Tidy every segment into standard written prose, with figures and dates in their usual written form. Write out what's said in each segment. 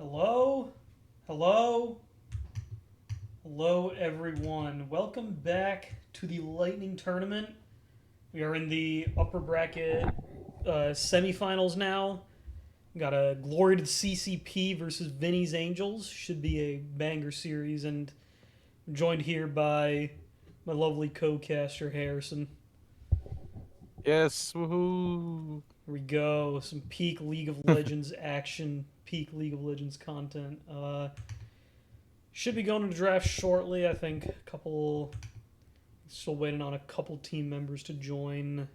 Hello? Hello? Hello, everyone. Welcome back to the Lightning Tournament. We are in the upper bracket semifinals now. We got a glory to the CCP versus Vinny's Angels. Should be a banger series, and I'm joined here by my lovely co-caster Harrison. Yes, woohoo! Here we go. Some peak League of Legends action, peak League of Legends content. Should be going to the draft shortly. I think a couple. Still waiting on a couple team members to join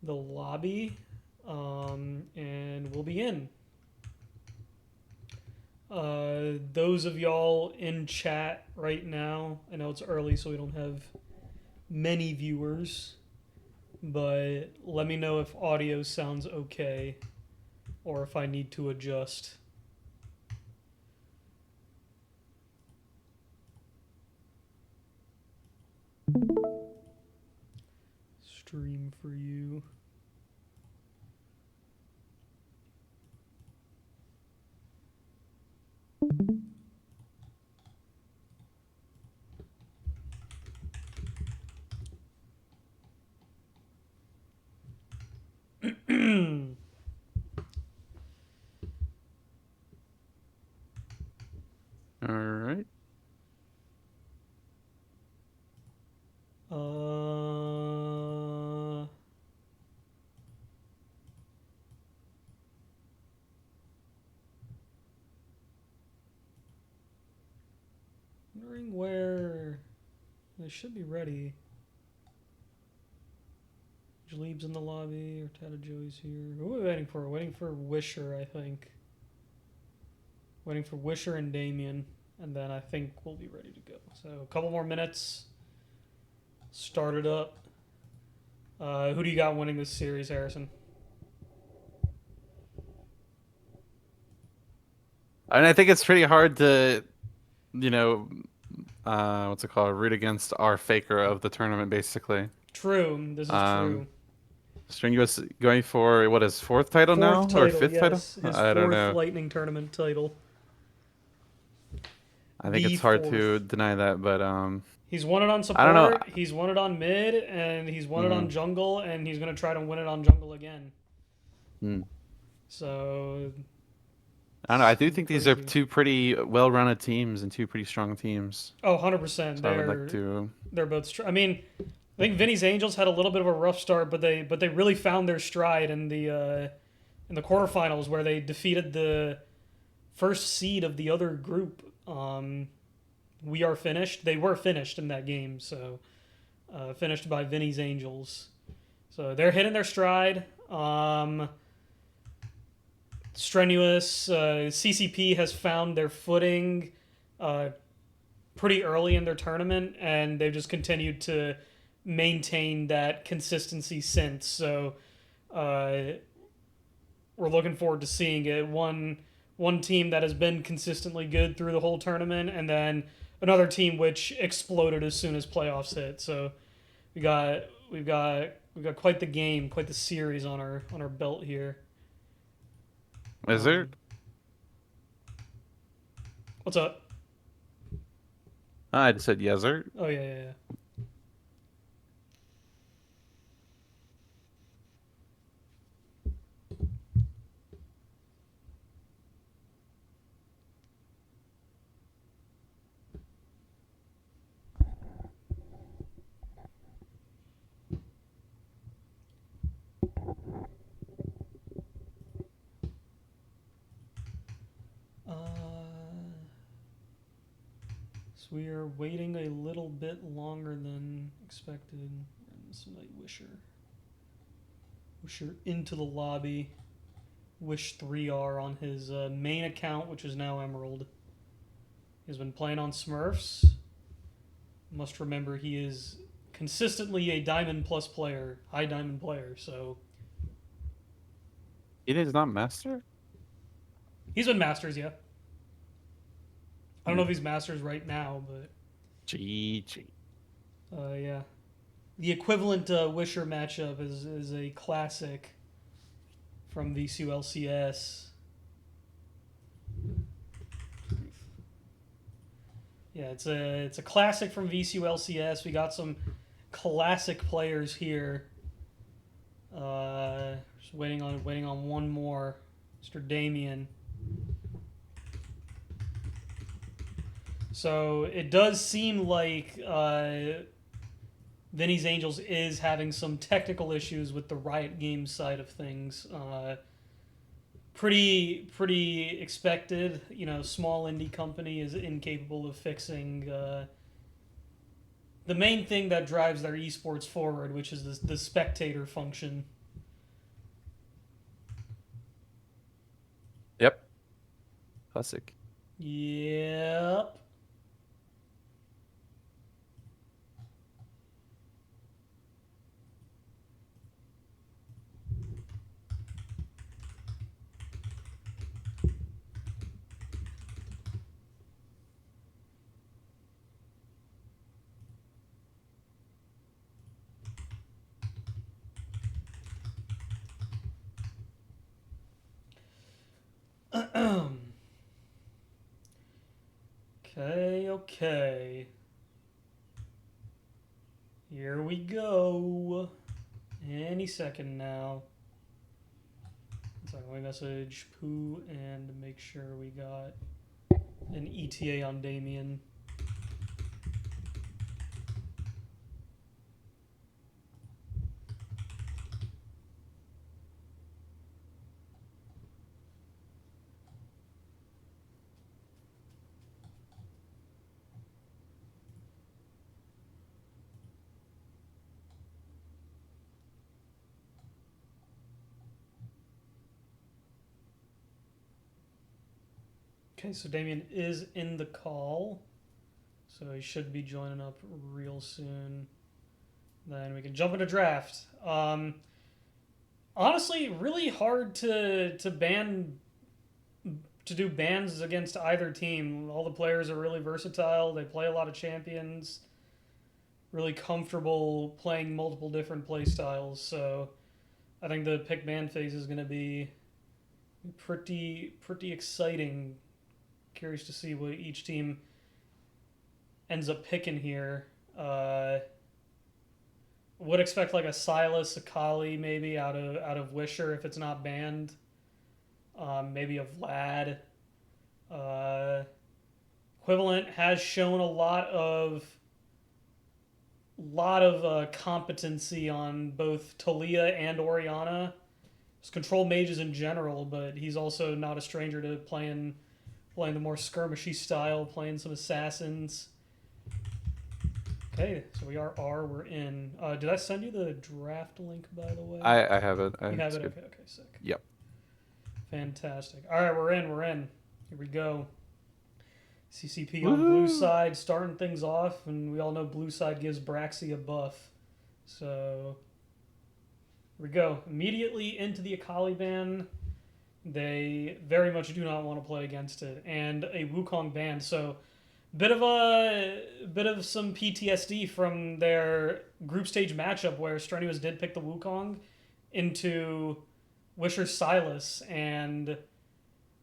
the lobby, and we'll be in. Those of y'all in chat right now, I know it's early, so we don't have many viewers, but let me know if audio sounds okay or if I need to adjust. Stream for you. All right. uh, Wondering where they should be ready. Jaleb's in the lobby, or Tata Joey's here. Who are we waiting for? We're waiting for Wisher, I think. Waiting for Wisher and Damien, and then I think we'll be ready to go. So a couple more minutes. Start it up. Who do you got winning this series, Harrison? And I think it's pretty hard to, you know, what's it called? Root against our faker of the tournament, basically. True. This is Um, true. Strenuous going for what is fourth title Fourth now or title, fifth title? yes. His I don't fourth know. Lightning Tournament title. I think The it's hard to fourth. deny that, but He's won it on I don't know. support, he's won it on mid, and he's won it on Mm, jungle, and he's going to try to win it on jungle again. mm. So, I don't know. I do think these are crazy. two pretty well-rounded teams and two pretty strong teams. Oh, 100%. So I would like to. They're both. I mean, I think Vinny's Angels had a little bit of a rough start, but they really found their stride in the quarterfinals where they defeated the first seed of the other group. We are finished. They were finished in that game, so finished by Vinny's Angels. So they're hitting their stride. Strenuous CCP has found their footing pretty early in their tournament, and they've just continued to maintain that consistency since. So we're looking forward to seeing it. One team that has been consistently good through the whole tournament, and then another team which exploded as soon as playoffs hit. So we got we've got quite the game, quite the series on our belt here. Is there? Um, what's up? I just said yes, sir. Oh yeah. So we are waiting a little bit longer than expected. And somebody Wisher into the lobby. Wish 3R on his main account, which is now Emerald. He's been playing on Smurfs. Must remember he is consistently a Diamond Plus player, high Diamond player. So It is not master. he's been Masters, yeah. I don't know if he's Masters right now, but GG. yeah. The equivalent Wisher matchup is a classic from VCU LCS. Yeah, it's a classic from VCU LCS. We got some classic players here. Just waiting on one more, Mr. Damien. So it does seem like Vinny's Angels is having some technical issues with the Riot Games side of things. Pretty expected. You know, small indie company is incapable of fixing the main thing that drives their esports forward, which is the spectator function. Yep. Classic. Yep. Okay. Here we go. Any second now. So let me message Pooh and make sure we got an ETA on Damien. Okay, so Damien is in the call. So he should be joining up real soon. Then we can jump into draft. Honestly, really hard to ban to do bans against either team. All the players are really versatile. They play a lot of champions. Really comfortable playing multiple different play styles. So I think the pick ban phase is going to be pretty exciting. Curious to see what each team ends up picking here. Would expect like a Silas, a Kali maybe out of Wisher if it's not banned. Maybe a Vlad. Equivalent has shown a lot of competency on both Talia and Oriana. He's control mages in general, but he's also not a stranger to playing the more skirmishy style, playing some assassins. Okay, so we're in. Did I send you the draft link, by the way? I have it. You have it? Good. Okay, sick. Yep. Fantastic. All right, we're in. Here we go. CCP on blue side, starting things off, and we all know blue side gives Braxy a buff. So, here we go. Immediately into the Akali ban. They very much do not want to play against it, and a Wukong ban. So, bit of some PTSD from their group stage matchup where Strenuous did pick the Wukong into Wisher's Silas, and it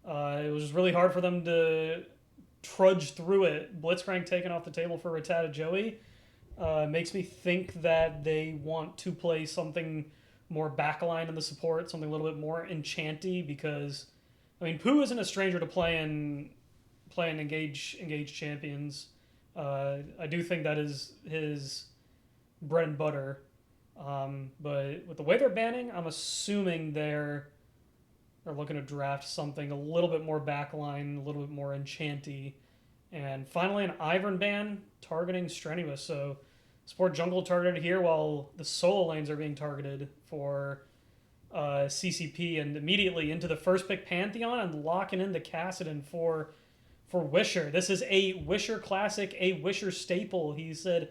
was really hard for them to trudge through it. Blitzcrank taken off the table for Rattata Joey makes me think that they want to play something more backline in the support, something a little bit more enchanty, because I mean Pooh isn't a stranger to playing engage champions. I do think that is his bread and butter. But with the way they're banning, I'm assuming they're looking to draft something a little bit more backline, a little bit more enchanty. And finally, an Ivern ban targeting Strenuous. So, support jungle targeted here while the solo lanes are being targeted for CCP, and immediately into the first pick Pantheon and locking in the Kassadin for Wisher. This is a Wisher classic, a Wisher staple. He said,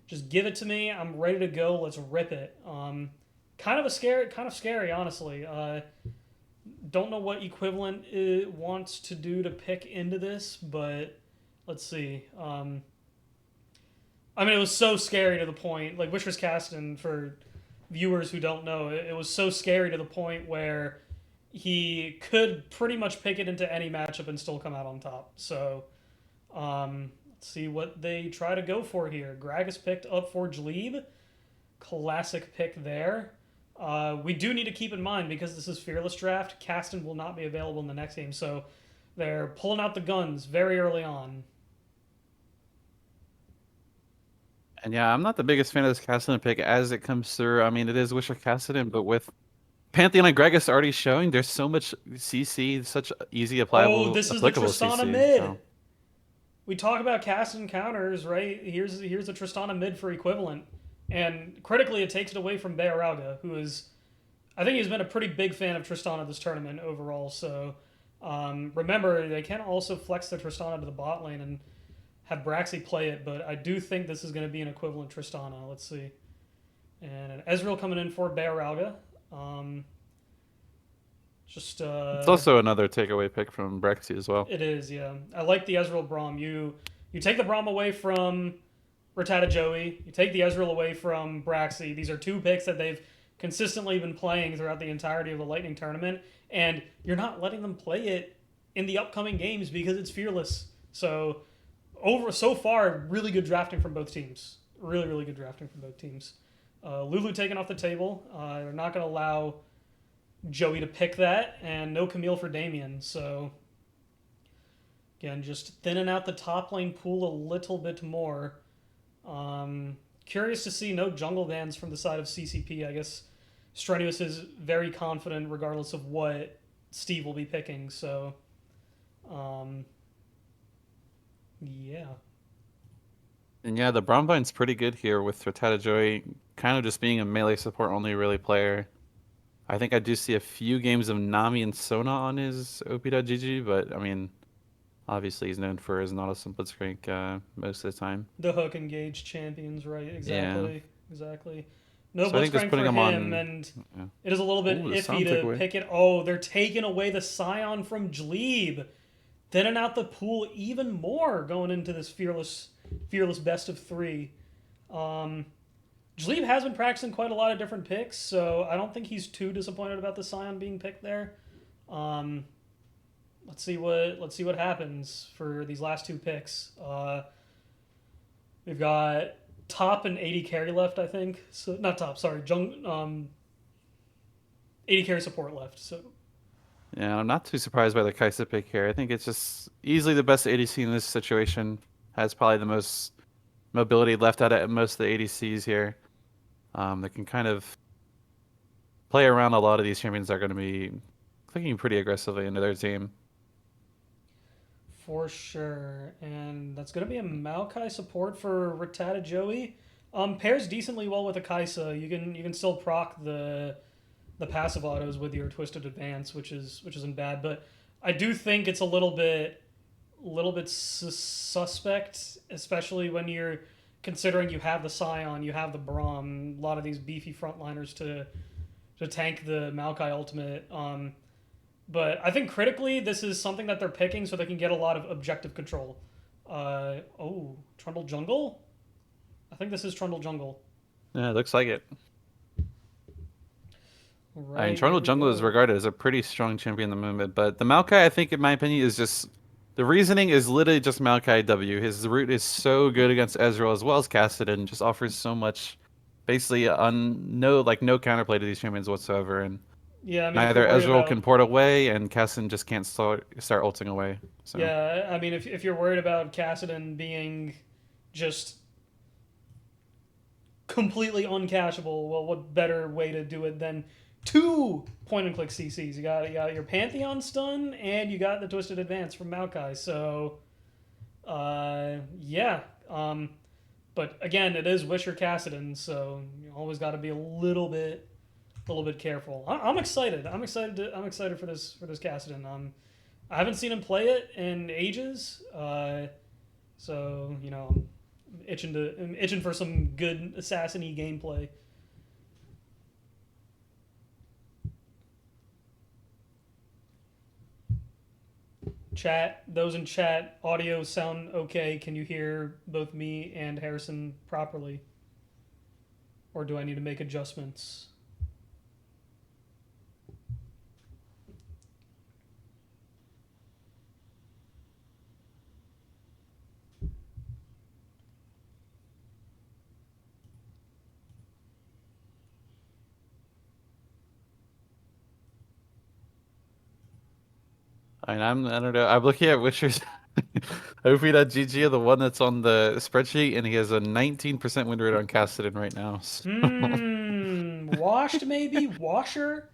"Just give it to me. I'm ready to go. Let's rip it." Kind of scary, honestly. Don't know what Equivalent wants to do to pick into this, but let's see. I mean, it was so scary to the point, like Wisher's Kassadin, for viewers who don't know, it was so scary to the point where he could pretty much pick it into any matchup and still come out on top. So, Let's see what they try to go for here. Gragas picked up for Glebe. Classic pick there. We do need to keep in mind, because this is Fearless Draft, Caston will not be available in the next game, so they're pulling out the guns very early on. And yeah, I'm not the biggest fan of this Cassidy pick as it comes through. I mean, it is Wisher Cassidy, but with Pantheon and Gregus already showing, there's so much CC, such easy Oh, applicable this is the applicable Tristana CC. mid. So We talk about Caston counters, right? Here's the Tristana mid for equivalent. And critically, it takes it away from Bearauga, who is, I think he's been a pretty big fan of Tristana this tournament overall. So remember, they can also flex their Tristana to the bot lane and have Braxy play it, but I do think this is going to be an equivalent Tristana. Let's see. And an Ezreal coming in for Bearauga. it's also another takeaway pick from Brexy as well. It is, yeah. I like the Ezreal Braum. You take the Braum away from Rattata Joey. You take the Ezreal away from Braxy. These are two picks that they've consistently been playing throughout the entirety of the Lightning tournament, and you're not letting them play it in the upcoming games because it's Fearless. So so far, really good drafting from both teams. Really, really good drafting from both teams. Lulu taken off the table. They're not going to allow Joey to pick that, and no Camille for Damien. So again, just thinning out the top lane pool a little bit more. Curious to see no jungle bans from the side of CCP. I guess Strenuous is very confident regardless of what Steve will be picking. So, yeah. And yeah, the Bromvine's pretty good here with Rattata Joy kind of just being a melee support only really player. I think I do see a few games of Nami and Sona on his OP.GG, but I mean, obviously he's known for his Nautilus and Blitzcrank most of the time. The hook engaged champions, right? Yeah. Exactly. No So I think just Blitzcrank putting for him him, on. and Yeah. it is a little bit Ooh, the iffy sound to takeaway. pick it. Oh, they're taking away the Scion from Glebe, thinning out the pool even more going into this fearless best of three. Glebe has been practicing quite a lot of different picks, so I don't think he's too disappointed about the Scion being picked there. Let's see what happens for these last two picks. We've got top and 80 carry left, I think. So not top, sorry, 80 carry support left. So Yeah, I'm not too surprised by the Kaisa pick here. I think it's just easily the best ADC in this situation. Has probably the most mobility left out of most of the ADCs here. That can kind of play around a lot of these champions that are going to be clicking pretty aggressively into their team. for sure, and that's gonna be a Maokai support for Rattata Joey. Pairs decently well with a Kaisa. You can still proc the passive autos with your Twisted Advance, which isn't bad. But I do think it's a little bit suspect, especially when you're considering you have the Scion, you have the Braum, a lot of these beefy frontliners to tank the Maokai ultimate. But I think critically, this is something that they're picking so they can get a lot of objective control. Trundle Jungle? I think this is Trundle Jungle. Yeah, it looks like it. Right, I mean, Trundle here we Jungle is go. regarded as a pretty strong champion at the moment, but the Maokai, I think, in my opinion, is just the reasoning is literally just Maokai W. His root is so good against Ezreal as well as Kassadin, just offers so much, basically, no counterplay to these champions whatsoever, and Yeah, I mean, if you're neither worried Ezreal about can port away, and Kassadin just can't start ulting away. So yeah, I mean, if you're worried about Kassadin being just completely uncashable, well, what better way to do it than two point and click CCs? You got your Pantheon stun and you got the Twisted Advance from Maokai. So, yeah. But again, it is Wisher Kassadin, so you always got to be a little bit careful. I'm excited. I'm excited for this Kassadin. I haven't seen him play it in ages, so I'm itching for some good assassin-y gameplay. Chat, those in chat, audio sound okay? Can you hear both me and Harrison properly? Or do I need to make adjustments? I mean, I don't know. I'm looking at Witcher's OP.GG, the one that's on the spreadsheet, and he has a 19% win rate on Cassidy right now. So. Washed maybe? Washer?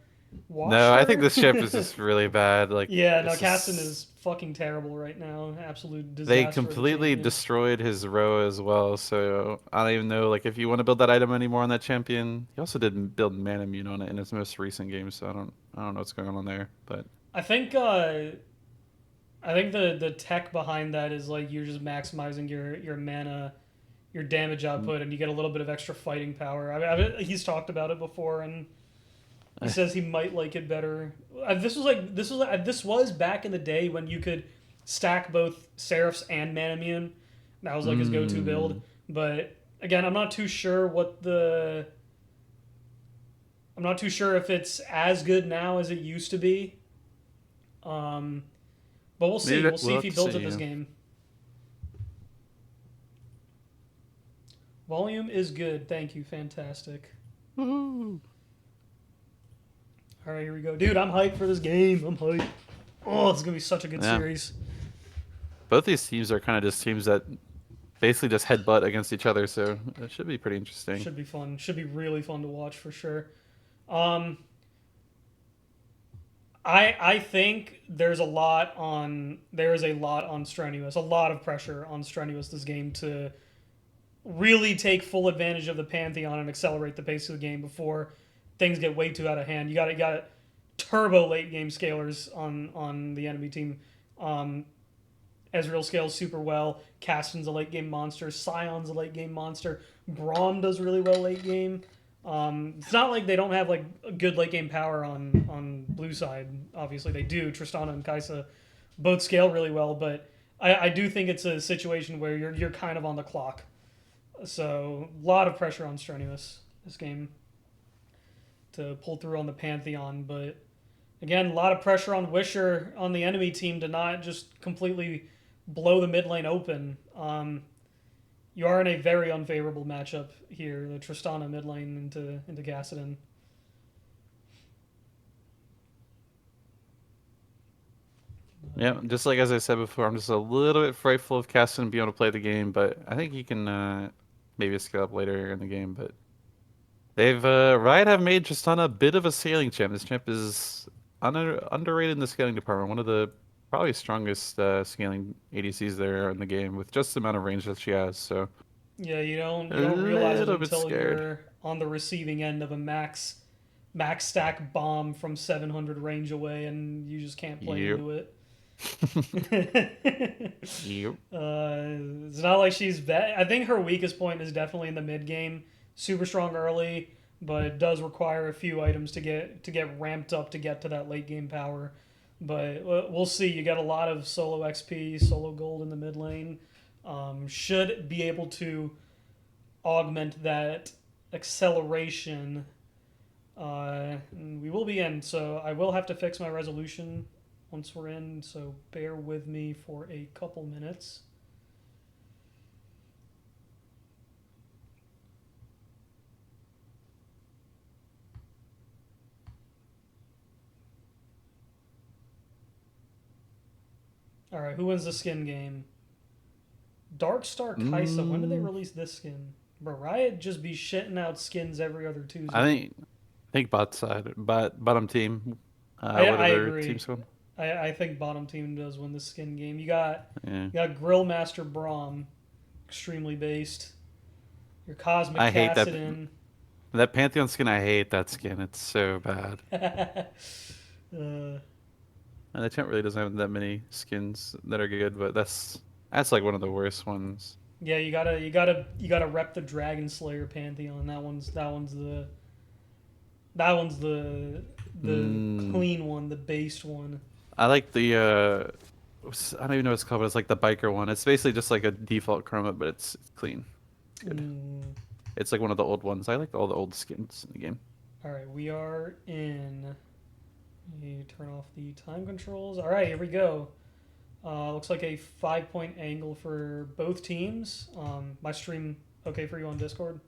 No, I think Washer? this ship is just really bad. Like, Yeah, no, it's Caston just is fucking terrible right now. Absolute they disaster of a completely champion. destroyed his row as well. So I don't even know like if you want to build that item anymore on that champion. He also didn't build Mana Immune on it in his most recent game, so I don't know what's going on there. But I think the tech behind that is like you're just maximizing your mana, your damage output, and you get a little bit of extra fighting power. He's talked about it before, and he says he might like it better. This was back in the day when you could stack both Seraphs and Mana Immune. That was like his go-to build. mm, But again, I'm not too sure I'm not too sure if it's as good now as it used to be. Um, but we'll see. maybe We'll see we'll if have he to builds see. it this Yeah. game. Volume is good. Thank you. Fantastic. Woohoo. All right, here we go, dude. I'm hyped for this game. I'm hyped. Oh, it's gonna be such a good Yeah. series. Both these teams are kind of just teams that basically just headbutt against each other, so it should be pretty interesting. Should be fun. Should be really fun to watch for sure. Um, I think there is a lot on Strenuous, a lot of pressure on Strenuous this game to really take full advantage of the Pantheon and accelerate the pace of the game before things get way too out of hand. You got turbo late game scalers on the enemy team. Ezreal scales super well. Caston's a late game monster. Scion's a late game monster. Braum does really well late game. It's not like they don't have like a good late game power on blue side. Obviously they do. Tristana and Kaisa both scale really well, but I do think it's a situation where you're kind of on the clock. So a lot of pressure on Strenuous this game to pull through on the Pantheon, but again, a lot of pressure on Wisher on the enemy team to not just completely blow the mid lane open. You are in a very unfavorable matchup here, the Tristana mid lane into Gassadin. Yeah, just like as I said before, I'm just a little bit frightful of Caston being able to play the game, but I think he can maybe scale up later in the game. But they've Riot have made Tristana a bit of a scaling champ. This champ is underrated in the scaling department. One of the probably strongest scaling ADCs there in the game with just the amount of range that she has. So Yeah, a you don't realize it little bit until scared. you're on the receiving end of a max stack bomb from 700 range away, and you just can't play Yep. into it. Yep. It's not like she's bad. I think her weakest point is definitely in the mid game. Super strong early, but it does require a few items to get ramped up to get to that late game power. But we'll see. You got a lot of solo XP, solo gold in the mid lane. Should be able to augment that acceleration. We will be in, so I will have to fix my resolution once we're in, so bear with me for a couple minutes. All right, who wins the skin game? Darkstar Kaisa. When did they Mm, release this skin? Bro, Riot just be shitting out skins every other I Tuesday. think bot side, bottom team. What are I their agree. teams called? I think bottom team does win the skin game. Yeah. You got Grillmaster Braum, extremely based. Your Cosmic I hate Cassidin. that Pantheon skin. I hate that skin. It's so bad. uh, And the champ really doesn't have that many skins that are good, but that's like one of the worst ones. yeah, you gotta rep the Dragon Slayer Pantheon. That one's the Mm, clean one, the based one. I like the I don't even know what it's called, but it's like the biker one. It's basically just like a default chroma, but it's clean. It's good. Mm. It's like one of the old ones. I like all the old skins in the game. All right, we are in. You turn off the time controls. All right, here we go. Looks like a 5-point angle for both teams. My stream okay for you on Discord?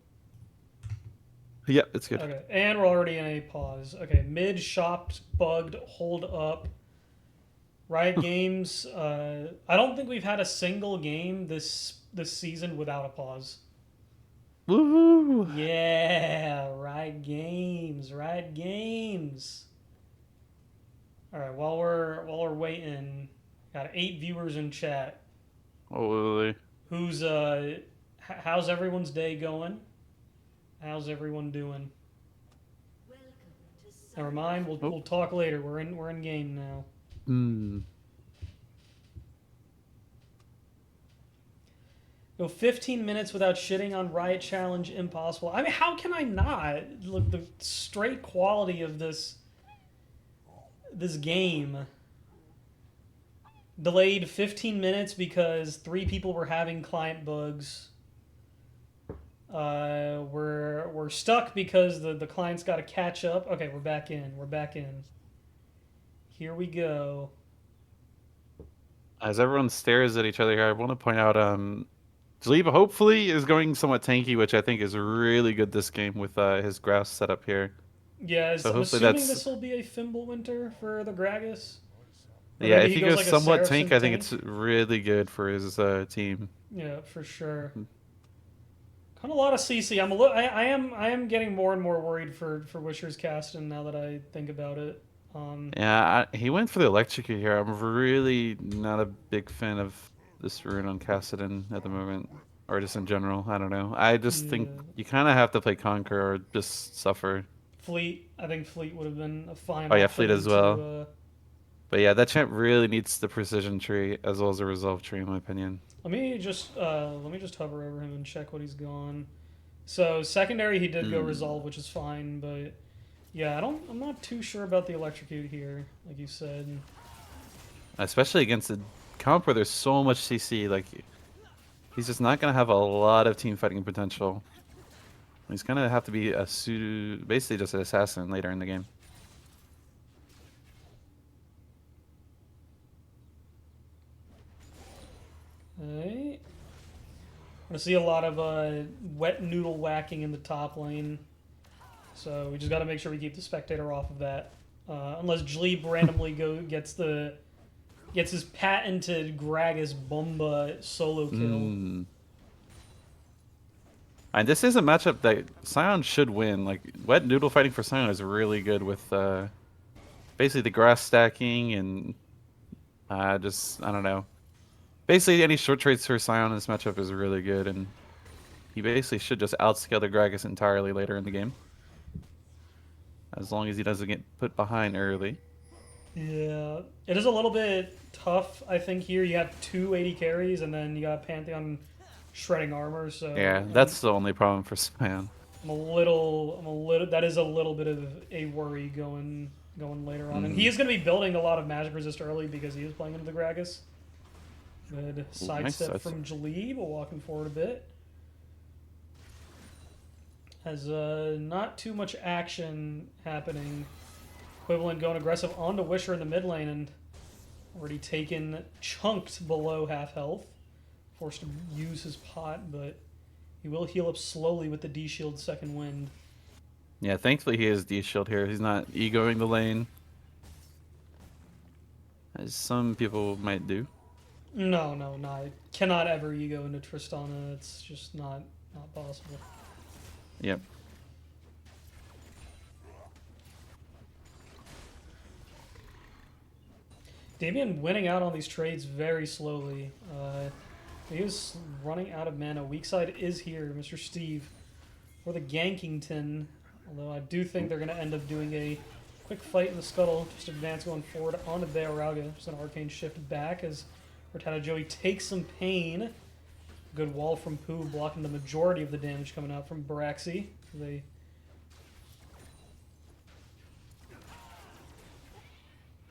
Yeah, it's good. Okay, and we're already in a pause. Okay, mid shopped, bugged, hold up. Riot Games. I don't think we've had a single game this season without a pause. Woohoo! Yeah, Riot Games, Riot Games. All right, while we're waiting, got 8 viewers in chat. Holy. Who's how's everyone's day going? How's everyone doing? Never mind. We'll Oh. we'll talk later. We're in game now. Hmm. Go 15 minutes without shitting on Riot Challenge impossible. I mean, how can I not? Look, the straight quality of this game. Delayed 15 minutes because 3 people were having client bugs. We're stuck because the client's got to catch up. Okay, we're back in. We're back in. Here we go. As everyone stares at each other here, I want to point out Zleb hopefully is going somewhat tanky, which I think is really good this game with his grass setup here. Yeah, So I'm hopefully assuming that's this will be a Fimbulwinter for the Gragas. Or yeah. maybe If he he goes goes like a somewhat Saracen tank, I think tank. it's really good for his team. Yeah, for sure. Kind of a lot of CC. I am getting more and more worried for Wisher's Caston now that I think about it. Yeah, he went for the electrocute here. I'm really not a big fan of this rune on Kassadin at the moment, or just in general. I don't know. I just think Yeah. you kind of have to play Conquer or just suffer. Fleet. I think Fleet would have been a fine Oh yeah, Fleet option as well. to. But yeah, that champ really needs the precision tree as well as the resolve tree, in my opinion. Let me just hover over him and check what he's gone. So secondary, he did go Mm. resolve, which is fine, but yeah, I'm not too sure about the electrocute here, like you said. Especially against a comp where there's so much CC, like he's just not gonna have a lot of team fighting potential. He's gonna have to be basically just an assassin later in the game. Alright. I see a lot of wet noodle whacking in the top lane, so we just got to make sure we keep the spectator off of that. Unless Jleep randomly gets his patented Gragas Bomba solo kill. Mm. And this is a matchup that Sion should win. Like wet noodle fighting for Sion is really good with basically the grass stacking and just I don't know. Basically, any short trades for Sion in this matchup is really good, and he basically should just outscale the Gragas entirely later in the game. As long as he doesn't get put behind early. Yeah, it is a little bit tough. I think here you have 280 carries, and then you got Pantheon shredding armor. So Yeah, that's the only problem for Sion. I'm a little. That is a little bit of a worry going later on, and he is going to be building a lot of magic resist early because he is playing into the Gragas. Good Nice sidestep sidestep. from Jaleeb, walking forward a bit. Has not too much action happening. Equivalent going aggressive onto Wisher in the mid lane and already taken, chunked below half health. Forced to use his pot, but he will heal up slowly with the D shield second wind. Yeah, thankfully he has D shield here. He's not egoing the lane, as some people might do. No, I cannot ever ego into Tristana. It's just not possible. Yep. Damien winning out on these trades very slowly. He is running out of mana. Weak side is here, Mr. Steve, for the Gankington. Although I do think they're going to end up doing a quick fight in the scuttle. Just advance going forward onto Beoraga. Just an arcane shift back as Rattata Joey takes some pain. Good wall from Pooh blocking the majority of the damage coming out from Baraxi. They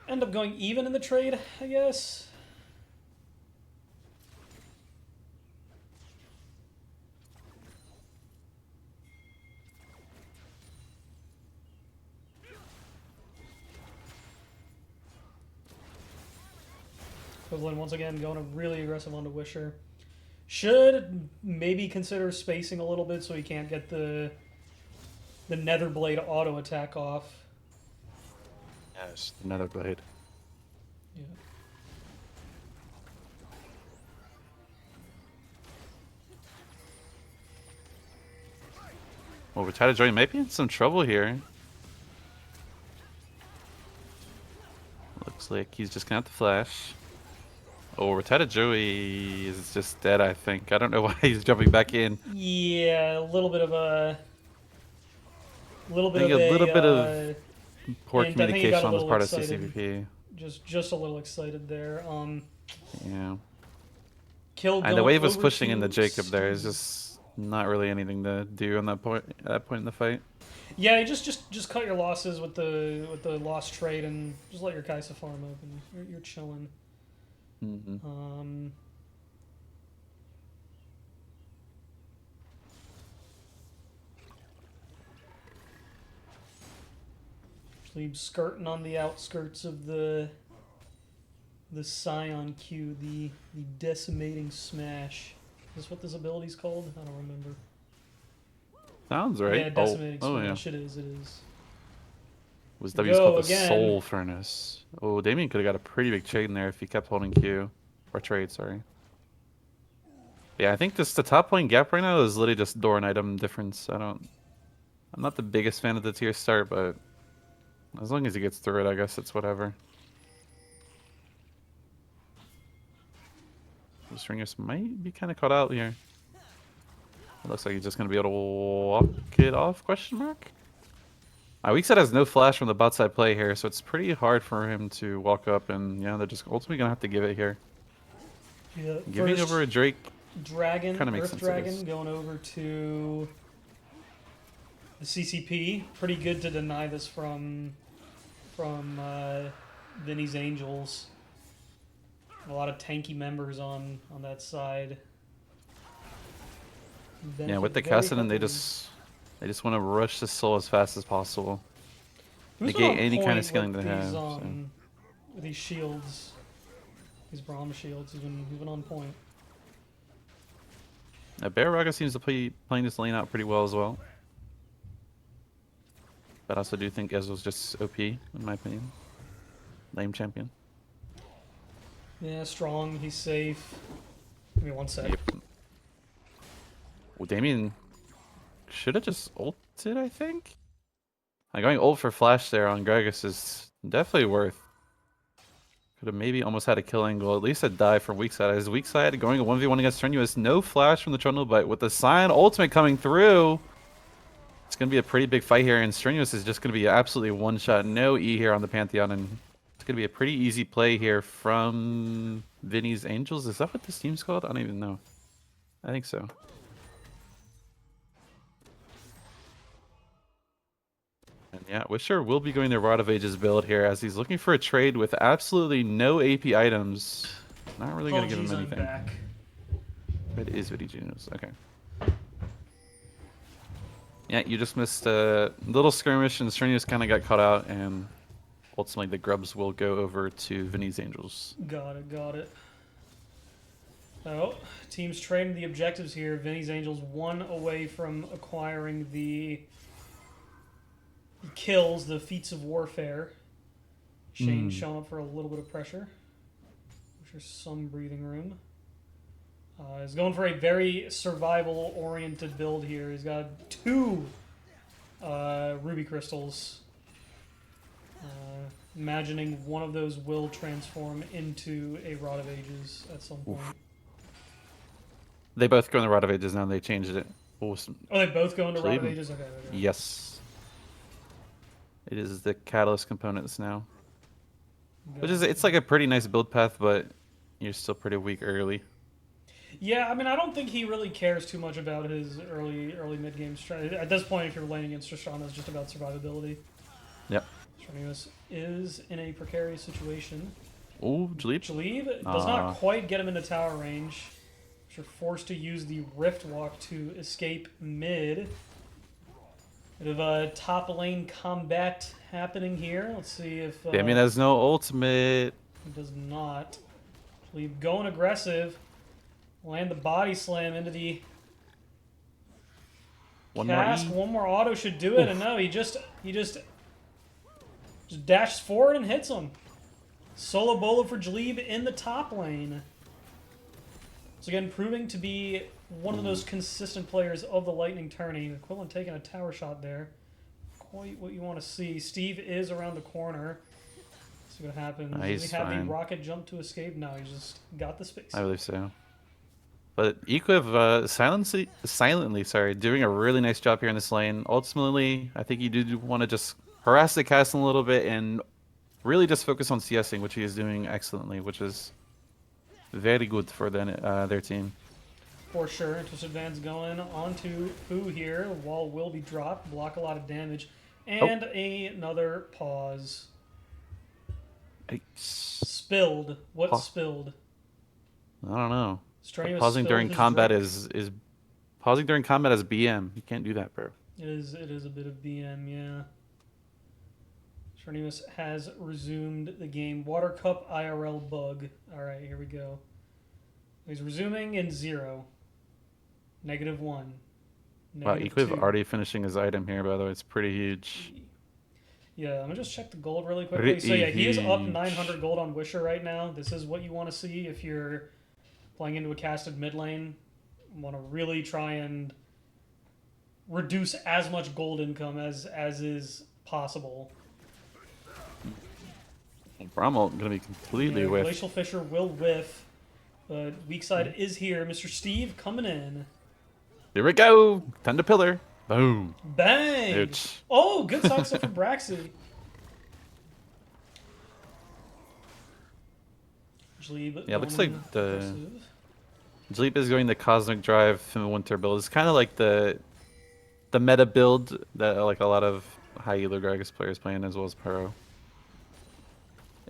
end up going even in the trade, I guess. Equivalent once again going really aggressive onto Wisher. Should maybe consider spacing a little bit so he can't get the Netherblade auto attack off. Yes, another blade. Yeah. Well, Rattata Joey might be in some trouble here. Looks like he's just gonna have to flash. Oh, Rattata Joey is just dead, I think. I don't know why he's jumping back in. Yeah, a little bit of a I think a little bit of poor hint. I think he got communication a on this little part of excited. CCP. Just a little excited there. Yeah. Kill And the going wave was over pushing into to Jacob there. Is Steve. just not really anything to do on that point. At that point in the fight. Yeah, you just cut your losses with the lost trade and just let your Kaisa farm open. You're chilling. Mm-hmm. Leave skirting on the outskirts of the Scion Q, the decimating smash. Is this what this ability's called? I don't remember. Sounds right. Yeah, decimating Oh yeah. smash. It is. It is. Was We W's called go the again. Soul Furnace. Oh, Damien could have got a pretty big trade in there if he kept holding Q. Or trade, sorry. Yeah, I think this the top lane gap right now is literally just door and item difference. I'm not the biggest fan of the tier start, but as long as he gets through it, I guess it's whatever. Stringus might be kind of caught out here. It looks like he's just going to be able to walk it off, question mark? Weak side has no flash from the bot side play here, so it's pretty hard for him to walk up, and yeah, they're just ultimately going to have to give it here. Yeah, Giving over a Drake Dragon, kind of makes Earth sense, Dragon, going over to the CCP. Pretty good to deny this from Vinny's Angels. A lot of tanky members on that side. Yeah, with the very Kassadin, they heavily. just want to rush the soul as fast as possible. Who's been Negate on any kind of point scaling with they these have. So. with these shields, these Brahma shields? He's been on point. Bear Raga seems to playing this lane out pretty well as well. But I also do think Ezreal's just OP, in my opinion. Lame champion. Yeah, strong. He's safe. Give me one sec. Yep. Well, Damien should have just ulted, I think? Going ult for flash there on Gragas is definitely worth. Could have maybe almost had a kill angle, at least a dive from weak side. His weak side going a 1v1 against Strenuous. No flash from the Trundle, but with the Scion ultimate coming through, it's going to be a pretty big fight here, and Strenuous is just going to be absolutely one shot. No E here on the Pantheon, and it's going to be a pretty easy play here from Vinny's Angels. Is that what this team's called? I don't even know. I think so. And yeah, Wisher will be going to Rod of Ages build here as he's looking for a trade with absolutely no AP items. Not really going to give him anything. I'm back. It is Vinny Genius. Okay. Yeah, you just missed a little skirmish and Strenuous kind of got caught out, and ultimately the Grubs will go over to Vinny's Angels. Got it. Oh, teams trading the objectives here. Vinny's Angels 1 away from acquiring the kills, the feats of warfare. Shane showing up for a little bit of pressure. There's some breathing room. He's going for a very survival-oriented build here. He's got 2 ruby crystals. Imagining one of those will transform into a Rod of Ages at some point. Oof. They both go in the Rod of Ages now. They changed it. Awesome. Oh, they both go into Rod of Ages? Okay. Yes. It is the catalyst components now. Which is, it's like a pretty nice build path, but you're still pretty weak early. Yeah, I mean, I don't think he really cares too much about his early mid-game strategy. At this point, if you're laning against Tristana, it's just about survivability. Yep. Strenuous is in a precarious situation. Oh, Jalib. Jalib does not quite get him into tower range. You're forced to use the Rift Walk to escape mid. Bit of top lane combat happening here. Let's see if... Damien has no ultimate. He does not. Jalib going aggressive. Land the body slam into the cast. One more auto should do it. Oof. And no, he just dashes forward and hits him. Solo bolo for Jalib in the top lane. So again, proving to be one of the most consistent players of the Lightning tourney. Equivalent taking a tower shot there. Quite what you want to see. Steve is around the corner. See what happens. Does he He's have the fine. rocket jump to escape? No, he just got the space. I believe so. But Equiv silently, doing a really nice job here in this lane. Ultimately, I think you do want to just harass the castle a little bit and really just focus on CSing, which he is doing excellently, which is very good for their team. For sure. Interest advance going onto Fu here. Wall will be dropped. Block a lot of damage. And another pause. Spilled. What spilled? I don't know. Pausing during combat is pausing during combat is BM. You can't do that, bro. It is a bit of BM, yeah. Strenuous has resumed the game. Water Cup IRL bug. Alright, here we go. He's resuming in 0. -1. Wow, Equiv already finishing his item here, by the way. It's pretty huge. Yeah, I'm going to just check the gold really quickly. So yeah, he is up 900 gold on Wisher right now. This is what you want to see if you're playing into a casted mid lane. You want to really try and reduce as much gold income as is possible. Bramall going to be completely whiffed. Glacial Fisher will whiff, but weak side is here. Mr. Steve coming in. Here we go. Thunder Pillar. Boom. Bang! Ouch. Oh, good side stuff from Braxy. Jleeb yeah, looks like Jleeb is going the Cosmic Drive from the Winter build. It's kind of like the meta build that like a lot of high elo Gragas players playing, as well as Pyro.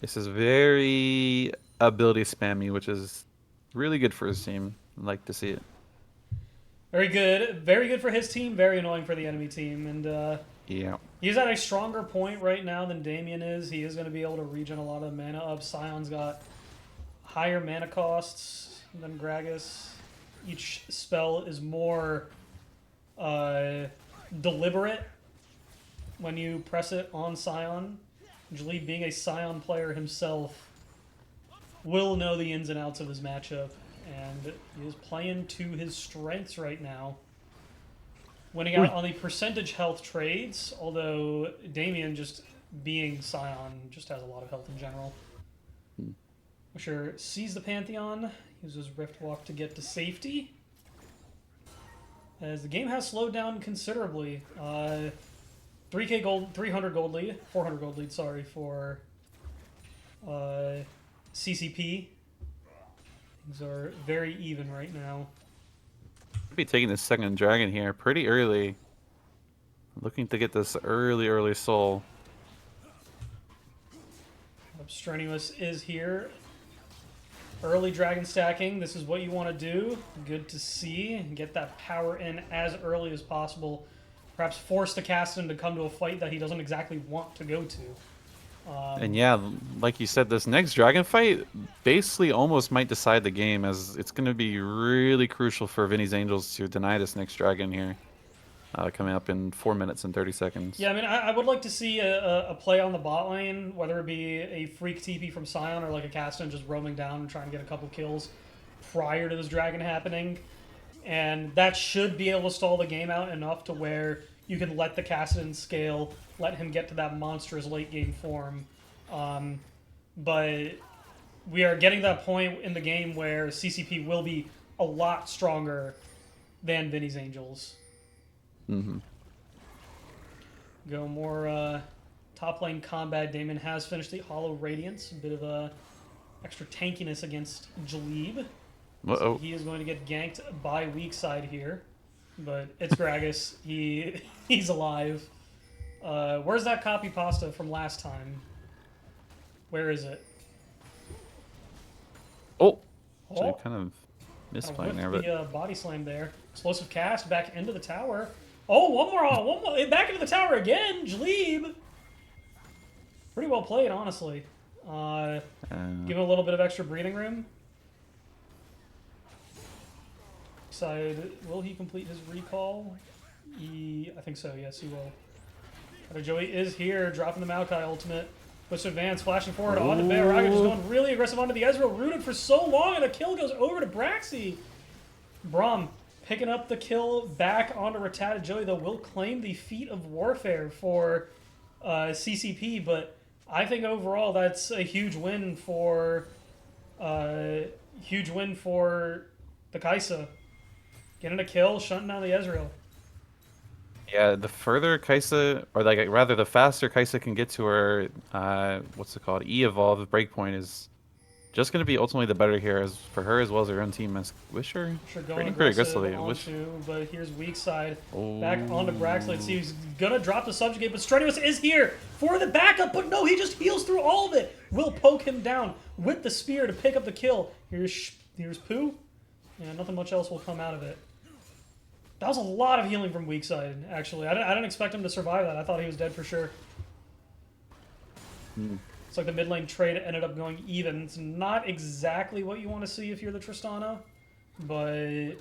This is very ability spammy, which is really good for his team. I'd like to see it. Very good for his team. Very annoying for the enemy team. And yeah, he's at a stronger point right now than Damien is. He is going to be able to regen a lot of mana up. Scion's got higher mana costs than Gragas. Each spell is more deliberate when you press it on Scion. Jleeb, being a Scion player himself, will know the ins and outs of his matchup. And he is playing to his strengths right now. Winning out on the percentage health trades, although Damien, just being Scion, just has a lot of health in general. Wisher sees the Pantheon, uses Rift Walk to get to safety. As the game has slowed down considerably. 3k gold, 300 gold lead, 400 gold lead, sorry, for CCP. Things are very even right now. Could be taking the second dragon here pretty early. Looking to get this early soul. Strenuous is here. Early dragon stacking. This is what you want to do. Good to see. Get that power in as early as possible. Perhaps force the Caston to come to a fight that he doesn't exactly want to go to. And yeah, like you said, this next dragon fight basically almost might decide the game, as it's going to be really crucial for Vinny's Angels to deny this next dragon here. Coming up in 4 minutes and 30 seconds. Yeah, I mean, I would like to see a play on the bot lane, whether it be a freak TP from Scion or like a Caston just roaming down and trying to get a couple kills prior to this dragon happening. And that should be able to stall the game out enough to where you can let the Caston scale, let him get to that monstrous late game form. But we are getting to that point in the game where CCP will be a lot stronger than Vinny's Angels. Mm-hmm. Go more top lane combat. Damon has finished the Hollow Radiance. A bit of extra tankiness against Jleeb. So he is going to get ganked by weak side here. But it's Gragas. He's alive. Where's that copy pasta from last time? Where is it? So kind of misplaying there, but the body slam there. Explosive cast back into the tower. Oh, one more, back into the tower again. Jleeb. Pretty well played, honestly. Give him a little bit of extra breathing room. Side, will he complete his recall? I think so, yes he will. Joey is here, dropping the Maokai ultimate. Push advance, flashing forward onto Bearaga, just going really aggressive onto the Ezreal. Rooted for so long, and the kill goes over to Braxy. Braum picking up the kill back onto Rattata. Joey, though, will claim the feat of warfare for CCP, but I think overall that's a huge win for the Kai'Sa. Getting a kill, shutting down the Ezreal. Yeah, the further Kai'Sa, or like rather the faster Kai'Sa can get to her, what's it called, E-evolve breakpoint is just going to be ultimately the better here as for her as well as her own team. As Wisher Going pretty aggressive aggressively. onto, but here's weak side. Back onto Brax. Let's see, he's gonna drop the subjugate, but Strenuous is here for the backup, but no, he just heals through all of it. Will poke him down with the spear to pick up the kill. Here's Pooh, and nothing much else will come out of it. That was a lot of healing from weak side, actually. I didn't expect him to survive that. I thought he was dead for sure. It's like the mid lane trade ended up going even. It's not exactly what you want to see if you're the Tristana, but you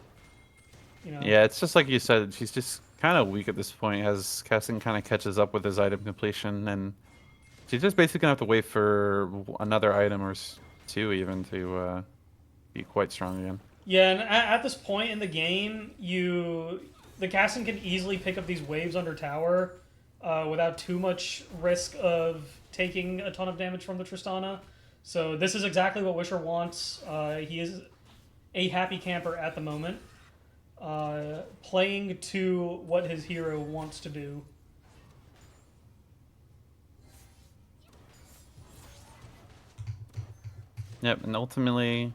know. Yeah, it's just like you said. She's just kind of weak at this point as Casting kind of catches up with his item completion, and she's just basically gonna have to wait for another item or two even to be quite strong again. Yeah, and at this point in the game, the Casting can easily pick up these waves under tower without too much risk of taking a ton of damage from the Tristana. So this is exactly what Wisher wants. He is a happy camper at the moment, playing to what his hero wants to do. Yep, and ultimately,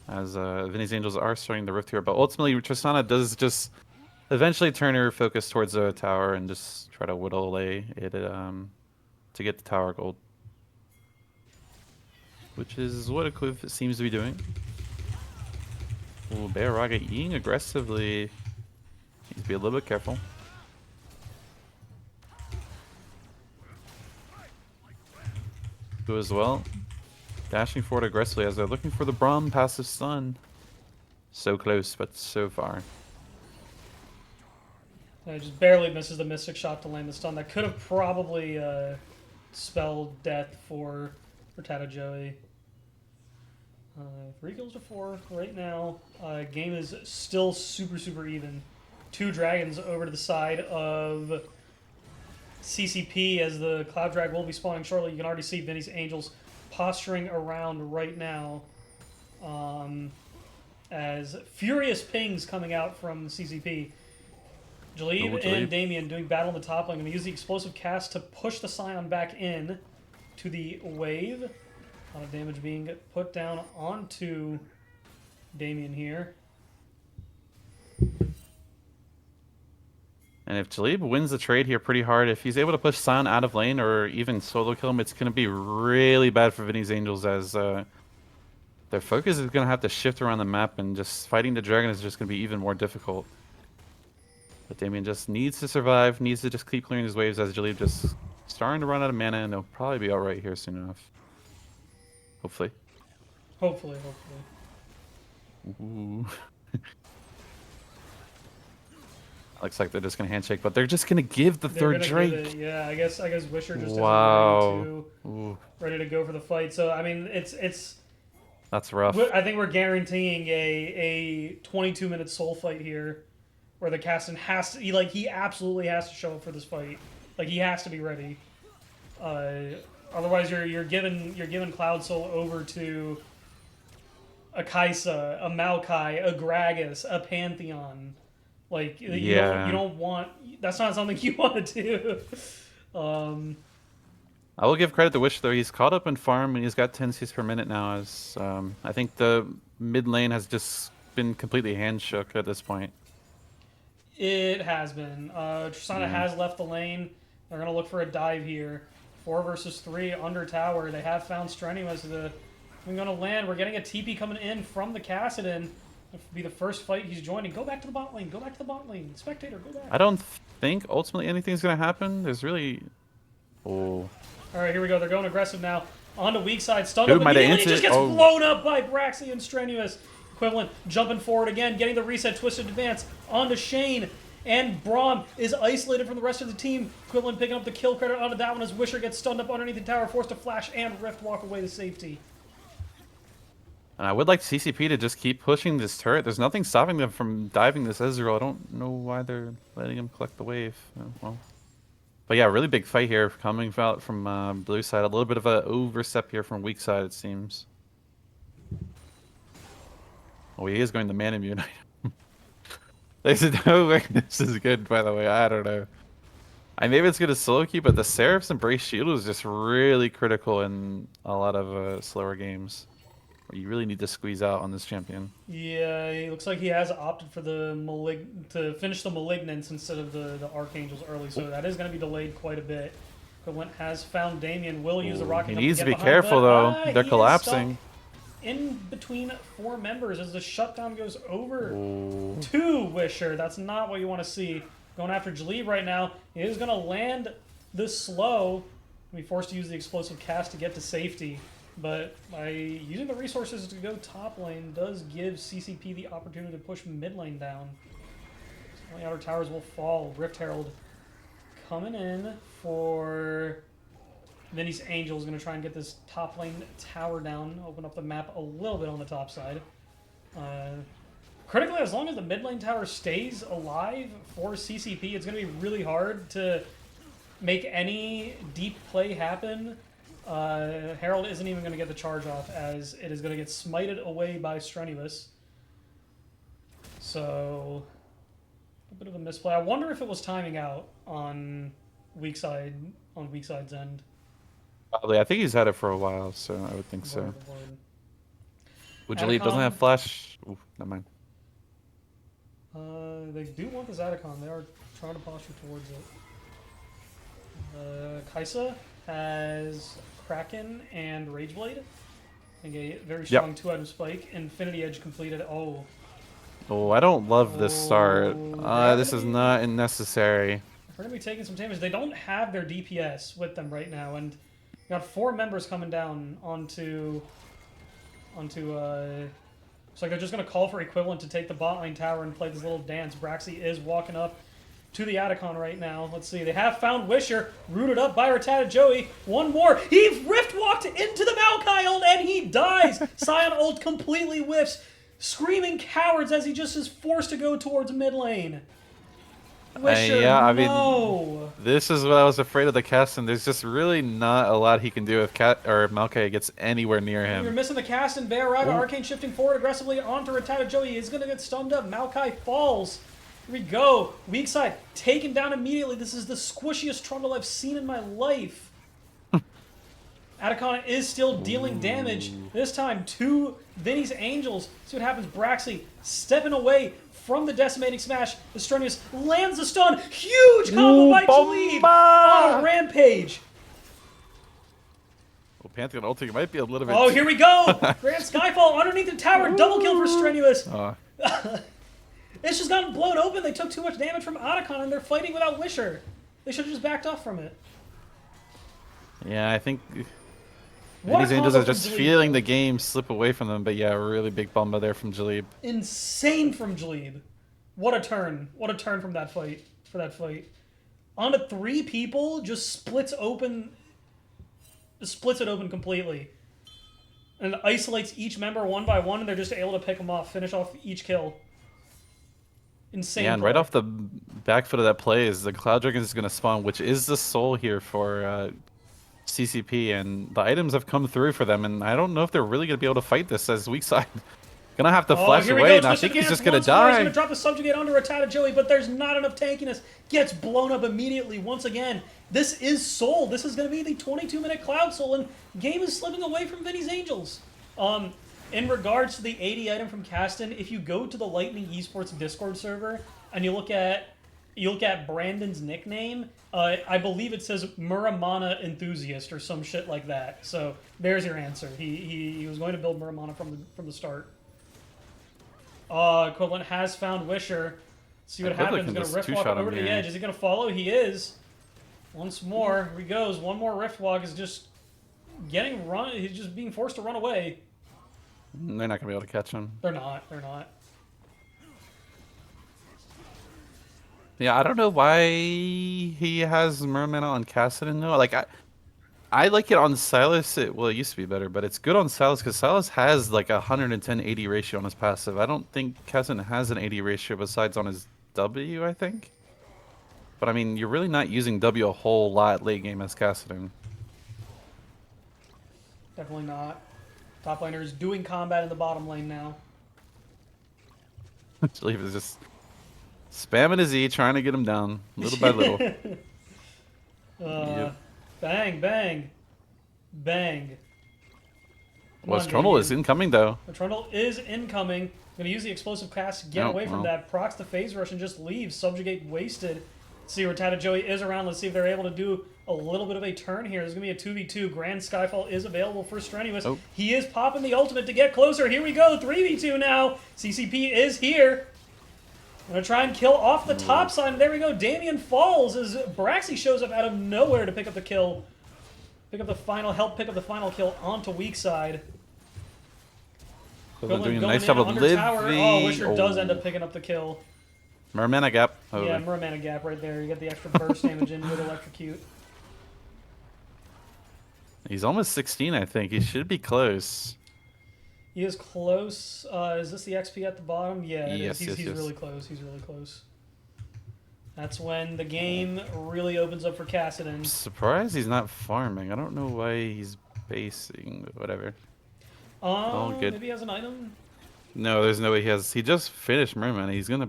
as Vinny's Angels are starting the rift here, but ultimately Tristana does just eventually turn her focus towards the tower and just try to whittle away it to get the tower gold, which is what Eclipse seems to be doing. Ooh, Bearaga eating aggressively. Needs to be a little bit careful. Who as well. Dashing forward aggressively as they're looking for the Braum passive stun. So close, but so far. Just barely misses the Mystic Shot to land the stun. That could have probably spelled death for Tata Joey. 3 kills to 4 right now. Game is still super even. 2 dragons over to the side of CCP as the Cloud Drag will be spawning shortly. You can already see Vinny's Angels posturing around right now as furious pings coming out from CCP. Jalib and Damien doing battle in the top lane. Going to use the explosive cast to push the Scion back in to the wave. A lot of damage being put down onto Damien here. And if Jalib wins the trade here pretty hard, if he's able to push Scion out of lane or even solo kill him, it's going to be really bad for Vinny's Angels as their focus is going to have to shift around the map, and just fighting the dragon is just going to be even more difficult. But Damien just needs to survive, needs to just keep clearing his waves as Jalib just starting to run out of mana, and they'll probably be alright here soon enough. Hopefully. Hopefully. Ooh. Looks like they're just gonna handshake, but they're just gonna give the third Drake. Yeah, I guess Wisher just isn't ready to go for the fight. So I mean, it's that's rough. I think we're guaranteeing a 22-minute soul fight here, where the Caston has to he absolutely has to show up for this fight. Like he has to be ready. Otherwise, you're giving Cloud Soul over to a Kai'Sa, a Maokai, a Gragas, a Pantheon. Like you don't want. That's not something you want to do. I will give credit to Wish though. He's caught up in farm and he's got 10 Cs per minute now. As I think the mid lane has just been completely handshook at this point. It has been. Tristana has left the lane. They're gonna look for a dive here. 4 versus 3 under tower. They have found Strenuous. We're gonna land. We're getting a TP coming in from the Kassadin. It'll be the first fight he's joining. Go back to the bot lane. Go back to the bot lane. Spectator, go back. I don't think ultimately anything's gonna happen. There's really. Oh. All right, here we go. They're going aggressive now. On the weak side. Stunned up immediately. He just gets Oh. blown up by Braxy and Strenuous. Equivalent jumping forward again, getting the reset, twisted advance onto Shane. And Braum is isolated from the rest of the team. Equivalent picking up the kill credit out of that one as Wisher gets stunned up underneath the tower, forced to flash and Rift walk away to safety. And I would like CCP to just keep pushing this turret. There's nothing stopping them from diving this Ezreal. I don't know why they're letting him collect the wave. Well, but yeah, really big fight here coming out from blue side. A little bit of an overstep here from weak side, it seems. Oh, he is going to man immune. There's no way this is good, by the way. I don't know. Maybe it's going to solo queue, but the Seraph's Embrace Shield is just really critical in a lot of slower games. You really need to squeeze out on this champion. Yeah, it looks like he has opted for the to finish the Malignants instead of the Archangels early, so that is going to be delayed quite a bit. Equivalent has found Damien, will use the Rocket. He needs to be careful, though. They're collapsing. In between 4 members as the shutdown goes over to Wisher. That's not what you want to see. Going after Jalib right now. He is going to land the slow. Be forced to use the explosive cast to get to safety. But by using the resources to go top lane does give CCP the opportunity to push mid lane down. So the outer towers will fall. Rift Herald coming in for Vinny's Angel is going to try and get this top lane tower down, open up the map a little bit on the top side. Critically, as long as the mid lane tower stays alive for CCP, it's going to be really hard to make any deep play happen. Herald isn't even going to get the charge off as it is going to get smited away by Strenuous. So, a bit of a misplay. I wonder if it was timing out on weak side's end. Probably. I think he's had it for a while, so I would think so. Ujali doesn't have flash. Ooh, never mind. They do want this Atacon. They are trying to posture towards it. Kaisa has Kraken and Rageblade. I think a very strong 2-item spike. Infinity Edge completed. Oh, I don't love this start. This is not necessary. We're going to be taking some damage. They don't have their DPS with them right now, and you got 4 members coming down onto it's like they're just going to call for Equivalent to take the bot lane tower and play this little dance. Braxy is walking up to the Atacon right now. Let's see. They have found Wisher, rooted up by Rattata Joey. One more. He rift walked into the Maokai ult and he dies. Scion ult completely whiffs. Screaming cowards as he just is forced to go towards mid lane. Wisher, yeah, I no. mean, this is what I was afraid of the cast, and there's just really not a lot he can do if Maokai gets anywhere near him. You're missing the cast, and Bearaga Arcane shifting forward aggressively onto Rattata Joey. He's going to get stunned up. Maokai falls. Here we go. Weak side taken down immediately. This is the squishiest Trundle I've seen in my life. Atacon is still dealing damage. This time to Vinny's Angels. See what happens. Braxy stepping away from the decimating smash. The Strenuous lands the stun. Huge combo by Jalib on a rampage. Well, Pantheon ulting might be a little bit. Oh, here we go. Grand Skyfall underneath the tower. Double kill for Strenuous. It's just gotten blown open. They took too much damage from Atacon and they're fighting without Wisher. They should have just backed off from it. Yeah, I think these Angels are just feeling the game slip away from them. But yeah, really big bummer there from Jalib. Insane from Jalib. What a turn. What a turn from that fight. For that fight. Onto 3 people, just splits it open completely. And it isolates each member one by one, and they're just able to pick them off, finish off each kill. Insane. Yeah, and right off the back foot of that play is the Cloud Dragon is going to spawn, which is the soul here for CCP, and the items have come through for them, and I don't know if they're really going to be able to fight this as weak side. Gonna have to flash away, and I think he's just going to die. He's going to drop the Subjugate onto Rattata Joey, but there's not enough tankiness. Gets blown up immediately once again. This is Soul. This is going to be the 22-minute Cloud Soul, and game is slipping away from Vinny's Angels. In regards to the 80 item from Kasten, if you go to the Lightning Esports Discord server and you look at Brandon's nickname, I believe it says Muramana Enthusiast or some shit like that. So there's your answer. He was going to build Muramana from the start. Equivalent has found Wisher. See what happens. He's going to rift walk over to the edge. Is he going to follow? He is. Once more. Here he goes. One more rift walk is just getting run. He's just being forced to run away. They're not going to be able to catch him. They're not. They're not. Yeah, I don't know why he has Merman on Kassadin though. Like I like it on Silas. Well, it used to be better, but it's good on Silas because Silas has like a 110 80 ratio on his passive. I don't think Kassadin has an 80 ratio besides on his W, I think. But I mean, you're really not using W a whole lot late game as Kassadin. Definitely not. Top laner is doing combat in the bottom lane now. Jaleeb is just spamming his E, trying to get him down little by little. uh, Yep. bang, bang, bang. Come Well, on, Trundle is Damien. incoming though. The Trundle is incoming. Gonna use the explosive cast to get Oh, away from well. that. Procs the phase rush and just leaves. Subjugate wasted. Let's see where Tata Joey is around. Let's see if they're able to do a little bit of a turn here. There's gonna be a 2v2. Grand Skyfall is available for Strenuous. Oh. He is popping the ultimate to get closer. Here we go. 3v2 now. CCP is here. Gonna try and kill off the top side. And there we go. Damien falls as Braxy shows up out of nowhere to pick up the kill. Help pick up the final kill onto weak side. So they're doing a Going nice in job of under living. tower. Oh, Wisher does end up picking up the kill. Mermana gap. Oh, Yeah, Mermana gap right there. You get the extra burst damage in with electrocute. he's almost 16, I think. He should be close. He is close. Is this the XP at the bottom? Yeah, it Yes, is. yes, He's yes. really close. He's really close. That's when the game really opens up for Kassadin. I'm surprised he's not farming. I don't know why he's basing, but whatever. All good. Maybe he has an item. No, there's no way he has. He just finished Merman. He's gonna.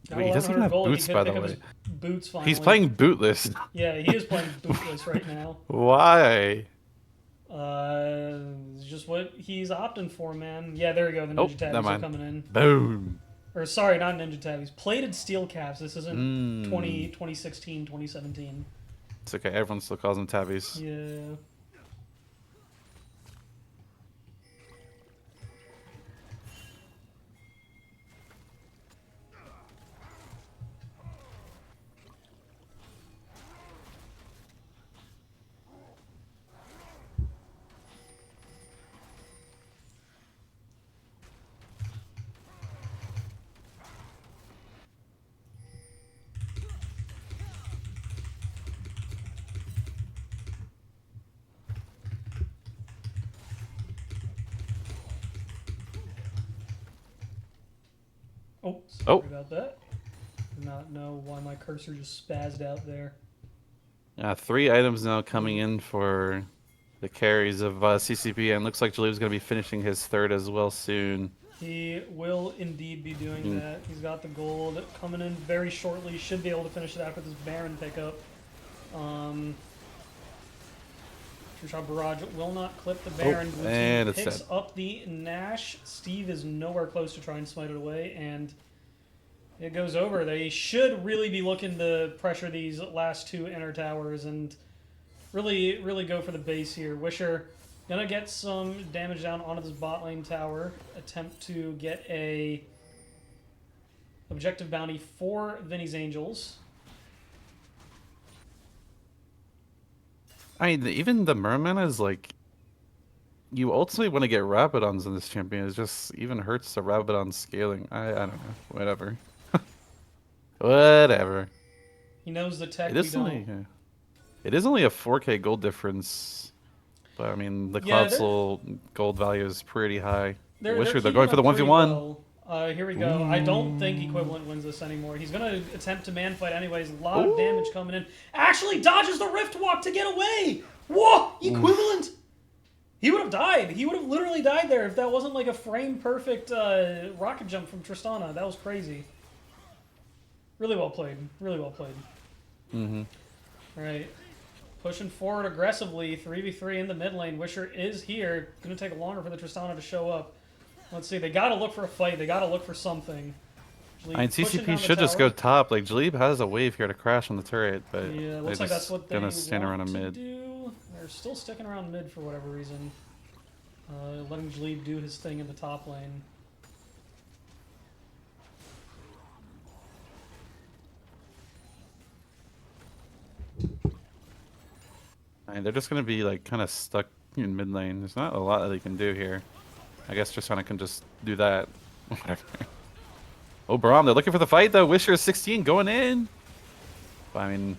Got Wait, he doesn't even 1100 have gold. He boots, could by the pick up way. his boots finally. He's playing bootless. Yeah, he is playing bootless right now. Why? It's just what he's opting for, man. Yeah, there we go. The Oh, Ninja never Tabbies are mind. coming in. Boom. Or sorry, not Ninja Tabbies. Plated steel caps. This isn't Mm. 2016, 2017. It's okay. Everyone still calls them tabbies. Yeah. Oh, sorry about that. Did not know why my cursor just spazzed out there. 3 items now coming in for the carries of CCP, and looks like Jaleeb's going to be finishing his 3rd as well soon. He will indeed be doing that. He's got the gold coming in very shortly. Should be able to finish it after this Baron pickup. Trishad Barrage will not clip the Baron. Blue and team it's picks dead. up the Nash. Steve is nowhere close to try and smite it away, and it goes over. They should really be looking to pressure these last 2 inner towers and really, really go for the base here. Wisher gonna get some damage down onto this bot lane tower. Attempt to get a objective bounty for Vinny's Angels. I mean, even the Merman is like. You ultimately want to get Rabadons in this champion. It just even hurts the Rabadon scaling. I don't know. Whatever. Whatever. He knows the tech. It We is don't. only. It is only a 4K gold difference. But I mean, the Yeah, Cloud Soul gold value is pretty high. They're Wisher, they're keeping going for the up pretty 1v1. well. Here we go. I don't think Equivalent wins this anymore. He's going to attempt to man fight anyways. A lot of damage coming in. Actually dodges the Rift Walk to get away. Whoa! Equivalent! He would have died. He would have literally died there if that wasn't like a frame perfect rocket jump from Tristana. That was crazy. Really well played. Really well played. Mm-hmm. All right. Pushing forward aggressively. 3v3 in the mid lane. Wisher is here. Going to take longer for the Tristana to show up. Let's see. They got to look for a fight. They got to look for something. I mean, CCP should just go top. Like, Jaleeb has a wave here to crash on the turret, but Yeah, they're looks like that's just what they gonna stand around want a to mid. do. They're still sticking around mid for whatever reason. Letting Jaleeb do his thing in the top lane. I mean, they're just gonna be like kind of stuck in mid lane. There's not a lot that they can do here. I guess Tristana can just do that. Whatever. Oh, Braum, they're looking for the fight though. Wisher is 16 going in. But, I mean,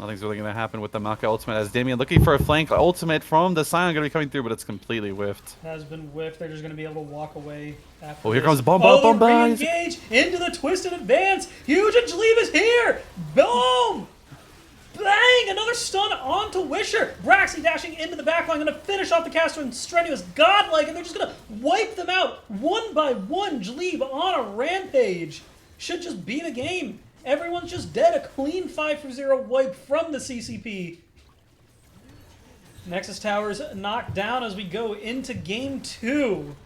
nothing's really going to happen with the Malka ultimate as Damien looking for a flank ultimate from the Sion going to be coming through, but it's completely whiffed. Has been whiffed. They're just going to be able to walk away after Oh, here this. comes Bomba. Oh, Bomba. re-engage into the twisted advance. Huge and Jaleeb is here. Boom. Bang! Another stun onto Wisher. Braxy dashing into the backline, going to finish off the caster and Strenuous godlike, and they're just going to wipe them out one by one. Jaleeb on a rampage. Should just be the game. Everyone's just dead. A clean 5-0 wipe from the CCP. Nexus Towers knocked down as we go into game 2.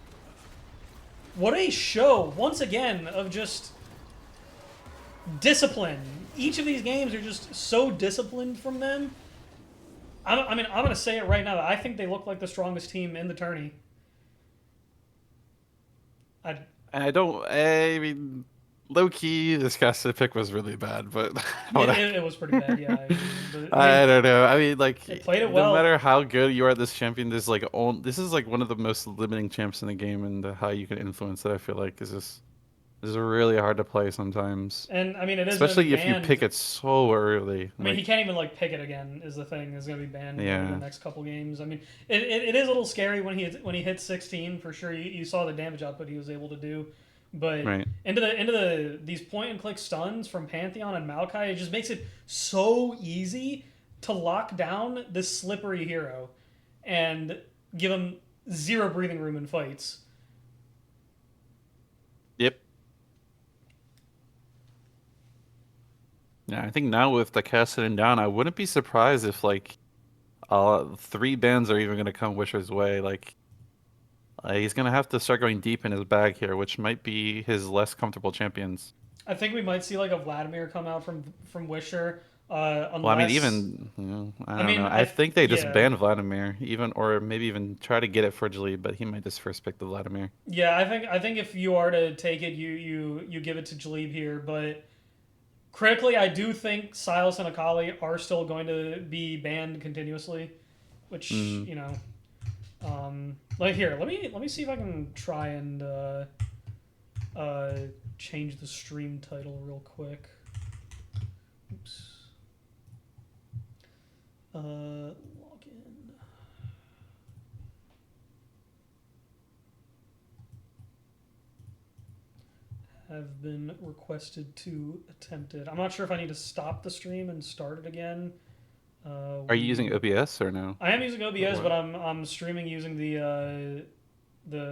What a show, once again, of just discipline. Each of these games are just so disciplined from them. I mean, I'm going to say it right now. I think they look like the strongest team in the tourney. I mean, low key, this caster pick was really bad, but it was pretty bad, yeah. I don't know. I mean, like, they played it no well. matter how good you are at this champion, this is like one of the most limiting champs in the game, and how you can influence it. I feel like is really hard to play sometimes. And I mean, it is especially if you banned. pick it so early. I mean, he can't even like pick it again. Is the thing is going to be banned in Yeah. the next couple games. I mean, it is a little scary when he hits 16 for sure. You saw the damage output he was able to do, but Right. into these point and click stuns from Pantheon and Maokai, it just makes it so easy to lock down this slippery hero and give him zero breathing room in fights. Yep. Yeah, I think now with the cast sitting down, I wouldn't be surprised if like 3 bans are even gonna come Wisher's way. Like he's gonna have to start going deep in his bag here, which might be his less comfortable champions. I think we might see like a Vladimir come out from Wisher. Unless... Well, I mean, even I don't know. I I think they just yeah. ban Vladimir, even or maybe even try to get it for Jaleeb, but he might just first pick the Vladimir. Yeah, I think if you are to take it, you give it to Jaleeb here, but critically, I do think Silas and Akali are still going to be banned continuously, which you know, like here, let me see if I can try and change the stream title real quick. Oops. Log in. Have been requested to attempt it. I'm not sure if I need to stop the stream and start it again. Are you using OBS or no? I am using OBS, but I'm streaming using the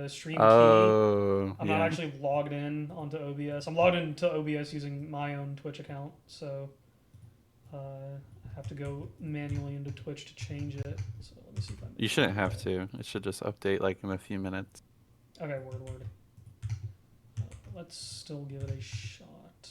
stream key. Oh, I'm not actually logged in onto OBS. I'm logged into OBS using my own Twitch account, so I have to go manually into Twitch to change it. So let me see if I. You shouldn't have to. It should just update like in a few minutes. Okay, word. Let's still give it a shot.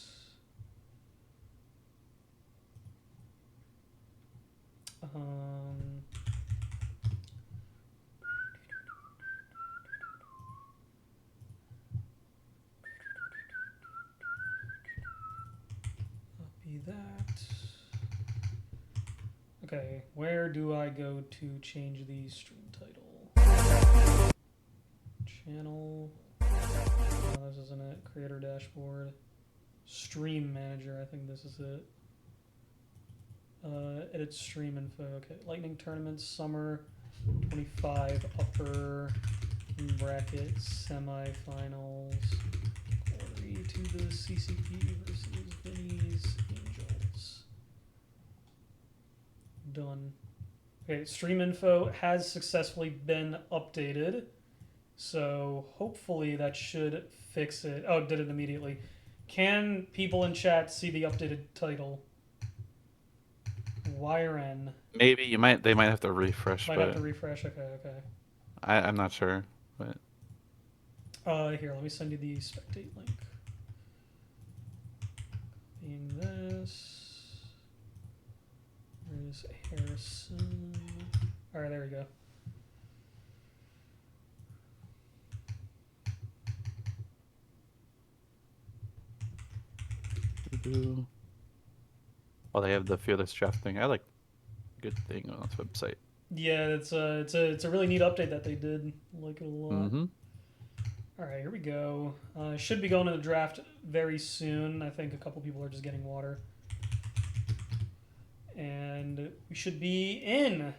Copy that. Okay, where do I go to change the stream title? Channel. No, this isn't it. Creator dashboard. Stream manager. I think this is it. Edit stream info. Okay. Lightning tournament summer 25 upper bracket semifinals. Quarry to the CCP versus Vinny's Angels. Done. Okay. Stream info has successfully been updated. So hopefully that should fix it. Oh, it did it immediately. Can people in chat see the updated title? YRN. Maybe they might have to refresh. Might but have to refresh. Okay. I'm not sure. But here, let me send you the spectate link. Copying this. There's Harrison. All right, there we go. oh, they have the fearless drafting. I like good thing on this website. Yeah, it's a really neat update that they did. I like it a lot. Mm-hmm. All right, here we go. Should be going to the draft very soon. I think a couple people are just getting water. And we should be in.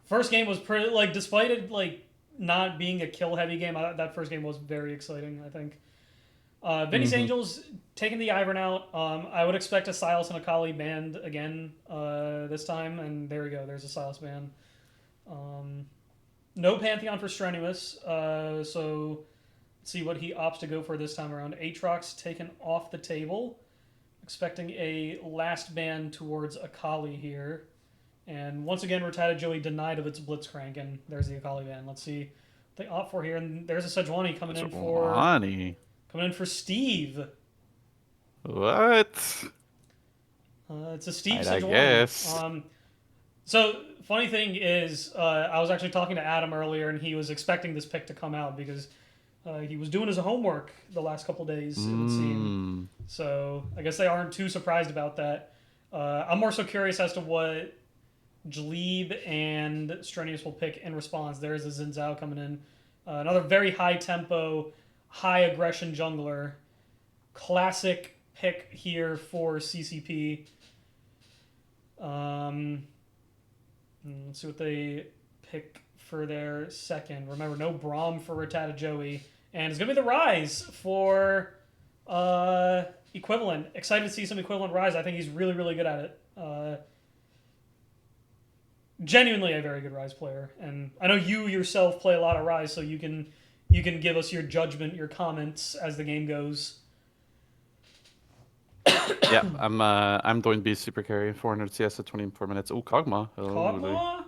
First game was pretty, like, despite it, like, not being a kill heavy game, that first game was very exciting, I think. Vinny's Mm-hmm. Angels taking the Ivern out. I would expect a Silas and a Kali band again this time, and there we go. There's a Silas band. No Pantheon for Strenuous, so let's see what he opts to go for this time around. Aatrox taken off the table. Expecting a last ban towards Akali here. And once again, Rattata Joey denied of its Blitzcrank, and there's the Akali ban. Let's see what they opt for here. And there's a Sejuani coming in for Steve. What? It's a Steve I Sejuani. guess. So funny thing is, I was actually talking to Adam earlier, and he was expecting this pick to come out because he was doing his homework the last couple days, it would seem. So I guess they aren't too surprised about that. I'm more so curious as to what Jleeb and Strenuous will pick in response. There's a Zinzao coming in. Another very high tempo, high aggression jungler. Classic pick here for CCP. Let's see what they pick for their second. Remember, no Braum for Rattata Joey. And it's going to be the Rise for Equivalent. Excited to see some Equivalent Rise. I think he's really, really good at it. Genuinely a very good Rise player. And I know you yourself play a lot of Rise, so you can give us your judgment, your comments as the game goes. Yeah, I'm going to be super carry 400 CS at 24 minutes. Oh, Kog'Maw. Kog'Maw?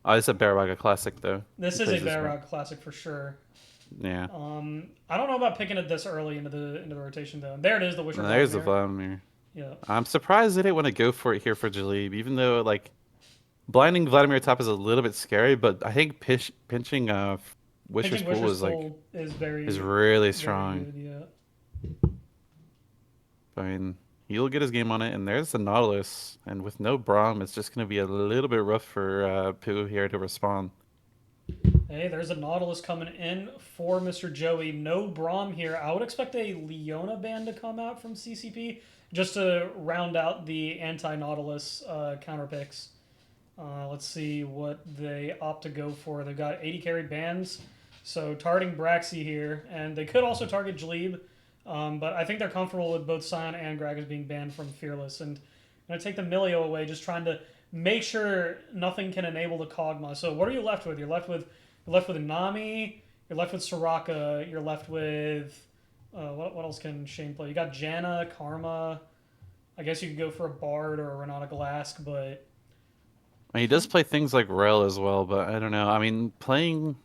Oh, it's a Baraga classic though. This is a Barrog classic for sure. Yeah. I don't know about picking it this early into the rotation though. There it is, the Wisher. There's the Vladimir. Yeah. I'm surprised they didn't want to go for it here for Jaleeb, even though like blinding Vladimir top is a little bit scary, but I think pinching Wisher's Pool is really strong. Good, yeah. I mean, he'll get his game on it, and there's the Nautilus, and with no Braum, it's just going to be a little bit rough for Pooh here to respond. Hey, there's a Nautilus coming in for Mr. Joey. No Braum here. I would expect a Leona band to come out from CCP just to round out the anti-Nautilus counter picks. Let's see what they opt to go for. They've got 80 carry bands, so targeting Braxy here, and they could also target Jleeb. But I think they're comfortable with both Sion and Gragas being banned from Fearless. And I'm going to take the Milio away, just trying to make sure nothing can enable the Kog'Maw. So what are you left with? You're left with Nami, you're left with Soraka, you're left with... what else can Shane play? You got Janna, Karma. I guess you could go for a Bard or a Renata Glask, but... He does play things like Rel as well, but I don't know. I mean, I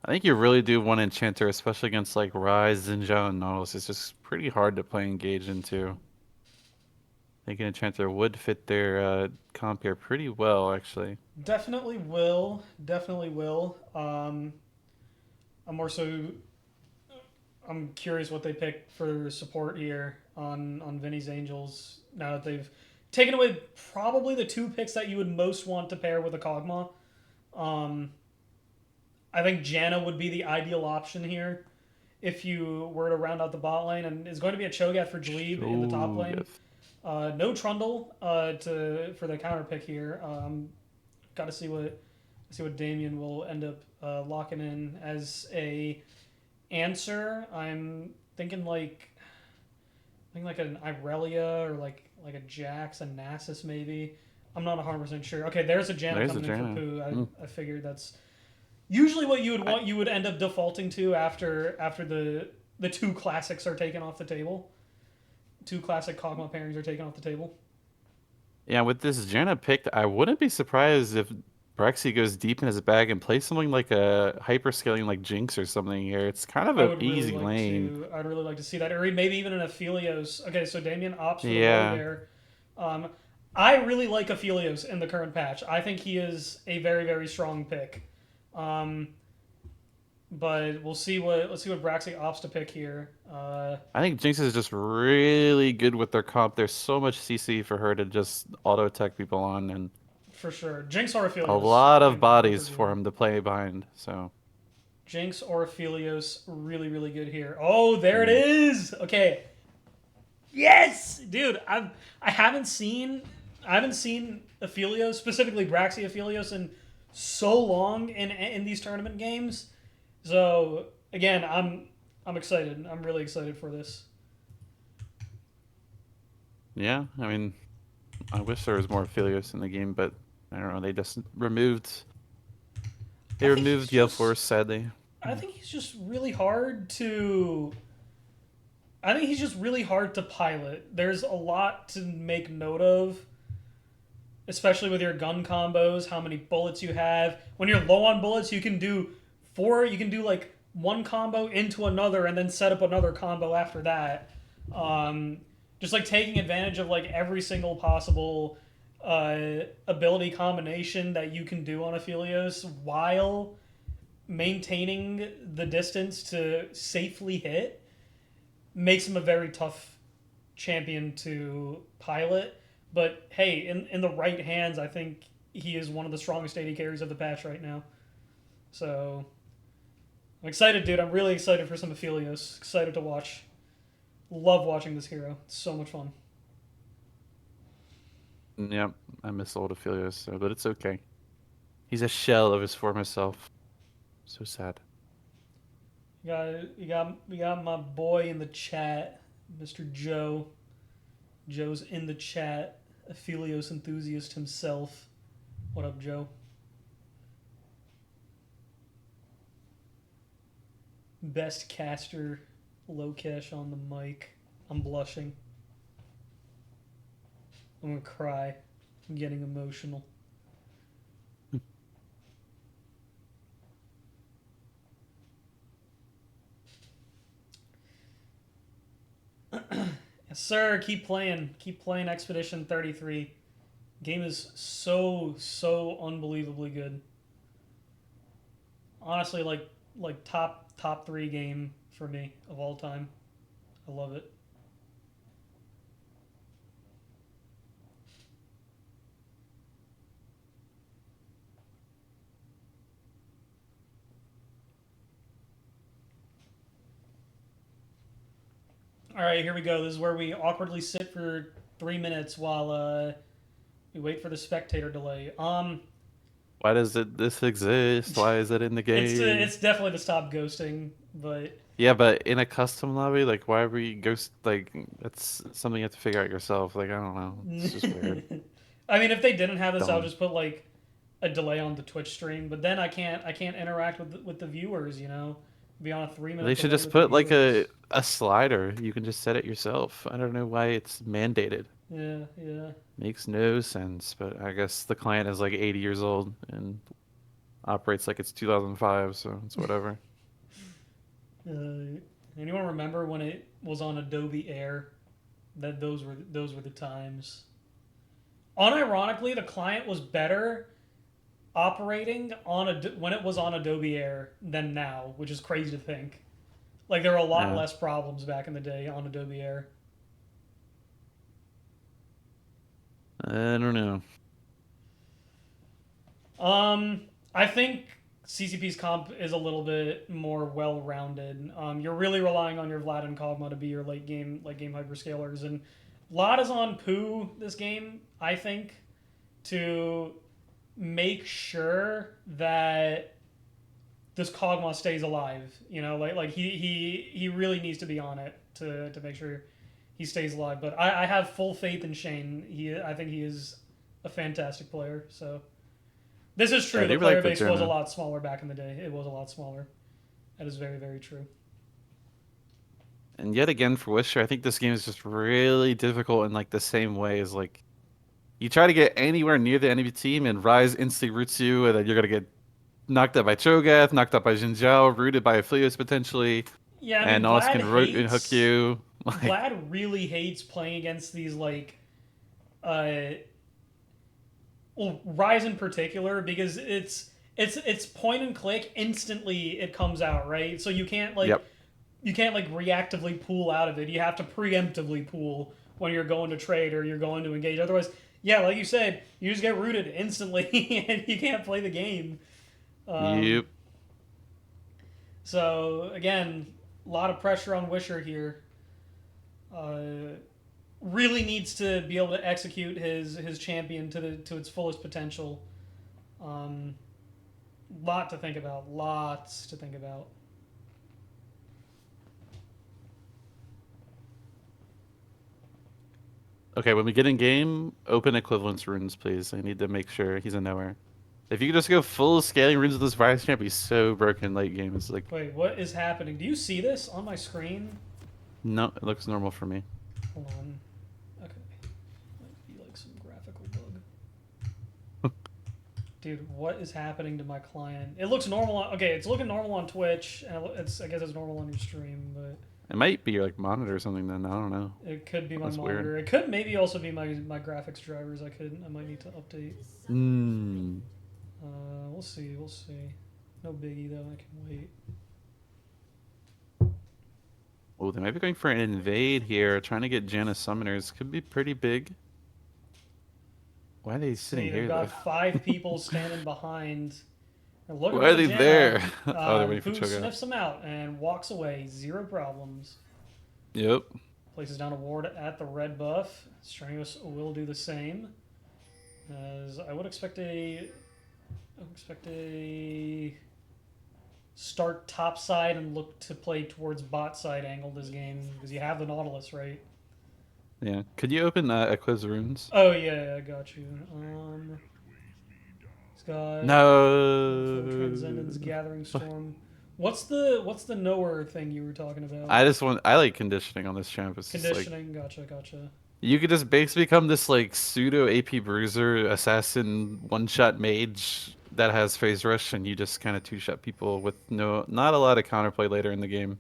think you really do want Enchanter, especially against like Rise, Zinja, and Nautilus. It's just pretty hard to play Engage into. I think an Enchanter would fit their comp here pretty well, actually. Definitely will. Definitely will. I'm curious what they pick for support here on Vinny's Angels now that they've taken away probably the two picks that you would most want to pair with a Kog'Maw. I think Janna would be the ideal option here if you were to round out the bot lane, and it's going to be a Cho'Gath for Jleeb in the top lane. Yes. No Trundle for the counter pick here. Got to see what Damien will end up locking in as a answer. I'm thinking like an Irelia or like a Jax and Nasus maybe. I'm not 100% sure. Okay, there's a Janna coming in for Pooh. I figured that's usually what you would end up defaulting to after the two classics are taken off the table. Two classic Kog'Maw pairings are taken off the table. Yeah, with this Janna picked, I wouldn't be surprised if Brexy goes deep in his bag and plays something like a hyperscaling like Jinx or something here. It's kind of an easy lane. I'd really like to see that, or maybe even an Aphelios. Okay, so Damien opts for the road there. I really like Aphelios in the current patch. I think he is a very, very strong pick. But let's see what Braxy opts to pick here. I think Jinx is just really good with their comp. There's so much CC for her to just auto attack people on, and for sure, Jinx or Aphelios. A lot of bodies for him to play behind. So Jinx or Aphelios, really, really good here. Oh, there it Mm. is. Okay. Yes, dude. I haven't seen Aphelios, specifically Braxy Aphelios, in so long in these tournament games. So again, I'm excited. I'm really excited for this. Yeah, I mean, I wish there was more Aphelios in the game, but I don't know. They just removed. I They think he's removed Gale just Force, sadly. I think he's just really hard to I think he's just really hard to pilot. There's a lot to make note of, especially with your gun combos, how many bullets you have. When you're low on bullets, you can do like one combo into another and then set up another combo after that. Um, just like taking advantage of like every single possible ability combination that you can do on Aphelios while maintaining the distance to safely hit makes him a very tough champion to pilot. But hey, in the right hands, I think he is one of the strongest AD carries of the patch right now. So I'm excited, dude. I'm really excited for some Aphelios. Excited to watch. Love watching this hero. It's so much fun. Yep, I miss old Aphelios, so, but it's okay. He's a shell of his former self. So sad. We got my boy in the chat, Mr. Joe. Joe's in the chat. Aphelios enthusiast himself. What up, Joe? Best caster, low cash on the mic. I'm blushing. I'm gonna cry. I'm getting emotional. Yes, sir. Keep playing. Keep playing Expedition 33. Game is so unbelievably good. Honestly, like top three game for me of all time. I love it. All right, here we go. This is where we awkwardly sit for 3 minutes while we wait for the spectator delay. Why does this exist? Why is it in the game? It's definitely to stop ghosting, but Yeah, but in a custom lobby, like why are we ghost like that's something you have to figure out yourself. Like I don't know. It's just weird. I mean, if they didn't have this, I'll Dumb. just put like a delay on the Twitch stream. But then I can't interact with the viewers. You know, be on a 3 minute They should delay just with the put like viewers. a slider. You can just set it yourself. I don't know why it's mandated. Yeah, yeah. Makes no sense, but I guess the client is like 80 years old and operates like it's 2005, so it's whatever. Anyone remember when it was on Adobe Air? That those were the times. Unironically, the client was better operating on when it was on Adobe Air than now, which is crazy to think. Like there were a lot Yeah. less problems back in the day on Adobe Air. I don't know. I think CCP's comp is a little bit more well-rounded. You're really relying on your Vlad and Kog'Maw to be your late game hyperscalers, and Vlad is on Poo this game. I think to make sure that this Kog'Maw stays alive. You know, like he really needs to be on it to make sure he stays alive. But I have full faith in Shane. I think he is a fantastic player. So this is Yeah, I true. The do like player the base was a German. lot smaller back in the day. It was a lot smaller. That is very true. And yet again for Wisher, I think this game is just really difficult in like the same way as like you try to get anywhere near the enemy team and Rise instantly roots you, and then you're gonna get knocked out by Cho'Gath, knocked out by Xin Zhao, rooted by Aphelios potentially, Yeah, I mean and Nos can root and hook you. Like, Vlad really hates playing against these uh well, Rise in particular because it's point and click instantly it comes out, right? So yep, you can't like reactively pull out of it. You have to preemptively pull when you're going to trade or you're going to engage. Otherwise, yeah, like you said, you just get rooted instantly and you can't play the game. Um, yep. So again, a lot of pressure on Wisher here. Really needs to be able to execute his champion to its fullest potential. Um, Lot to think about. Lots to think about. Okay, when we get in game, open equivalence runes, please. I need to make sure he's a nowhere. If you could just go full scaling runes with this Virus Champ, he's so broken late game. It's like, Wait, what is happening? Do you see this on my screen? no, it looks normal for me. Hold on. Okay. Might be like some graphical bug. Dude, what is happening to my client? It looks normal. Okay, it's looking normal on Twitch, and I guess it's normal on your stream, but It might be your like monitor or something then. I don't know. it could be my That's monitor. weird. It could maybe also be my graphics drivers. I might need to update. Hmm. We'll see. We'll see. No biggie though. I can wait. Oh, they might be going for an invade here, trying to get Janus summoners. Could be pretty big. Why are they sitting See, they've here though? got 5 people standing behind. They're looking Why for are the they Janna, there? Oh, they're waiting for who Cho'Gath. sniffs them out and walks away. 0 problems. Yep. Places down a ward at the red buff. Strenuous will do the same. As I would expect a start top side and look to play towards bot side angle this game because you have the Nautilus, right? Yeah. Could you open Eclipse runes? Oh yeah, I got you. He's got No. Transcendence, Gathering Storm. What's the knower thing you were talking about? I like conditioning on this champ. It's just like Conditioning, gotcha. you could just basically become this like pseudo AP bruiser assassin one-shot mage that has phase rush, and you just kind of two-shot people with not a lot of counterplay later in the game,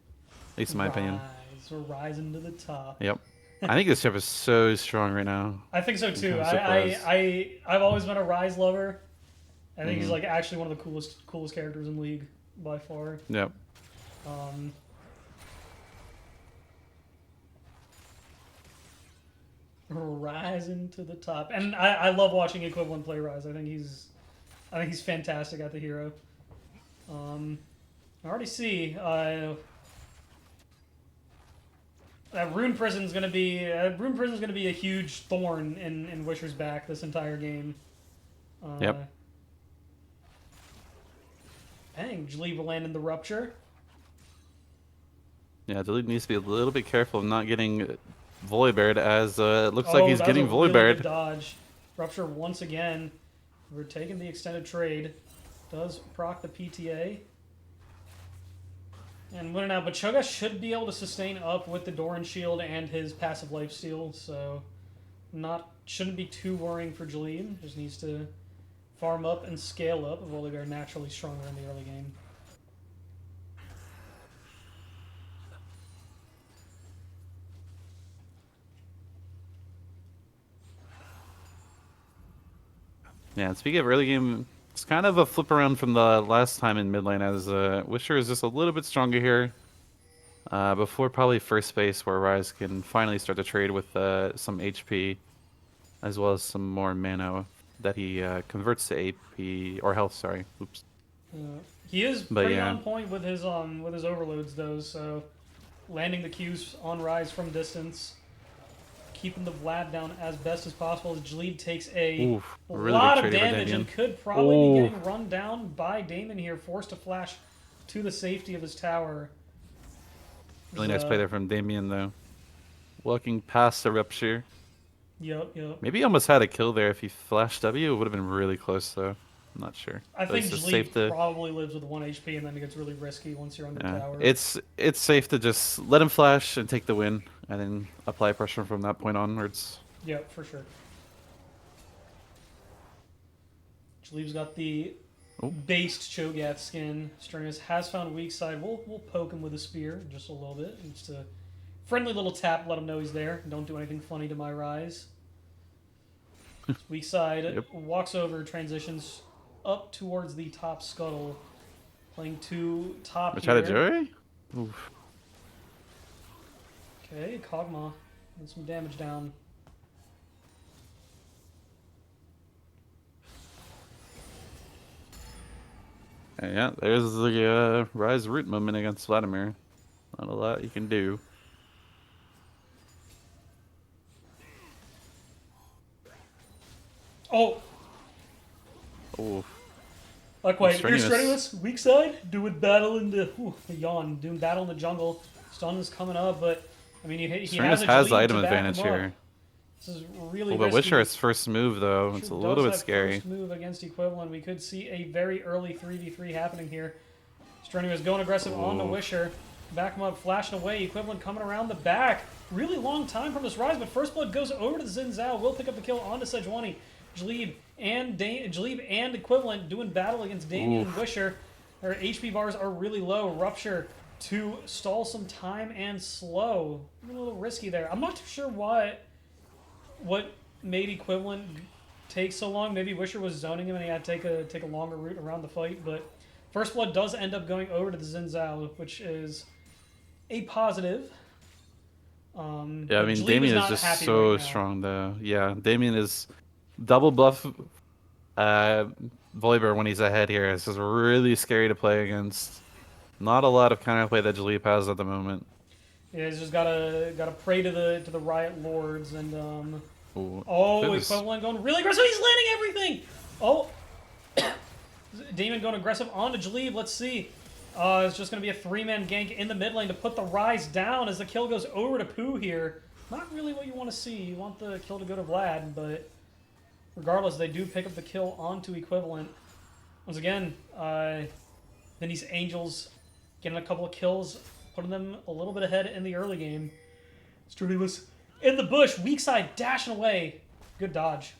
at least in my opinion. We're rising to the top. Yep. I think this champ is so strong right now. I think so I'm too. kind of surprised. I've always been a Rise lover. I think he's Mhm. like actually one of the coolest characters in League by far. Yep. Rising to the top, and I love watching Equivalent play Rise. I think he's fantastic at the hero. I already see that Rune Prison's gonna be a huge thorn in Wisher's back this entire game. Yep. Dang, Jaleeb will land in the rupture. Yeah, Delete needs to be a little bit careful of not getting Volibeared, as it looks like he's That was getting a really Volibeared. good dodge. Rupture once again. We're taking the extended trade. Does proc the PTA. And winning out. But Cho'Gath should be able to sustain up with the Doran Shield and his passive lifesteal, so shouldn't be too worrying for Jaleem. Just needs to farm up and scale up. Volibear naturally stronger in the early game. Yeah, speaking of early game, it's kind of a flip around from the last time in mid lane, as Wisher is just a little bit stronger here. Before probably first phase, where Ryze can finally start to trade with some HP, as well as some more mana that he converts to AP or health. Sorry, oops. He is But pretty yeah. on point with his overloads though. So landing the Qs on Ryze from distance, keeping the Vlad down as best as possible. As Jaleed takes a Really lot big of trade by damage and Damien. could probably be getting run down by Damon here, forced to flash to the safety of his tower. Really nice play there from Damien, though. Walking past the rupture. Yep. Maybe he almost had a kill there if he flashed W. It would have been really close, though. I'm not sure. I But think it's just Jaleed probably lives with 1 HP, and then it gets really risky once you're on the tower. It's safe to just let him flash and take the win, and then apply pressure from that point onwards. Yep, for sure. Jaleeb's got the based Cho'Gath skin. Strenuous has found weak side. We'll poke him with a spear just a little bit. Just a friendly little tap, let him know he's there. Don't do anything funny to my Rise. Weak side walks over, transitions up towards the top scuttle, playing 2 top Machado here. Joy? Oof. Okay, Kog'Maw and some damage down. Yeah, there's the Rise root moment against Vladimir. Not a lot you can do. Oh, Oh, like wait, here's Strenuous. Strenuous, weak side, doing battle in the yawn, doing battle in the jungle. Stun is coming up, but I mean he has Strenuous a has the Jaleed item to back advantage him up. here. This is really Oh, but risky. Wisher's first move, though, Sure it's a little does bit have scary. first move against Equivalent. We could see a very early 3v3 happening here. Strenuous going aggressive on the Wisher. Back him up, flashing away. Equivalent coming around the back. Really long time from this Rise, but First Blood goes over to the Xin Zhao. Will pick up the kill onto Sejuani. Jaleeb and Equivalent doing battle against Damien and Wisher. Their HP bars are really low. Rupture to stall some time and slow. A little risky there. I'm not too sure what made Equivalent take so long. Maybe Wisher was zoning him and he had to take a longer route around the fight, but First Blood does end up going over to the Xin Zhao, which is a positive. Yeah, I mean, Jaleeb Damien is not just happy so right now. strong, though. Yeah, Damien is double buff Volibear when he's ahead here. This is really scary to play against. Not a lot of counterplay that Jaleep has at the moment. Yeah, he's just gotta pray to the Riot Lords and Ooh, oh, this is- Equivalent going really aggressive. He's landing everything. Oh, Damon going aggressive onto Jaleeb. Let's see. It's just going to be a 3-man gank in the mid lane to put the Rise down as the kill goes over to Pooh here. Not really what you want to see. You want the kill to go to Vlad, but regardless, they do pick up the kill onto Equivalent. Once again, Vinny's Angels getting a couple of kills, putting them a little bit ahead in the early game. Sturdy was in the bush, weak side, dashing away. Good dodge.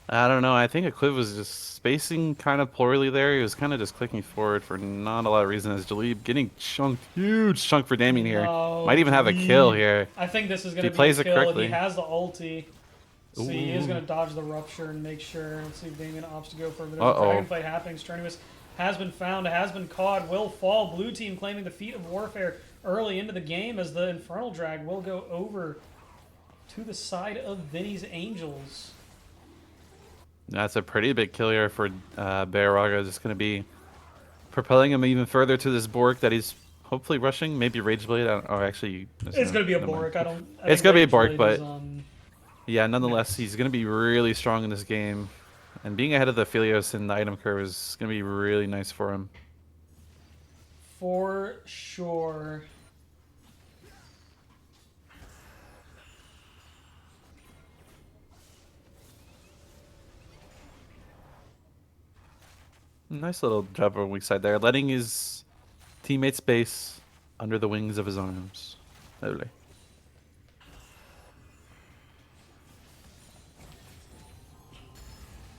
I don't know. I think Ecliv was just spacing kind of poorly there. He was kind of just clicking forward for not a lot of reason. As Jaleeb getting chunked, huge chunk for Damien here. No, Might even have a kill here. I think this is going He to be plays a it kill. correctly. He has the ulti. See, he is Ooh. going to dodge the Rupture and make sure. Let's see if Damien opts to go for a bit of Uh-oh. a dragon fight happening. Strenuous has been found, has been caught, will fall. Blue team claiming the feat of warfare early into the game as the Infernal Drag will go over to the side of Vinny's Angels. That's a pretty big kill here for Bearaga. Just going to be propelling him even further to this Bork that he's hopefully rushing. Maybe Rageblade. Or actually, It's going to be a Bork. It's going to be a Bork, Rageblade but is, yeah, nonetheless, he's going to be really strong in this game. And being ahead of the Philios in the item curve is going to be really nice for him. for sure. Nice little job on weak side there, letting his teammates base under the wings of his arms. Lovely.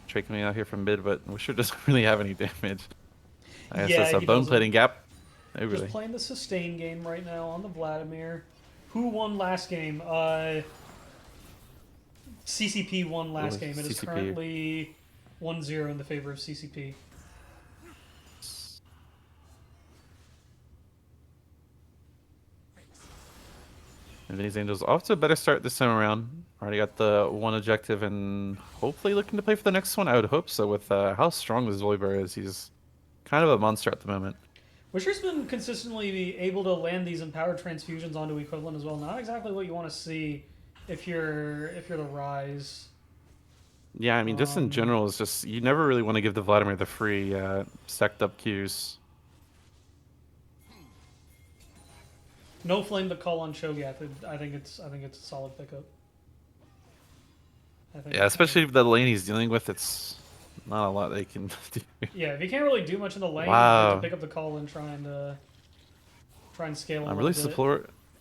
Trey coming out here from mid, but Wisher doesn't really have any damage. I guess Yeah, that's a he bone doesn't. plating gap. Just Really. playing the sustain game right now on the Vladimir. Who won last game? CCP won last Ooh, game. It is CCP. currently 1-0 in the favor of CCP. And Vinny's Angels off to a better start this time around. Already got the one objective and hopefully looking to play for the next one. I would hope so with how strong this Volibear is. He's kind of a monster at the moment. Wisher's been consistently able to land these empowered transfusions onto Equivalent as well. Not exactly what you want to see if you're the Rise. Yeah, I mean, just in general, it's just you never really want to give the Vladimir the free stacked up Qs. No flame to call on Cho'Gath. I think it's a solid pickup. Yeah, especially the lane he's dealing with, it's not a lot they can do. Yeah, if you can't really do much in the lane, Wow. you have to pick up the call and try and scale. I'm really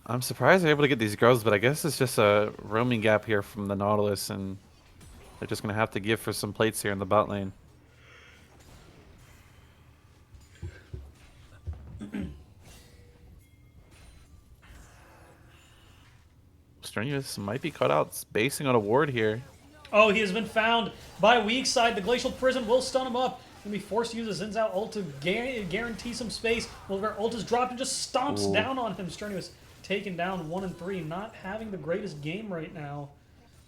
I'm surprised they're able to get these girls, but I guess it's just a roaming gap here from the Nautilus, and they're just gonna have to give for some plates here in the bot lane. Strenuous might be cut out basing on a ward here. Oh, he has been found by weak side. The Glacial Prison will stun him up. He'll be forced to use a Xin Zhao ult to guarantee some space. Well, ult is dropped and just stomps down on him. Strenuous taken down 1 and 3. Not having the greatest game right now.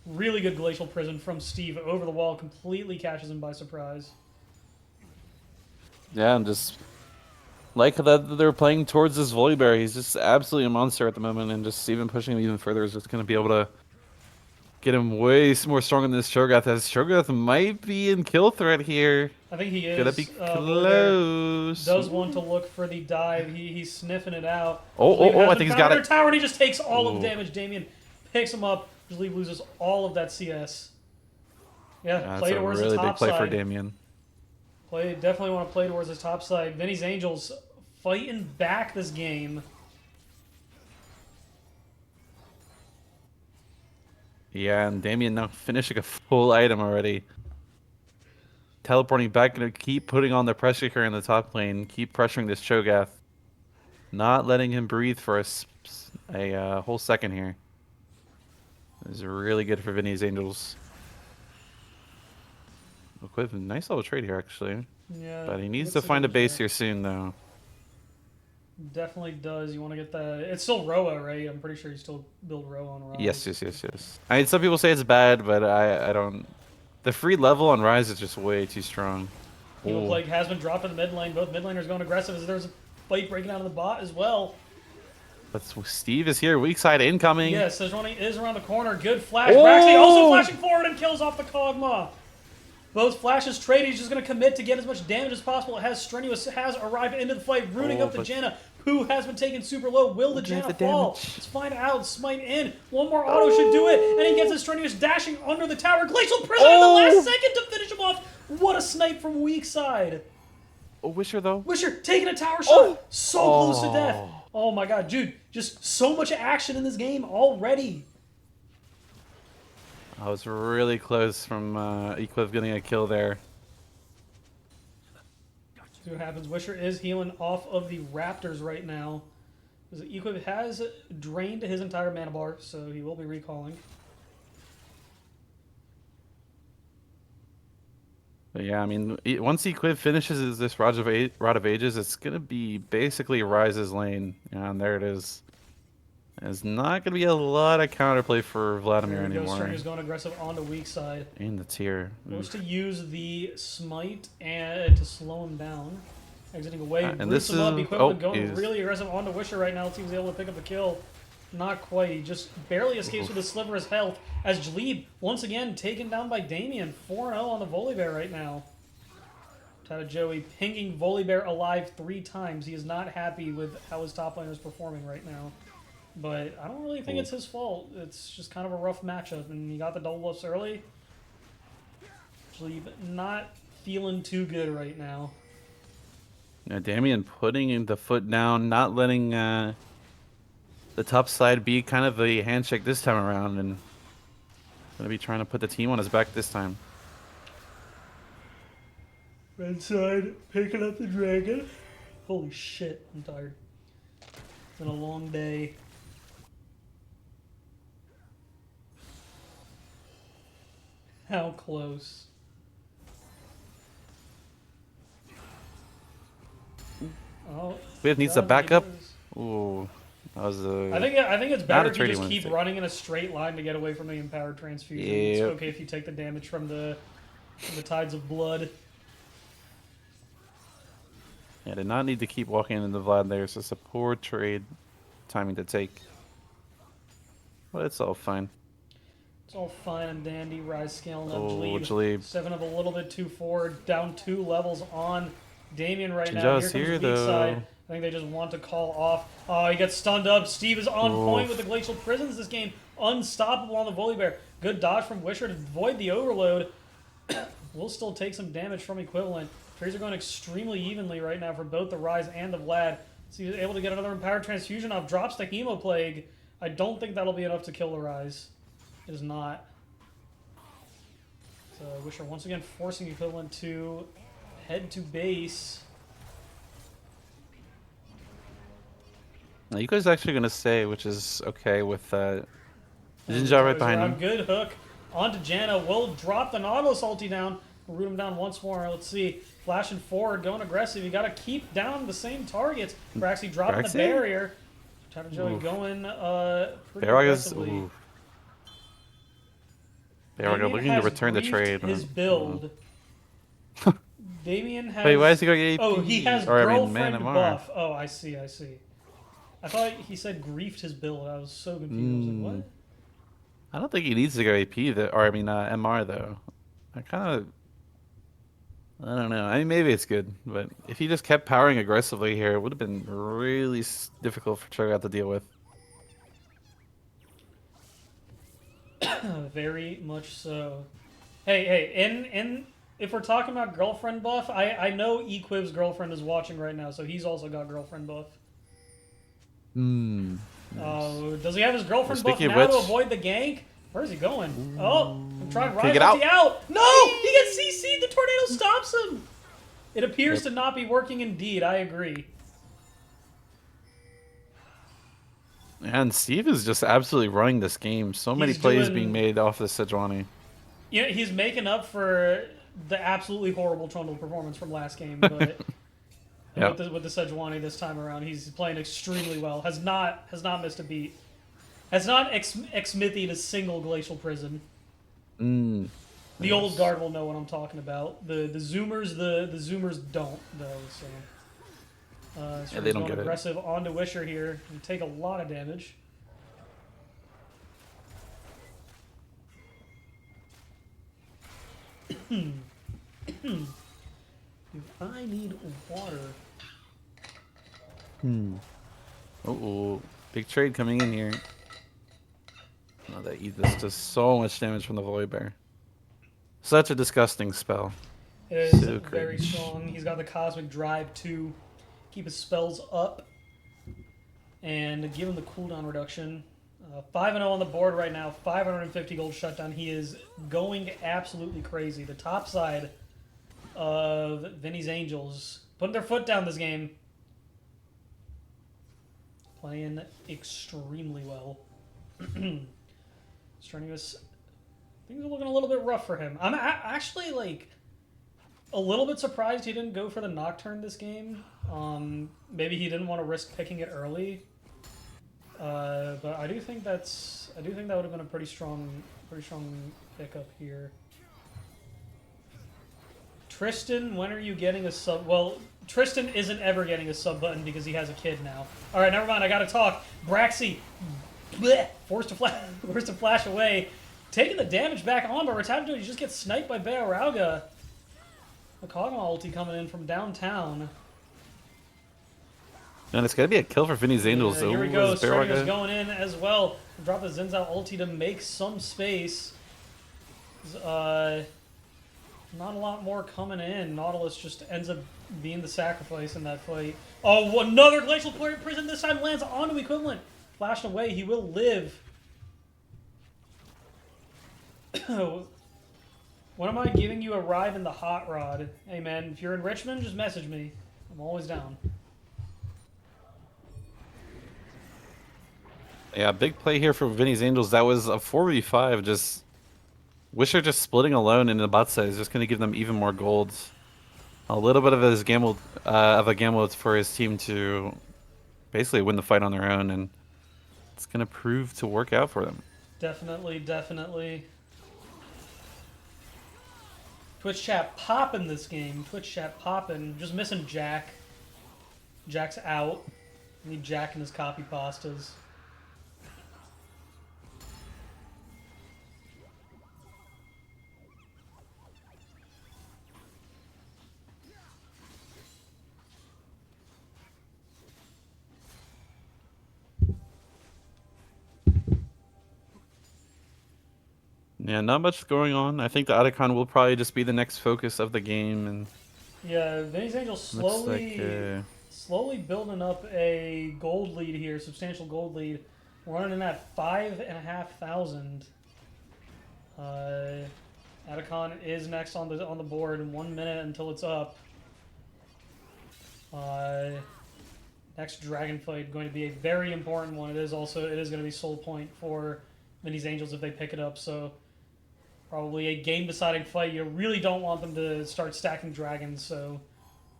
Really good Glacial Prison from Steve over the wall. Completely catches him by surprise. Yeah, and just like that they're playing towards this Volibear. He's just absolutely a monster at the moment, and just even pushing him even further is just going to be able to get him way more strong than this Shogath, as Shogath might be in kill threat here. I think he is. Gonna be Volibear close. does want to look for the dive. He's sniffing it out. Oh, I think he's got it. Tower, and he just takes all of Ooh. the damage. Damien picks him up. Jalib loses all of that CS. Yeah, That's play a towards really the top big play side. for Damien. Definitely want to play towards the top side. Vinny's Angels fighting back this game. Yeah, and Damien now finishing a full item already. Teleporting back, gonna keep putting on the pressure here in the top lane. Keep pressuring this Cho'Gath. Not letting him breathe for a whole second here. This is really good for Vinny's Angels. Equip, nice little trade here, actually. Yeah, But he needs to find a base here soon, though. Definitely does. You want to get the... It's still Roa, right? I'm pretty sure you still build Roa on Rise. Yes. I mean, some people say it's bad, but I don't... The free level on Rise is just way too strong. Evil Plague has been dropped in the mid lane. Both mid laners going aggressive as there's a fight breaking out of the bot as well. But Steve is here. Weak side incoming. Yes, Sejuani is around the corner. Good flash. Oh! Braxy also flashing forward and kills off the Kog'Maw. Both flashes trade. He's just going to commit to get as much damage as possible. Strenuous has arrived into the fight, rooting up the Janna, who has been taken super low. Will the Janna fall? Let's find out. Smite in. One more auto should do it. And he gets his Strenuous dashing under the tower. Glacial Prison in the last second to finish him off. What a snipe from weak side. Oh, Wisher, though. Wisher taking a tower shot. So close to death. Oh my god, dude. Just so much action in this game already. I was really close from Equip getting a kill there. See what happens. Wisher is healing off of the Raptors right now. Equip has drained his entire mana bar, so he will be recalling. But yeah, I mean, once Equip finishes this Rod of Ages, it's going to be basically Rise's lane. Yeah, and there it is. There's not going to be a lot of counterplay for Vladimir anymore. Strenuous going aggressive on the weak side. In the tier. Goes to use the smite and to slow him down. Exiting away, and this him up. is Going really aggressive on the Wisher right now. Let's see if he's able to pick up the kill. Not quite. He just barely escapes with a sliver of health. As Jalib, once again, taken down by Damien. 4-0 on the Volibear right now. Tata Joey pinging Volibear alive 3 times. He is not happy with how his top laner is performing right now. But I don't really think it's his fault. It's just kind of a rough matchup, and he got the double buffs early. Jalib not feeling too good right now. Yeah, Damien putting the foot down, not letting the top side be kind of a handshake this time around, and going to be trying to put the team on his back this time. Red side picking up the dragon. Holy shit, I'm tired. It's been a long day. How close? Oh, Swift needs to back up. Ooh, that was a. I think it's better if you just Wednesday. keep running in a straight line to get away from the empowered transfusion. Yep. It's okay if you take the damage from the tides of blood. Yeah, did not need to keep walking into Vlad there. It's just a poor trade timing to take. But it's all fine. It's all fine and dandy. Rise scaling up. Oh, Jalib. 7 of a little bit too forward. Down 2 levels on Damien right now. Jinjao's Here comes here, weak though. side. I think they just want to call off. Oh, he gets stunned up. Steve is on point with the Glacial Prisons this game. Unstoppable on the Volibear. Good dodge from Wisher to avoid the overload. Will still take some damage from Equivalent. Trades are going extremely evenly right now for both the Rise and the Vlad. So he's able to get another Empowered Transfusion off. Drops the Hemo Plague. I don't think that'll be enough to kill the Rise. It is not. So Wisher once again forcing Equivalent to head to base. Now, you guys actually going to stay, which is okay with Jinja right behind him. Good hook onto Janna. Will drop the Nautilus ulti down. Root him down once more. Let's see. Flashing forward, going aggressive. You got to keep down the same targets. Braxy dropping the barrier. Tata Joey going pretty aggressively. There we go. Damien Looking to has return the griefed trade. his build. Damien has. Wait, why is he going AP? Oh, he has Or, I mean, girlfriend Man MR. buff. Oh, I see. I thought he said griefed his build. I was so confused. I was like, what? I don't think he needs to go AP, though, or I mean MR, though. I don't know. I mean, maybe it's good, but if he just kept powering aggressively here, it would have been really difficult for Cho'Gath to deal with. Very much so. Hey, and if we're talking about girlfriend buff, I know Equib's girlfriend is watching right now, so he's also got girlfriend buff. Does he have his girlfriend buff now to avoid the gank? Where's he going? Oh, I'm trying to ride out. No! He gets CC'd! The tornado stops him! It appears to not be working indeed, I agree. And Steve is just absolutely running this game. So many plays being made off the Sejuani. Yeah, he's making up for the absolutely horrible Trundle performance from last game, but with the Sejuani this time around, he's playing extremely well. Has not missed a beat. Has not ex-mithied a single glacial prison. The old guard will know what I'm talking about. The Zoomers don't though. So they don't get aggressive onto Wisher here and take a lot of damage. I need water. Oh, big trade coming in here. Oh, that Aethys does so much damage from the Void Bear. Such a disgusting spell. It is so very strong. He's got the Cosmic Drive to keep his spells up and give him the cooldown reduction. 5-0 on the board right now, 550 gold shutdown. He is going absolutely crazy. The top side of Vinny's Angels putting their foot down this game. Playing extremely well. Strenuous. Things are looking a little bit rough for him. I'm actually like a little bit surprised he didn't go for the Nocturne this game. Maybe he didn't want to risk picking it early. But I do think that would have been a pretty strong pickup here. Tristan, when are you getting a sub? Well, Tristan isn't ever getting a sub button because he has a kid now. All right, never mind. I gotta talk. Braxy, bleh, forced to flash away, taking the damage back on, but Rattata just gets sniped by Bearauga. The Kog'Maw ulti coming in from downtown. And it's gonna be a kill for Vinny's Angels. Here we go. Strenuous going in as well. Drop the Zinzao ulti to make some space. Not a lot more coming in. Nautilus just ends up being the sacrifice in that fight. Oh, another Glacial Prison. This time lands onto Equivalent. Flashed away. He will live. When am I giving you a ride in the hot rod? Hey, man, if you're in Richmond, just message me. I'm always down. Yeah, big play here for Vinny's Angels. That was a 4v5. Just Wisher just splitting alone in the bot side is just going to give them even more gold. A little bit of a gamble for his team to basically win the fight on their own, and it's going to prove to work out for them. Definitely, definitely. Twitch chat popping this game. Twitch chat popping. Just missing Jack. Jack's out. I need Jack and his copy pastas. Yeah, not much going on. I think the Otacon will probably just be the next focus of the game, and yeah, Vinny's Angels slowly building up a gold lead here, substantial gold lead, running in at 5,500. Otacon is next on the board in 1 minute until it's up. Next dragon fight going to be a very important one. It is going to be soul point for Vinny's Angels if they pick it up. So probably a game-deciding fight. You really don't want them to start stacking dragons, so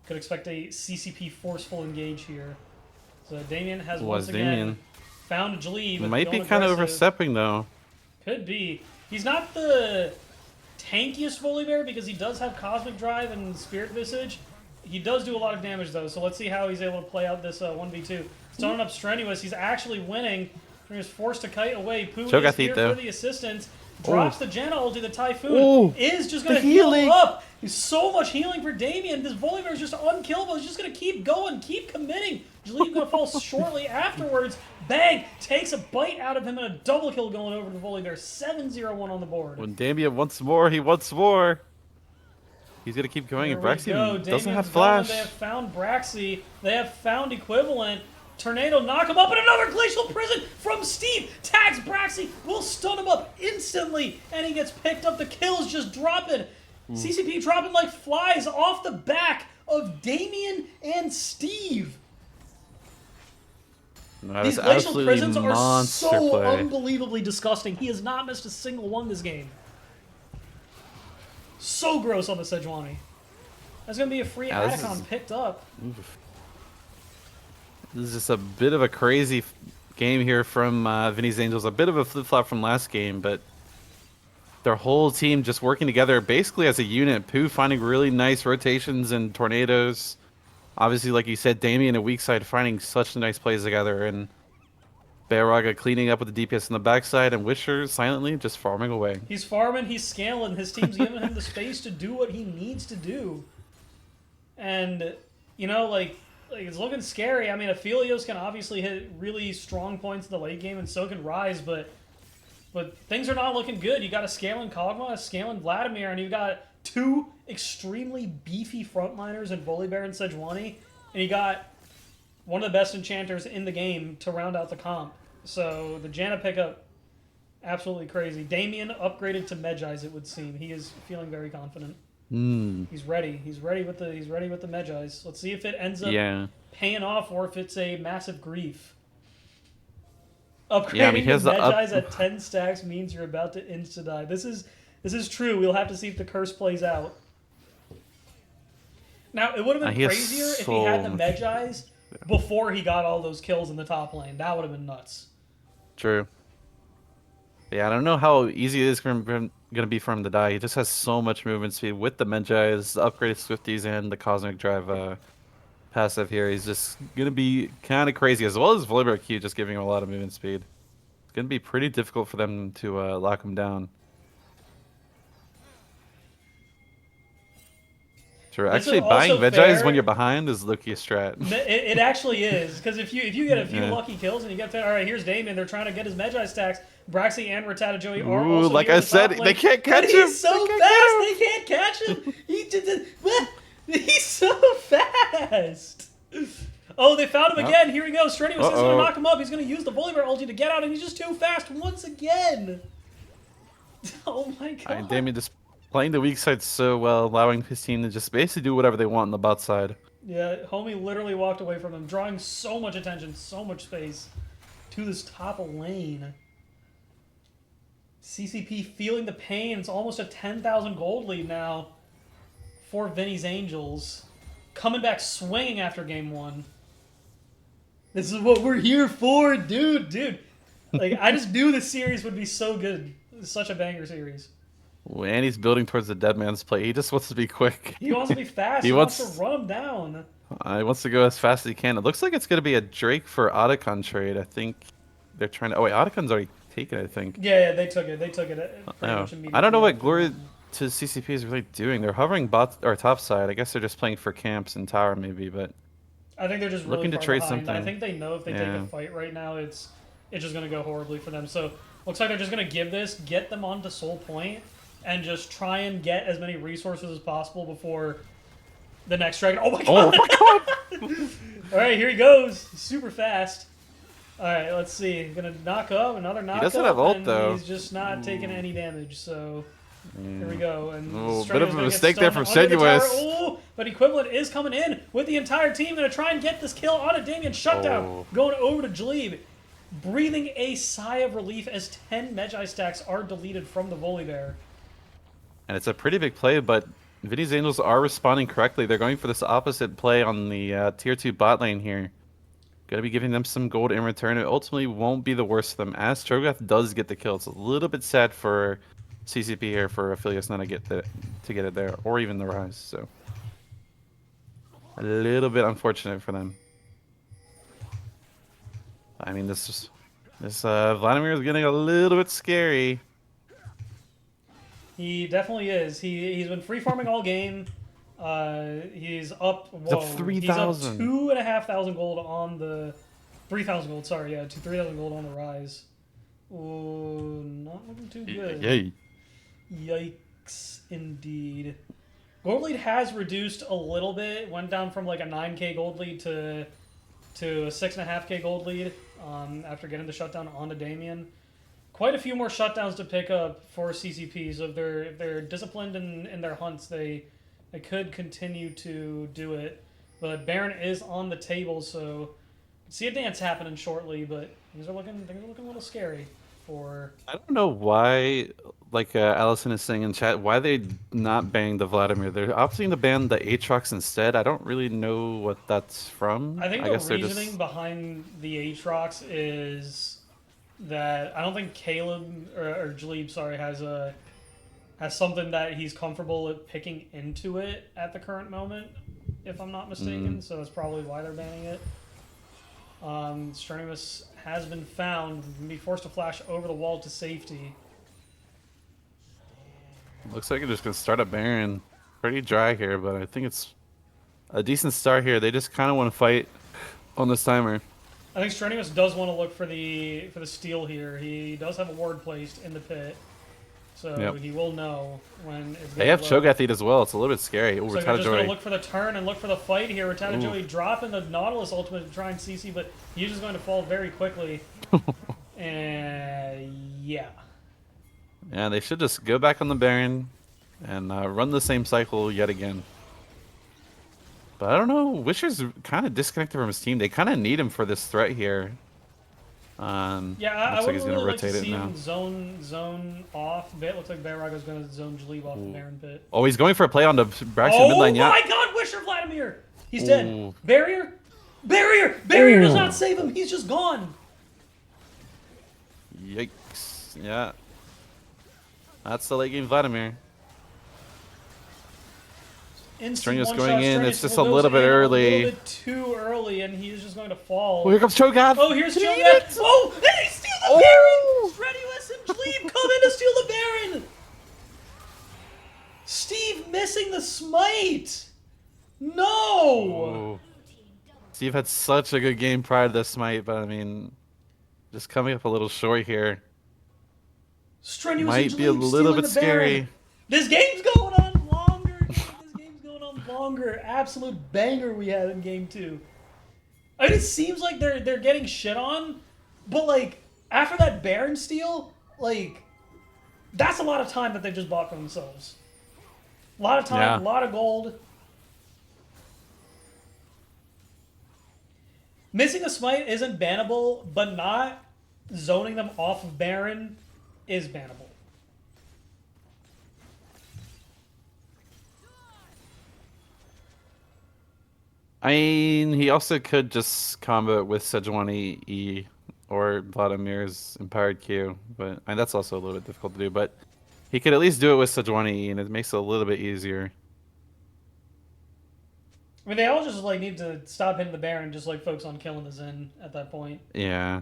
could expect a CCP forceful engage here. So Damien has once again found Jaleeb. Might be kind of overstepping though. Could be. He's not the tankiest Volibear because he does have Cosmic Drive and Spirit Visage. He does do a lot of damage though, so let's see how he's able to play out this 1v2. Starting up Strenuous, he's actually winning. He's forced to kite away. Pooh is here for the assistance. Drops the Janna ulti, the Typhoon is just going to heal up. There's so much healing for Damien. This Volibear is just unkillable. He's just going to keep going, keep committing. Jaleeb's going to fall shortly afterwards. Bang! Takes a bite out of him and a double kill going over to Volibear. 7-0-1 on the board. When Damien wants more, he wants more. He's going to keep going, and Braxy doesn't have flash. They have found Braxy. They have found Equivalent. Tornado knock him up, and another Glacial Prison from Steve. Tags Braxy, will stun him up instantly, and he gets picked up. The kills just dropping. CCP dropping like flies off the back of Damien and Steve. These Glacial Prisons are so unbelievably disgusting. He has not missed a single one this game. So gross on the Sejuani. That's going to be a free Atacon picked up. This is just a bit of a crazy game here from Vinny's Angels. A bit of a flip-flop from last game, but their whole team just working together basically as a unit. Pooh finding really nice rotations and tornadoes. Obviously, like you said, Damien and Weakside finding such nice plays together. And Bayaraga cleaning up with the DPS on the backside, and Wisher silently just farming away. He's farming, he's scaling. His team's giving him the space to do what he needs to do. And, you know, like it's looking scary. I mean, Aphelios can obviously hit really strong points in the late game, and so can Rise, but things are not looking good. You got a scaling Kog'Maw, a scaling Vladimir, and you got two extremely beefy frontliners in Volibear and Sejuani, and you got one of the best enchanters in the game to round out the comp. So the Janna pickup, absolutely crazy. Damien upgraded to Medjais, it would seem. He is feeling very confident. He's ready. He's ready with the Medjais. Let's see if it ends up paying off or if it's a massive grief. Upgrading the Medjais at 10 stacks means you're about to insta-die. This is true. We'll have to see if the curse plays out. Now, it would have been crazier if he had the Medjais before he got all those kills in the top lane. That would have been nuts. True. Yeah, I don't know how easy it is going to be for him to die. He just has so much movement speed with the Medjais, the upgraded Swifties, and the Cosmic Drive passive here. He's just going to be kind of crazy, as well as Volibear Q just giving him a lot of movement speed. It's going to be pretty difficult for them to lock him down. Sure, actually buying Medjais when you're behind is low-key a strat. It actually is, because if you get a few lucky kills and you get to, all right, here's Damien, they're trying to get his Medjai stacks. Braxy and Rattata Joey are also like I said, they can't catch him. He's so fast, they can't catch him. He's so fast. Oh, they found him again. Here he goes. Strenuous is going to knock him up. He's going to use the Volibear ulti to get out, and he's just too fast once again. Oh my god. Damien just playing the weak side so well, allowing his team to just basically do whatever they want on the bot side. Yeah, homie literally walked away from him, drawing so much attention, so much space to this top lane. CCP feeling the pain. It's almost a 10,000 gold lead now for Vinny's Angels. Coming back swinging after game one. This is what we're here for, dude. Like, I just knew this series would be so good. It's such a banger series. And he's building towards the dead man's play. He just wants to be quick. He wants to be fast. He wants to run him down. He wants to go as fast as he can. It looks like it's going to be a Drake for Otacon trade. I think they're trying to... Oh, wait, Otacon's already taken, I think. Yeah, they took it. They took it pretty much immediately. I don't know what Glory to CCP is really doing. They're hovering bot or top side. I guess they're just playing for camps and tower maybe, but... I think they're just really looking to trade behind. something. I think they know if they take a fight right now, it's just going to go horribly for them. So, looks like they're just going to give this, get them onto Soul Point, and just try and get as many resources as possible before the next dragon. Oh my god! Oh my god! Alright, here he goes. Super fast. Alright, let's see. Gonna knock up, another knock up. He doesn't have ult, though. He's just not taking any damage, so... Here we go. And a bit of a mistake there from Strenuous. Oh, but Equivalent is coming in with the entire team. Going to try and get this kill on a Damien. Shutdown. Going over to Jaleeb. Breathing a sigh of relief as 10 Medjai stacks are deleted from the Volibear. And it's a pretty big play, but Vinny's Angels are responding correctly. They're going for this opposite play on the tier 2 bot lane here. Gonna be giving them some gold in return. It ultimately won't be the worst of them, as Cho'Gath does get the kill. It's a little bit sad for CCP here for Aphelios not to get it there, or even the Rise. So a little bit unfortunate for them. I mean, this Vladimir is getting a little bit scary. He definitely is. He's been free farming all game. He's up. Whoa, He's up 3,000. He's up 2,500 gold on the 3,000 gold. Sorry, yeah, 3,000 gold on the Rise. Oh, not looking too good. Yay! Yikes, indeed. Gold lead has reduced a little bit. Went down from like a 9k gold lead to a 6.5k gold lead after getting the shutdown onto Damien. Quite a few more shutdowns to pick up for CCP. So if they're disciplined in their hunts, they could continue to do it. But Baron is on the table, so see a dance happening shortly. But things are looking a little scary for. I don't know why, like Allison is saying in chat, why they not banning the Vladimir. They're opting to ban the Aatrox instead. I don't really know what that's from. I think I the guess reasoning behind the Aatrox is that I don't think Caleb or Jaleb, sorry, has something that he's comfortable with picking into it at the current moment, if I'm not mistaken. So that's probably why they're banning it. Strenuous has been found. Can be forced to flash over the wall to safety. Looks like they're just gonna start a Baron. Pretty dry here, but I think it's a decent start here. They just kind of want to fight on this timer. I think Strenuous does want to look for the steal here. He does have a ward placed in the pit, so he will know when it's. They have Cho'Gath as well. It's a little bit scary. Ooh, so they're just gonna look for the turn and look for the fight here. Rattata Joey dropping the Nautilus ultimate to try and CC, but he's just going to fall very quickly. And yeah. Yeah, they should just go back on the Baron and run the same cycle yet again. But I don't know. Wisher's kind of disconnected from his team. They kind of need him for this threat here. I looks like he's gonna really rotate like to it see now. him zone off. It looks like Barraga's going to zone Jaleb off the Baron pit. Oh, he's going for a play on the Braxton mid lane. Oh my God, Wisher Vladimir! He's dead. Barrier does not save him. He's just gone. Yikes! Yeah, that's the late game Vladimir. Strenuous going in. It's just a little bit early. A little bit too early, and he's just going to fall. Oh, here comes Cho'Gath. Oh, here's Cho'Gath. Oh, and he steals the Baron! Strenuous and Jaleb come in to steal the Baron! Steve missing the smite! No! Oh. Steve had such a good game prior to the smite, but I mean, just coming up a little short here. Strenuous might be a little bit scary. This game's going on longer. This game's going on longer. Absolute banger we had in game 2. I mean, it seems like they're getting shit on, but like after that Baron steal, like that's a lot of time that they've just bought for themselves. A lot of time, a lot of gold. Missing a smite isn't bannable, but not zoning them off of Baron is bannable. I mean, he also could just combo it with Sejuani E or Vladimir's Empowered Q, but and that's also a little bit difficult to do. But he could at least do it with Sejuani E, and it makes it a little bit easier. I mean, they all just like need to stop hitting the Baron, just like focus on killing the Zen at that point. Yeah.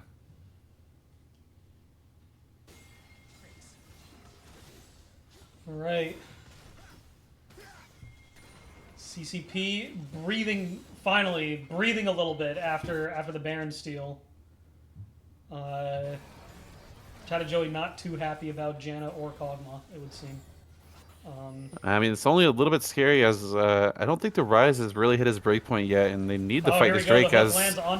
All right. CCP finally breathing a little bit after the Baron steal. Chata Joey not too happy about Janna or Kog'Maw, it would seem. I mean, it's only a little bit scary as I don't think the Rise has really hit his breakpoint yet, and they need to fight this Drake as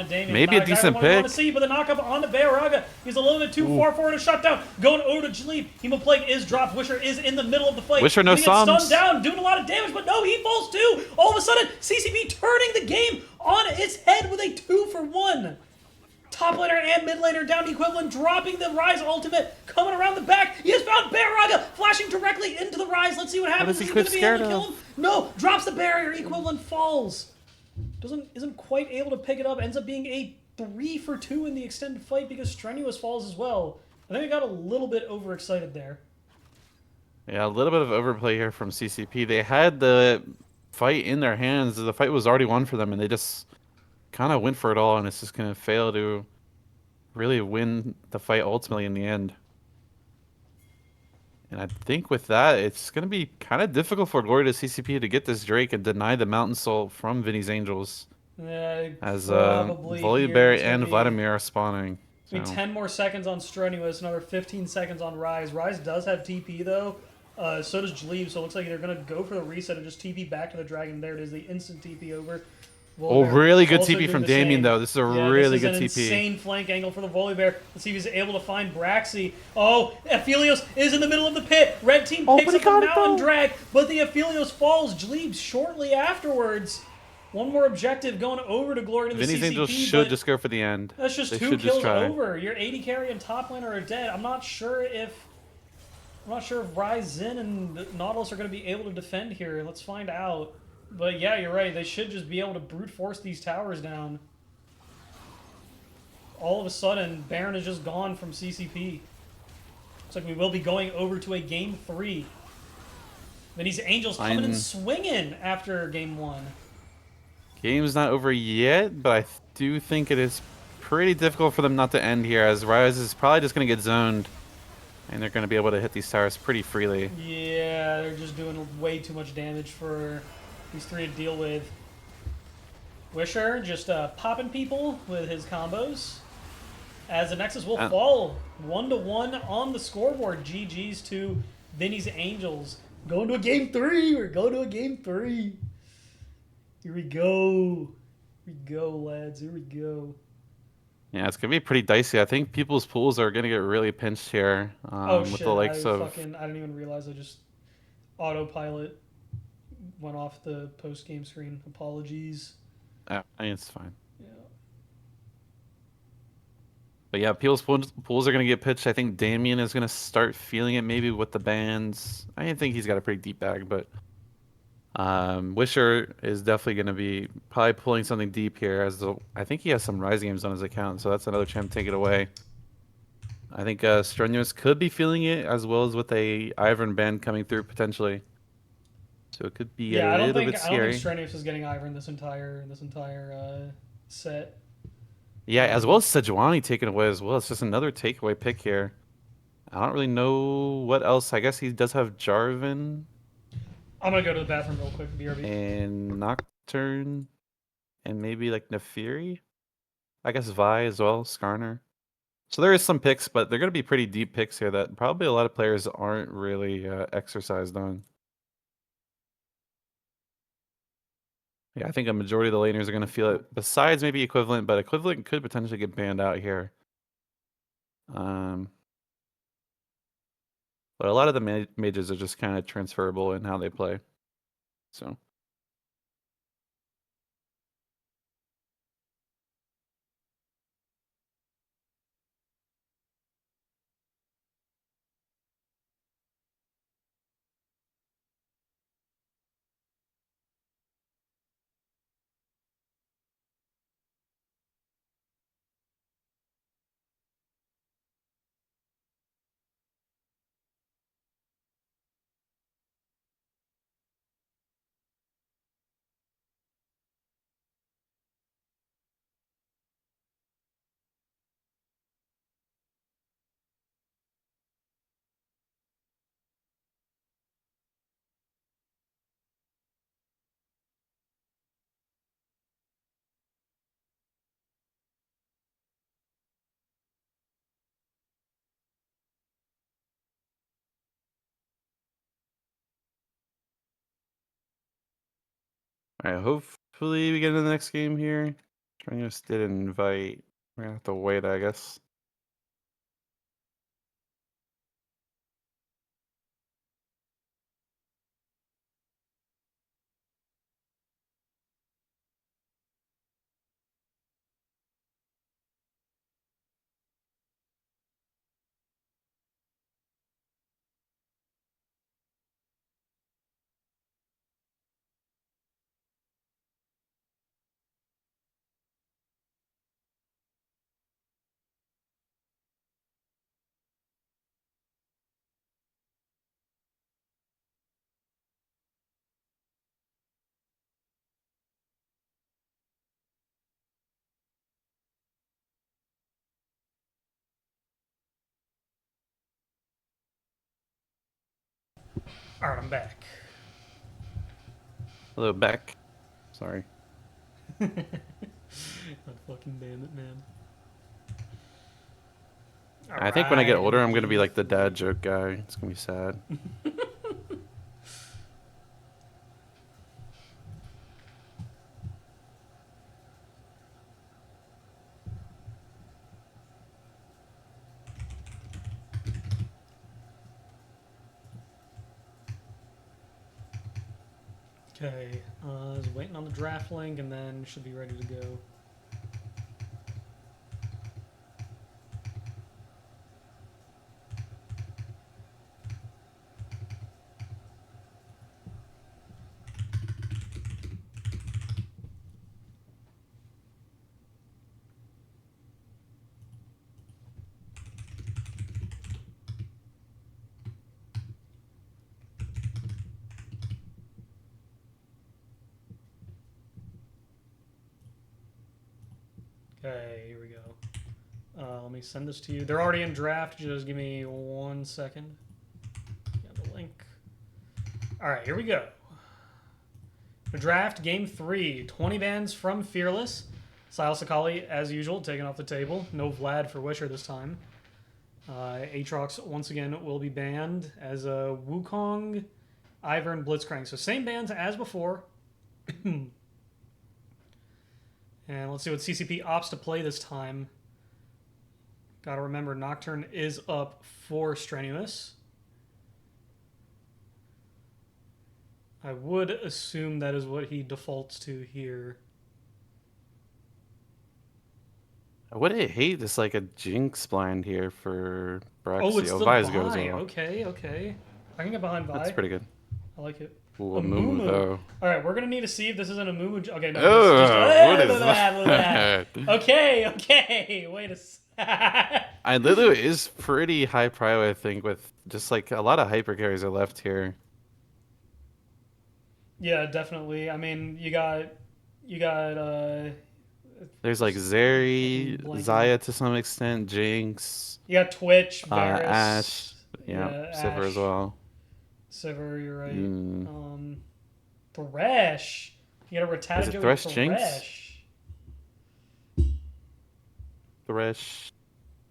maybe a decent pick. Want to see, but the knockup onto Barraga. He's a little bit too far forward to shut down. Going over to Jaleb. Hemoplague is dropped. Wisher is in the middle of the fight. Wisher no stunned down, doing a lot of damage, but no, he falls too. All of a sudden, CCP turning the game on its head with a 2-for-1. Top laner and mid laner down equivalent, dropping the Rise ultimate, coming around the back. He has found Barraga, flashing directly into the Rise. Let's see what happens. Is he going to be able to kill him? No, drops the barrier. Equivalent falls. Isn't quite able to pick it up. Ends up being a 3 for 2 in the extended fight because Strenuous falls as well. I think I got a little bit overexcited there. Yeah, a little bit of overplay here from CCP. They had the fight in their hands. The fight was already won for them, and they just kind of went for it all, and it's just going to fail to really win the fight ultimately in the end. And I think with that, it's going to be kind of difficult for Glory to CCP to get this Drake and deny the Mountain Soul from Vinny's Angels, as Probably here Volibear it's going to and be Vladimir are spawning. I mean, So 10 more seconds on Strenuous, another 15 seconds on Rise. Rise does have TP, though. So does Jleeb, so it looks like they're going to go for the reset and just TP back to the Dragon. There it is, the instant TP over. oh, Volibear really good also TP doing from the Damien, same. though. This is a Yeah, this really is good an TP. insane flank angle for the Volibear. Let's see if he's able to find Braxy. Oh, Aphelios is in the middle of the pit. Red team Oh, picks but he up the got it, Mountain though. Drag, but the Aphelios falls. Jleeb shortly afterwards. One more objective going over to Glory to the Vinny's Angels CCP, should but just go for the end. that's just They two should just kills try. over. Your AD carry and top laner are dead. I'm not sure if Rise Zin and Nautilus are going to be able to defend here. Let's find out. But yeah, you're right. They should just be able to brute force these towers down. All of a sudden, Baron is just gone from CCP. Looks like we will be going over to a game 3. Vinny's Angels coming in swinging after game 1. Game's not over yet, but I do think it is pretty difficult for them not to end here, as Rise is probably just going to get zoned, and they're going to be able to hit these towers pretty freely. Yeah, they're just doing way too much damage for these 3 to deal with. Wisher just popping people with his combos. As the Nexus will fall 1-1 on the scoreboard. GG's to Vinny's Angels. Going to a game 3. We're going to a game 3. Here we go. Here we go, lads. Here we go. Yeah, it's going to be pretty dicey. I think people's pools are going to get really pinched here Oh with shit! the likes of... I didn't even realize I just autopilot went off the post game screen. Apologies. I mean, it's fine. Yeah. But yeah, people's pools are going to get pitched. I think Damien is going to start feeling it maybe with the bans. I think he's got a pretty deep bag, but Wisher is definitely going to be probably pulling something deep here. I think he has some Rise games on his account, so that's another champ to take it away. I think Strenuous could be feeling it, as well as with a Ivern ban coming through potentially. So it could be a little bit I don't think scary. Strenuous is getting Ivern this entire set. Yeah, as well as Sejuani taken away as well. It's just another takeaway pick here. I don't really know what else. I guess he does have Jarvan I'm gonna go to the bathroom real quick. BRB. and Nocturne and maybe like Nefiri. I guess Vi as well, Skarner. So there is some picks, but they're going to be pretty deep picks here that probably a lot of players aren't really exercised on. Yeah, I think a majority of the laners are going to feel it. Besides maybe Equivalent, but Equivalent could potentially get banned out here. But a lot of the mages are just kind of transferable in how they play. So. All right, hopefully we get into the next game here. Strenuous did invite. We're going to have to wait, I guess. All right, I'm back. Hello, Beck. Sorry. God fucking damn it, man. All I think when I get right, older, into I'm gonna be game like the dad 3. joke guy. It's gonna be sad. Okay, I was waiting on the draft link and then should be ready to go. Okay, here we go. Let me send this to you. They're already in draft. Just give me 1 second. Got the link. All right, here we go. The draft, game 3. 20 bans from Fearless. Sile Sakali, as usual, taken off the table. No Vlad for Wisher this time. Aatrox, once again, will be banned as Wukong, Ivern, Blitzcrank. So same bans as before. And let's see what CCP opts to play this time. Gotta remember, Nocturne is up for Strenuous. I would assume that is what he defaults to here. I would hate this like a Jinx blind here for Braxy. Oh, it's the Vi's good as Vi. well. Okay, okay. I can get behind Vi. That's pretty good. I like it. Ooh, A a Mumu though. All right, we're gonna need to see if this isn't a Mumu. Okay, no. Oh, what is look at that? that? Okay, okay. Wait a sec. I Lulu is pretty high prio, I think, with just like a lot of hyper carries are left here. Yeah, definitely. I mean, you got There's like fucking Zeri, blanking. Zaya to some extent, Jinx, You got Twitch, Varus, Ash, yeah, Sivir Ash, as well. Sivir, you're right. Mm. Thresh. You got a Is Rattata it Joey Thresh Jinx? Thresh. Thresh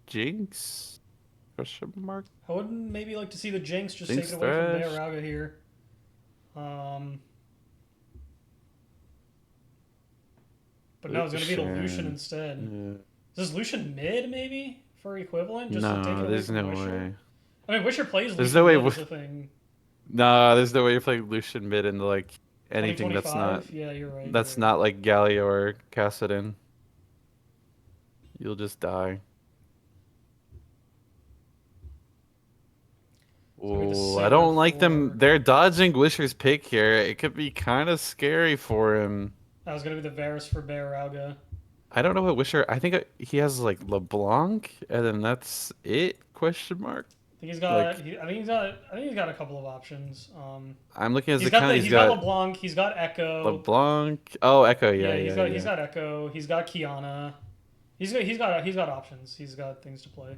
Jinx? Question mark? I would maybe like to see the Jinx just Jinx take it away from Thresh? Bearaga here. But no, it's going to be the Lucian instead. Yeah. Is this Lucian mid, maybe? For equivalent? Just to take it No, away there's from no Wisher? way. I mean, Wisher plays There's Lucian no way. mid is the thing. Nah, there's no way you play Lucian mid into like anything that's not. 2025? Yeah, you're right. That's you're right. not like Galio or Kassadin. You'll just die. So I don't like them. They're dodging Wisher's pick here. It could be kind of scary for him. That was going to be the Varus for Bearaga. I don't know what Wisher. I think he has like LeBlanc, and then that's it? Question mark. I think he's got. Like, I think he's got. I think he's got a couple of options. I'm looking at his He's got account. he's got LeBlanc. He's got Echo. LeBlanc. Oh, Echo. Yeah, Yeah, yeah. he's got Echo. He's got Kiana. He's got options. He's got things to play.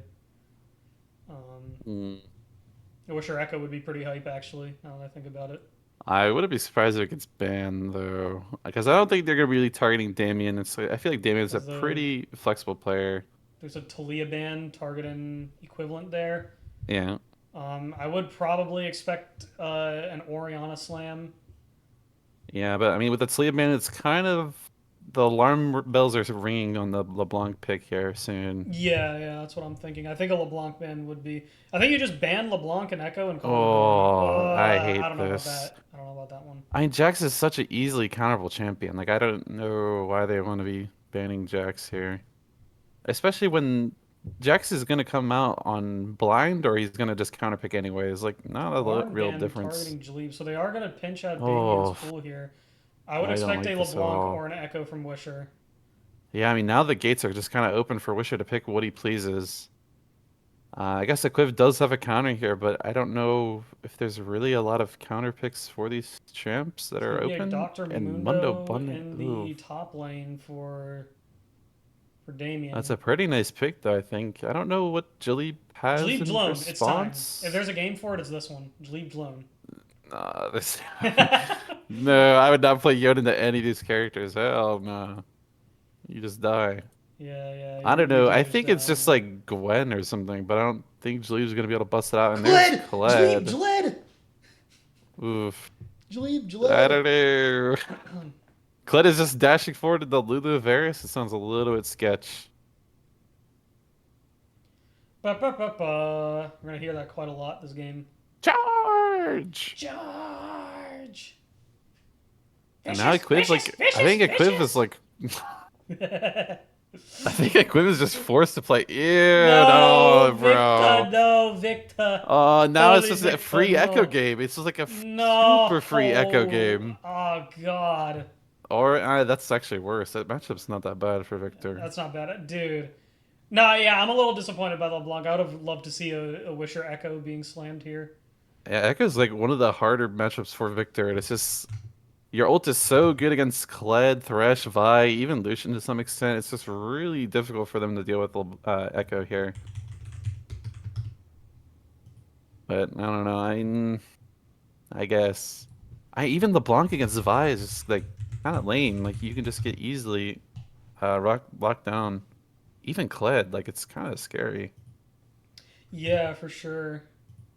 I wish her Echo would be pretty hype actually. Now that I think about it. I wouldn't be surprised if it gets banned though, because I don't think they're gonna be really targeting Damien. I feel like Damien's a pretty flexible player. There's a Talia ban targeting equivalent there. Yeah. I would probably expect an Oriana slam. Yeah, but I mean, with the Talia ban, it's kind of the alarm bells are ringing on the LeBlanc pick here soon. Yeah, that's what I'm thinking. I think a LeBlanc ban would be. I think you just ban LeBlanc and Echo and call it Oh, I hate I don't know this. about that. I don't know about that one. I mean, Jax is such an easily counterable champion. Like, I don't know why they want to be banning Jax here. Especially when Jax is going to come out on blind or he's going to just counterpick anyways. Like, not a real difference. Targeting Jalib, so they are going to pinch out Damien's pool here. I would expect a LeBlanc or an Echo from Wisher. Yeah, I mean, now the gates are just kind of open for Wisher to pick what he pleases. I guess Equiv does have a counter here, but I don't know if there's really a lot of counter picks for these champs that are open. Dr. And Mundo in the top lane for Damien. That's a pretty nice pick, though, I think. I don't know what Jalib has in response. It's time. If there's a game for it, it's this one. Jalib Jalone. This. No, I would not play Yon into any of these characters. Hell no. You just die. Yeah, I don't you know. do I just think it's die, just man. like Gwen or something, but I don't think Jaleeb's gonna be able to bust it out. And there's Gled! Jleeb, Kled. Jled! Oof. Jleeb, I Jled! don't know. Kled is just dashing forward to the Lulu Varus. It sounds a little bit sketch. We're gonna hear that quite a lot this game. Charge! Charge! And now Vicious, Equiv's vicious, like, I vicious, think Equiv is vicious! like, I think Equiv is just forced to play. Ew, No, no, Victor, bro. no, Victor. Oh, now it's Holy just a Victor, free Echo no. game. It's just like a super free Echo No. game. Oh, God. Or that's actually worse. That matchup's not that bad for Victor. That's not bad. Dude. No, yeah, I'm a little disappointed by LeBlanc. I would have loved to see a Wisher Echo being slammed here. Yeah, Echo's like one of the harder matchups for Victor, and it's just your ult is so good against Kled, Thresh, Vi, even Lucian to some extent. It's just really difficult for them to deal with Echo here. But I don't know. I guess even LeBlanc against Vi is just like kind of lame. Like you can just get easily locked down. Even Kled, like it's kind of scary. Yeah, for sure.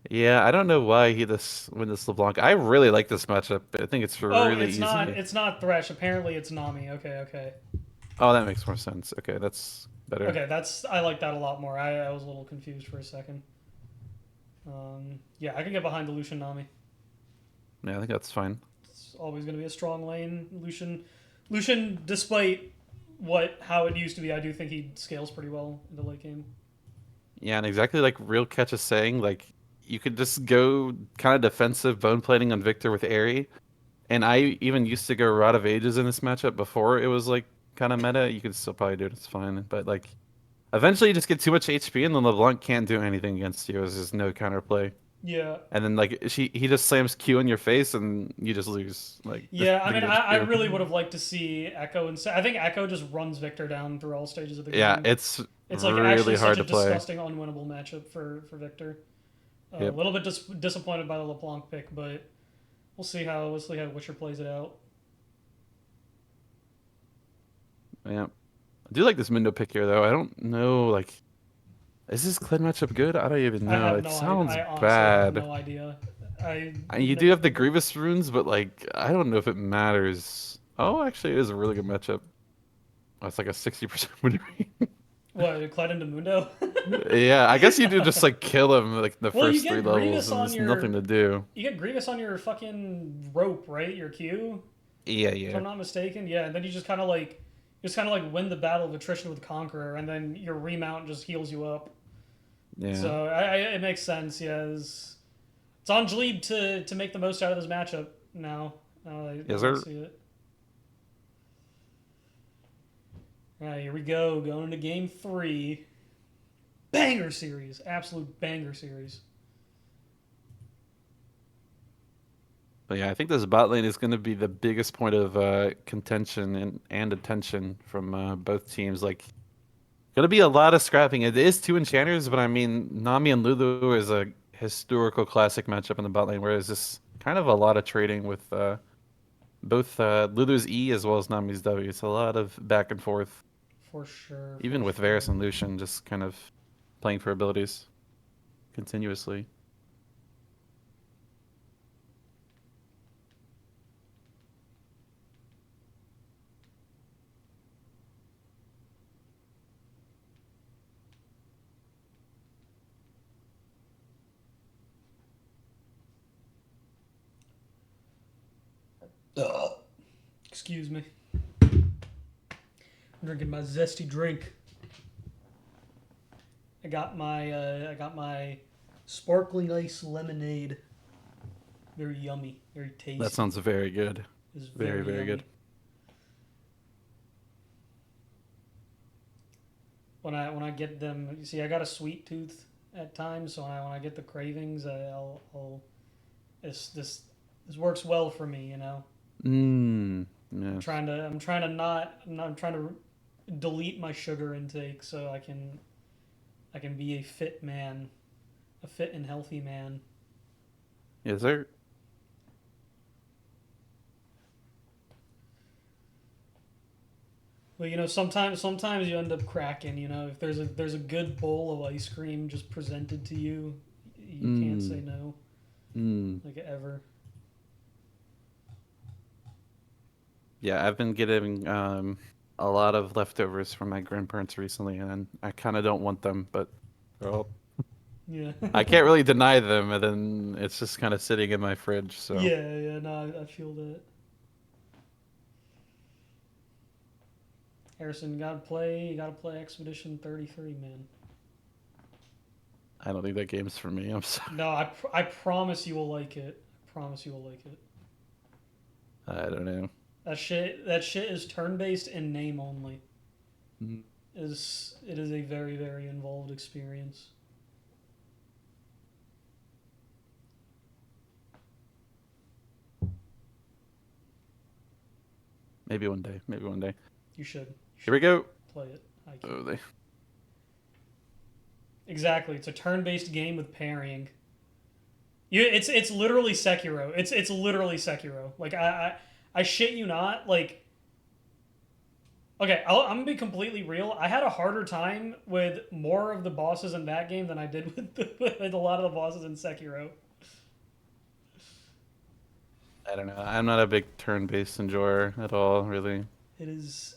Yeah, I don't know why he this win this LeBlanc. I really like this matchup. I think it's Oh, really easy. it's not Thresh. Apparently it's Nami. Okay. Oh, that makes more sense. Okay, that's better. Okay, I like that a lot more. I was a little confused for a second. Yeah, I can get behind the Lucian Nami. Yeah, I think that's fine. It's always going to be a strong lane. Lucian, despite how it used to be, I do think he scales pretty well in the late game. Yeah, and exactly like Real Catch is saying, like you could just go kind of defensive bone plating on Victor with Airy. And I even used to go Rod of Ages in this matchup before it was like kind of meta. You could still probably do it, it's fine. But like eventually you just get too much HP and then LeBlanc can't do anything against you. There's just no counterplay. Yeah. And then like he just slams Q in your face and you just lose. Like Yeah, I the mean, game's I Q. really would have liked to see Echo instead. I think Echo just runs Victor down through all stages of the Yeah, game. it's It's like actually really such hard a to play. disgusting, unwinnable matchup for Victor. A Yep. little bit disappointed by the LeBlanc pick, but we'll see how Witcher plays it out. Yeah. I do like this Mindo pick here though. I don't know like is this Kled matchup good? I don't even I know. have It no idea. sounds I honestly have bad. no idea. You do have the Grievous runes, but like I don't know if it matters. Oh, actually, it is a really good matchup. Oh, it's like a 60% win rate. What, Clyde into Mundo? Yeah, I guess you do just like kill him like the Well, first three levels, and there's nothing to do. You get Grievous on your fucking rope, right? Your Q, Yeah, if yeah, I'm not mistaken. Yeah, and then you just kind of like win the battle of attrition with Conqueror, and then your remount just heals you up. yeah. So it makes sense. Yeah, it's on Jleeb to make the most out of this matchup now. Yes, I sir. see it. All right, here we go. Going into game 3. Banger series. Absolute banger series. But yeah, I think this bot lane is going to be the biggest point of contention and attention from both teams. Like, going to be a lot of scrapping. It is two enchanters, but I mean, Nami and Lulu is a historical classic matchup in the bot lane, whereas this kind of a lot of trading with both Lulu's E as well as Nami's W. It's a lot of back and forth, For sure. even with Varus and Lucian, just kind of playing for abilities continuously. Excuse me. I'm drinking my zesty drink. I got my sparkling ice lemonade. Very yummy, very tasty. That sounds very good. It's Very, very yummy. good. When I get them, you see, I got a sweet tooth at times, so when I get the cravings, I'll this works well for me, you know. Mmm. I'm Yes. trying to I'm trying to delete my sugar intake so I can be a fit man, a fit and healthy man. Is there? But sometimes you end up cracking. If there's a good bowl of ice cream just presented to you, you can't say no. Like ever. Yeah, I've been getting a lot of leftovers from my grandparents recently, and I kind of don't want them, but well, Yeah. I can't really deny them, and then it's just kind of sitting in my fridge. So Yeah. No, I feel that. Harrison, you gotta play Expedition 33, man. I don't think that game's for me. I'm sorry. No, I promise you will like it. I promise you will like it. I don't know. That shit is turn-based in name only. Mm. It is a very, very involved experience. Maybe one day. Maybe one day. You should Here we go. play it. I can't. Oh, they. Exactly. It's a turn-based game with parrying. It's literally Sekiro. It's literally Sekiro. Like I shit you not. Like, okay, I'm gonna be completely real. I had a harder time with more of the bosses in that game than I did with a lot of the bosses in Sekiro. I don't know. I'm not a big turn-based enjoyer at all, really. It is.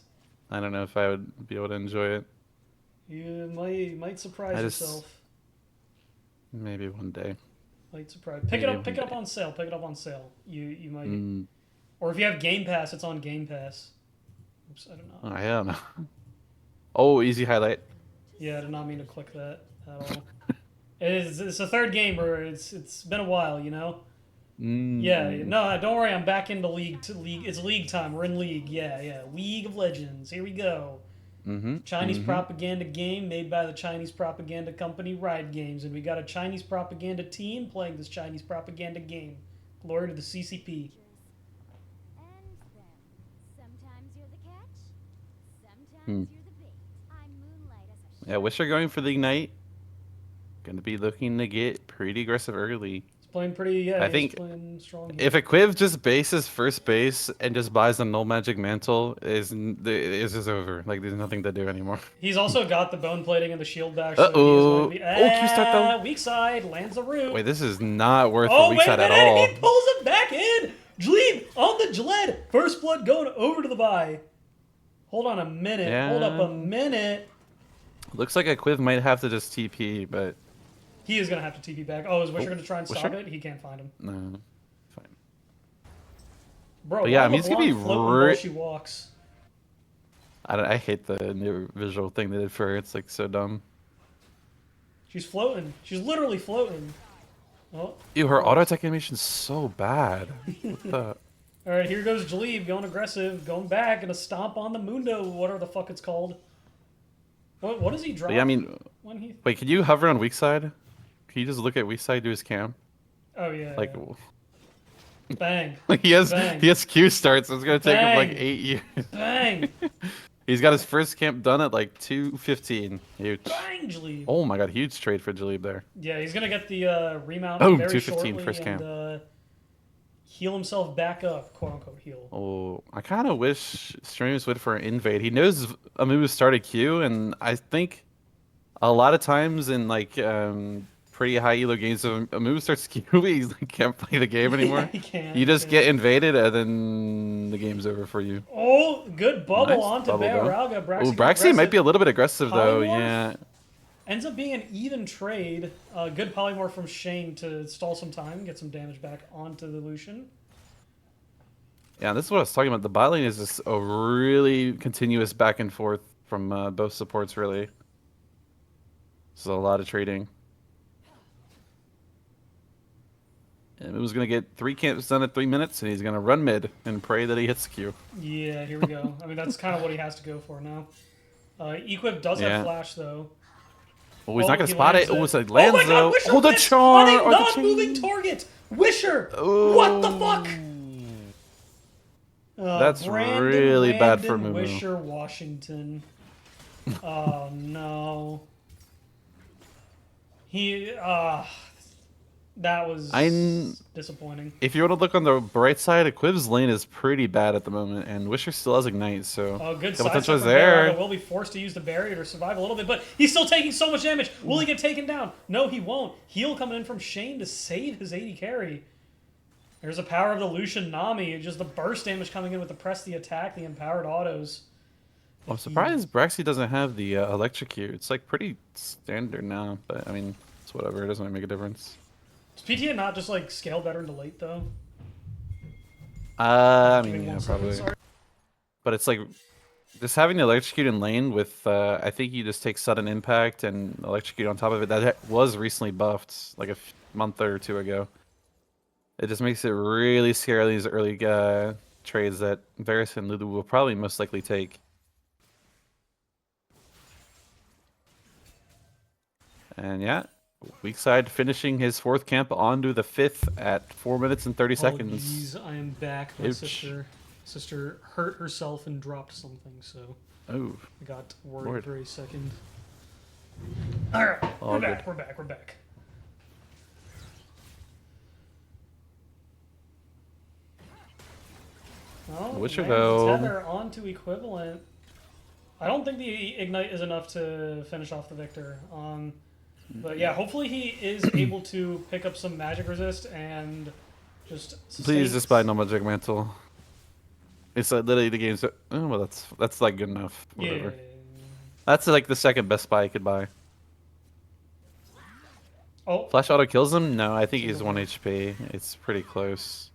I don't know if I would be able to enjoy it. You might surprise I just yourself. maybe one day. Might surprise. Pick Maybe it up. Pick one it up day. on sale. Pick it up on sale. You might. Mm, Or if you have Game Pass, it's on Game Pass. Oops, I don't know. I don't know. Oh, easy highlight. Yeah, I did not mean to click that at all. It's a third game where it's been a while, you know. Yeah, Mm. no, don't worry. I'm back into league. It's league time. We're in league. Yeah. League of Legends. Here we go. Mm-hmm. Chinese propaganda game made by the Chinese propaganda company Riot Games, and we got a Chinese propaganda team playing this Chinese propaganda game. Glory to the CCP. And them. Sometimes you're the catch, sometimes Hmm. you're the bait. I moonlight as a Yeah, wish you're going for the Ignite. Gonna be looking to get pretty aggressive early. He's playing pretty. Yeah, I he's think playing strong here. if Equiv just bases first base and just buys the Null Magic Mantle, is just over. Like, there's nothing to do anymore. He's also got the bone plating and the shield bash. Uh-oh. So he is going to be, Oh, Q start though. weak side lands the root. Wait, this is not worth Oh, the weak wait a side at minute! all. He pulls it back in! Jleeb on the Jled! First blood going over to the bye. Hold on a minute. Yeah. Hold up a minute. Looks like Equiv might have to just TP, but He is going to have to TP back. Oh, is Wisher going to try and stop Wisher? it? He can't find him. no. Fine. Bro, But yeah, why I mean, it's gonna be LeBlanc floating while she walks? I hate the new visual thing they did for her. It's like so dumb. She's floating. She's literally floating. Oh. Ew, her auto attack animation's so bad. What the? All right, here goes Jleeb going aggressive, going back, gonna stomp on the Mundo, whatever the fuck it's called. What does he drop? But yeah, I mean, when he? wait, can you hover on weak side? Can you just look at weak side, do his cam? Oh yeah. Like, yeah. Bang. he has Bang. Q starts. So it's gonna take him like Bang. 8 years. Bang. He's got his first camp done at like 2:15. Huge. Bang, Jleeb. Oh my god, huge trade for Jalib there. Yeah, he's gonna get the remount Boom, very 215 shortly first and camp. Heal himself back up, quote unquote heal. Oh, I kind of wish streamers would for an invade. He knows Amu started Q, and I think a lot of times in like pretty high elo games, if Amu starts Q, he like, can't play the game anymore. Yeah, he can't. You just get invaded, and then the game's over for you. Oh, good bubble Nice onto bubble, though. Bearaga. Oh, Braxy might be a little bit aggressive though. Polymorph? Yeah. Ends up being an even trade. Good polymorph from Shane to stall some time, get some damage back onto the Lucian. Yeah, this is what I was talking about. The bot lane is just a really continuous back and forth from both supports, really. This is a lot of trading. And it was going to get 3 camps done at 3 minutes, and he's going to run mid and pray that he hits Q. Yeah, here we go. I mean, that's kind of what he has to go for now. Equip does Yeah. have flash, though. Oh, he's not going he to spot lands it. Oh, it's a Oh lands my god, though. Wisher Oh, the missed charm! on a or the non-moving chain. target! Wisher! Oh. What the fuck? That's Brandon really bad for Landon Mumu. Wisher, Washington. Oh no. He That was I'm- disappointing. If you want to look on the bright side, Equiv's lane is pretty bad at the moment, and Wisher still has Ignite, so Oh, good the side potential step is from Barraga. there. Will be forced to use the barrier to survive a little bit, but he's still taking so much damage. Will he get taken down? No, he won't. Heal coming in from Shane to save his AD carry. There's the power of the Lucian Nami. Just the burst damage coming in with the press the attack, the empowered autos. I'm surprised Braxy doesn't have the electrocute. It's like pretty standard now, but I mean, it's whatever. It doesn't really make a difference. Does PTA not just like scale better into late though? I Give me mean, yeah, 1 second, probably. sorry. But it's like just having the electrocute in lane with I think you just take sudden impact and electrocute on top of it. That was recently buffed like a month or two ago. It just makes it really scary these early trades that Varus and Lulu will probably most likely take. And yeah, weak side finishing his 4th camp onto the 5th at 4 minutes and 30 Apologies, seconds. I am back. My Ouch. sister hurt herself and dropped something, so Oh, I got worried Lord. for a second. All right, All we're good. back. We're back. We're back. Oh, Witcher, lands though. Tether onto equivalent. I don't think the ignite is enough to finish off the victor. But yeah, hopefully he is able to pick up some magic resist and just. Please just buy no magic mantle. It's like literally the game's. Oh, well, that's like good enough. Whatever. Yeah. That's like the second best buy I could buy. Oh, Flash auto kills him? No, I think he's Single 1 HP. It's pretty close.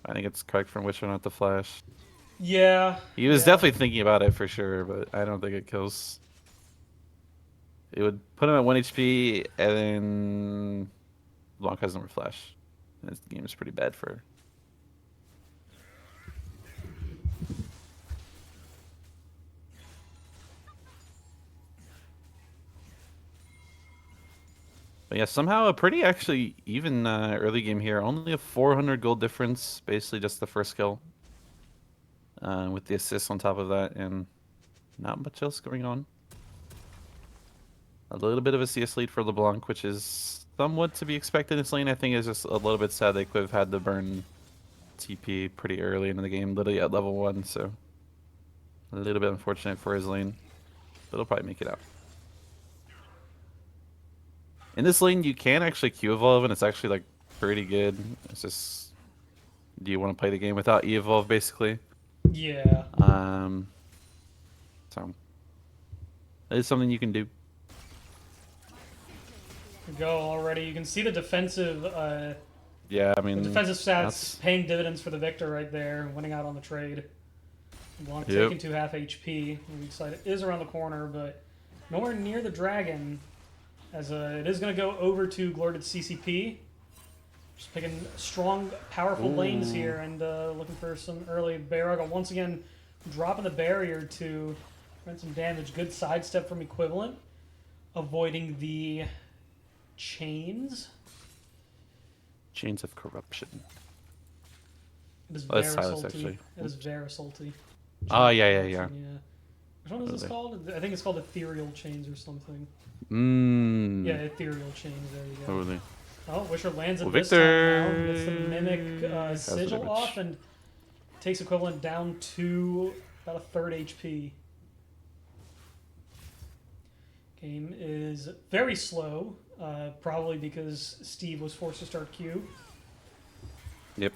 I think it's correct from Witcher not to flash. yeah. He was yeah. definitely thinking about it for sure, but I don't think it kills. It would put him at 1 HP, and then Blanc has no more flash. This game is pretty bad for. But yeah, somehow a pretty actually even early game here. Only a 400 gold difference, basically just the first kill. With the assist on top of that, and not much else going on. A little bit of a CS lead for LeBlanc, which is somewhat to be expected in this lane. I think it's just a little bit sad they could have had to burn TP pretty early into the game, literally at level 1, so a little bit unfortunate for his lane, but he'll probably make it out. In this lane, you can actually Q evolve, and it's actually like pretty good. It's just, do you want to play the game without E evolve, basically? Yeah. So that is something you can do. We go already. You can see the defensive. Yeah, I mean, The defensive stats that's- paying dividends for the victor right there, winning out on the trade. Blanc Yep. taking 2 half HP. The weak side is around the corner, but nowhere near the dragon. As it is going to go over to Glorted CCP. Just picking strong, powerful lanes here and looking for some early Barraga. Once again, dropping the barrier to prevent some damage. Good sidestep from Equivalent. Avoiding the chains. Chains of corruption. It is Oh, very that's Silas, salty. actually. It is very salty. Oh, yeah. Which one is this Really? called? I think it's called ethereal chains or something. Mmm. Yeah, ethereal chains. There you go. Totally. Oh, Wisher lands it Well, this time Victor. now. Gets the mimic sigil damage. off and takes equivalent down to about a third HP. Game is very slow, probably because Steve was forced to start Q. Yep.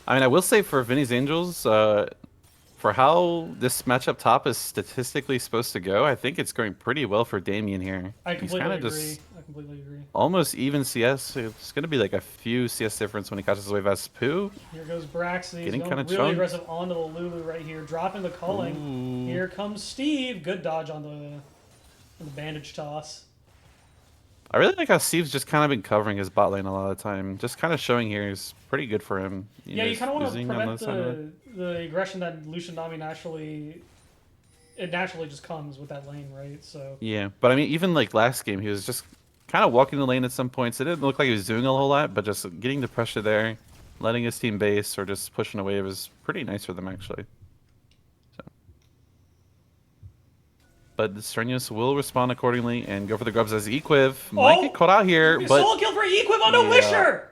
I mean, I will say for Vinny's Angels, for how this matchup top is statistically supposed to go, I think it's going pretty well for Damien here. I He's completely kind of agree. just I completely agree. almost even CS. It's going to be like a few CS difference when he catches away Vespu. Here goes Braxy. He's Getting going kinda really chunked. aggressive onto the Lulu right here, dropping the culling. Ooh. Here comes Steve. Good dodge on the bandage toss. I really like how Steve's just kind of been covering his bot lane a lot of the time. Just kind of showing here is pretty good for him. Yeah, you he's kind of want to losing on prevent the side of it. the aggression that Lucian Nami naturally just comes with that lane, right? So Yeah, but I mean, even like last game, he was just kind of walking the lane at some points. It didn't look like he was doing a whole lot, but just getting the pressure there, letting his team base, or just pushing away was pretty nice for them, actually. So. but Strenuous will respond accordingly and go for the grubs as Equiv. Might get caught out here, but solo kill for Equiv on a Yeah. Wisher!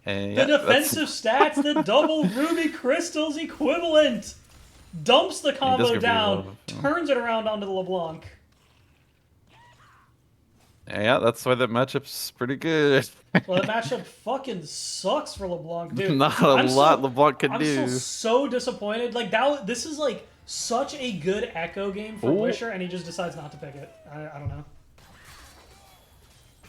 and The yeah, that's- defensive stats, the double Ruby Crystals equivalent. Dumps the combo give you down, love, yeah. turns it around onto the LeBlanc. Yeah, that's why that matchup's pretty good. Well, the matchup fucking sucks for LeBlanc, dude. Not a I'm lot so- LeBlanc can I'm do. still so disappointed. Like this is like such a good Echo game for Ooh. Wisher, and he just decides not to pick it. I don't know.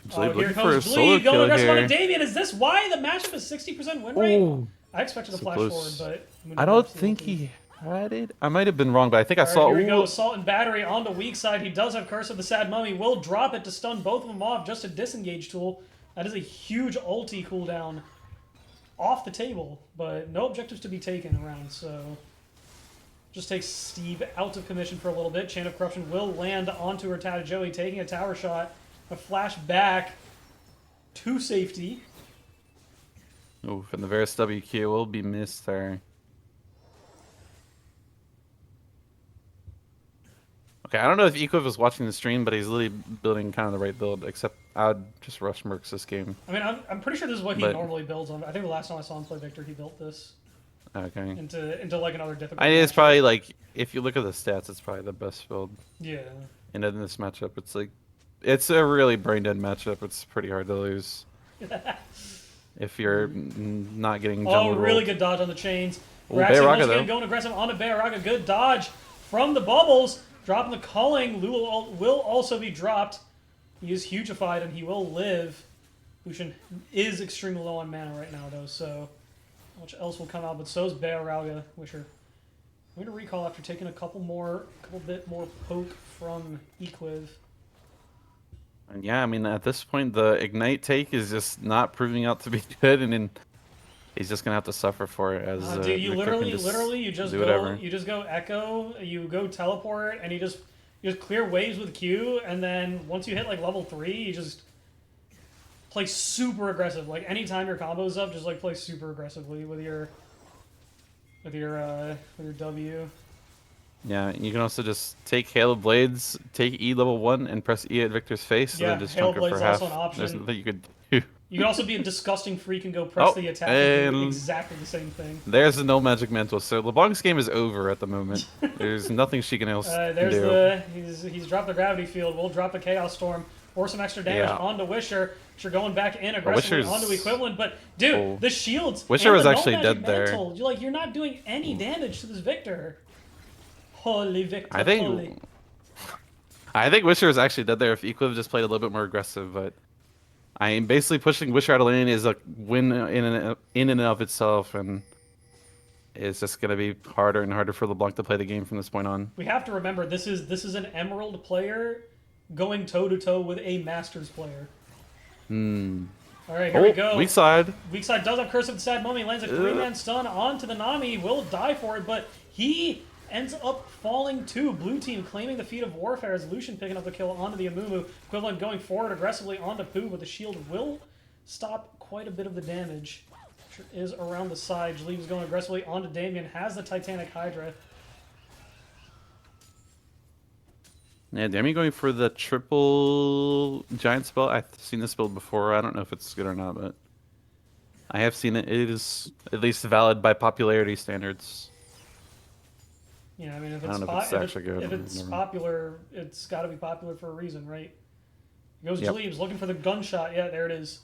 Jleeb Oh, here looking for a comes solo Jleeb going kill aggressive on a here. Damien. Is this why the matchup is 60% win rate? Ooh. I expected to So flash close. forward, but I don't think he had it. I might have been wrong, but I think I All right, saw. here we go. Ooh. Assault and battery on the weak side. He does have Curse of the Sad Mummy. Will drop it to stun both of them off. Just a disengage tool. That is a huge ulti cooldown off the table, but no objectives to be taken around. So just takes Steve out of commission for a little bit. Chain of Corruption will land onto Rattata Joey, taking a tower shot. A flash back to safety. Oof, and the Varus WQ will be missed there. Okay, I don't know if Equiv was watching the stream, but he's literally building kind of the right build, except I would just rush Mercs this game. I mean, I'm pretty sure this is what he But- normally builds on. I think the last time I saw him play Victor, he built this Okay. into like another difficult. I mean, it's matchup. probably like, if you look at the stats, it's probably the best build. Yeah. And in this matchup, it's like, it's a really brain dead matchup. It's pretty hard to lose. If you're not getting jungle Oh, really rolled. good dodge on the chains. Ooh, Raxi Bayaraga, once again though. going aggressive onto Bayaraga. Good dodge from the bubbles. Dropping the culling. Lulu will also be dropped. He is hugified and he will live. Lucian is extremely low on mana right now, though, so not much else will come out, but so is Bayaraga, which are going to recall after taking a couple bit more poke from Equiv. And yeah, I mean, at this point, the Ignite take is just not proving out to be good, and then he's just gonna have to suffer for it as Dude, you Victor can literally, you just do go, whatever. you just go Echo, you go teleport, and you just clear waves with Q, and then once you hit like level 3, you just play super aggressive. Like anytime your combo's up, just like play super aggressively with your W. Yeah, and you can also just take Hail of Blades, take E level 1, and press E at Victor's face, Yeah, and then just Hail of chunk it for Blades is half. also an option. There's nothing you could do. You can also be a disgusting freak and go press Oh, the attack and do and- exactly the same thing. There's the no magic mantle, so LeBlanc's game is over at the moment. There's nothing she can else There's do. he's dropped the gravity field. We'll drop the chaos storm or some extra damage Yeah. onto Wisher. Wisher going back in aggressively Wisher's- onto equivalent, but dude, Oh. the shields. Wisher and was the actually no magic dead there. mantle, you're not doing any damage to this Victor. Holy Victor! I think holy. Wisher was actually dead there if Equiv just played a little bit more aggressive, but I am basically pushing Wisher out of lane is a win in and of itself, and it's just gonna be harder and harder for LeBlanc to play the game from this point on. We have to remember this is an Emerald player going toe to toe with a Masters player. All right, here we go. Weak side. Weak side does have Curse of the Sad Mummy, lands a 3-man stun onto the Nami, will die for it, but he ends up falling too. Blue team claiming the feat of Warfare as Lucian picking up the kill onto the Amumu. Equivalent going forward aggressively onto Pooh, but the shield will stop quite a bit of the damage. Sure is around the side. Jleeb is going aggressively onto Damien, has the Titanic Hydra. Yeah, Damien going for the triple giant spell. I've seen this build before. I don't know if it's good or not, but I have seen it. It is at least valid by popularity standards. Yeah, I mean, if I it's, don't know if it's actually good. if it's Never mind. popular, it's got to be popular for a reason, right? Goes Yep. Jleeb's looking for the gunshot. Yeah, there it is.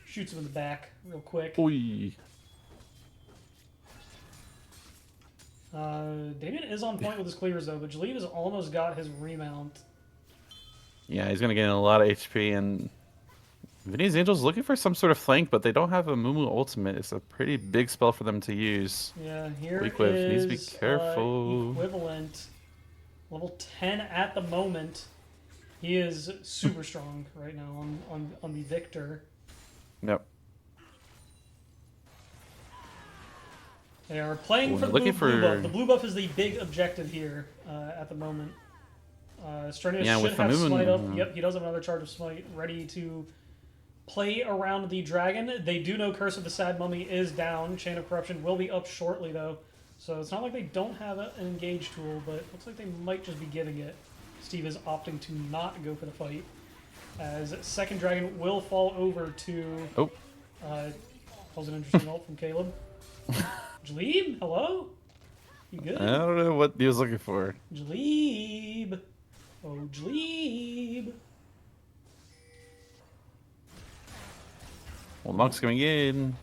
Shoots him in the back real quick. Oy. Damien is on point with his clears though, but Jleeb has almost got his remount. Yeah, he's gonna gain a lot of HP, and Vinny's Angel's looking for some sort of flank, but they don't have a Mumu ultimate. It's a pretty big spell for them to use. Yeah, here Equiv is needs to be careful. equivalent. Level 10 at the moment. He is super strong right now on the Victor. Yep. They are playing Ooh, for the looking blue buff. for- The blue buff is the big objective here at the moment. Strenuous Yeah, should with have the Mumu, Smite up. yeah. Yep, he does have another charge of Smite ready to play around the dragon. They do know Curse of the Sad Mummy is down. Chain of Corruption will be up shortly, though. So it's not like they don't have an engage tool, but it looks like they might just be giving it. Steve is opting to not go for the fight, as second dragon will fall over to... Oh. That was an interesting ult from Caleb. Jleeb, hello? You good? I don't know what he was looking for. Jleeb. Oh, Jleeb. Well, Monk's coming in.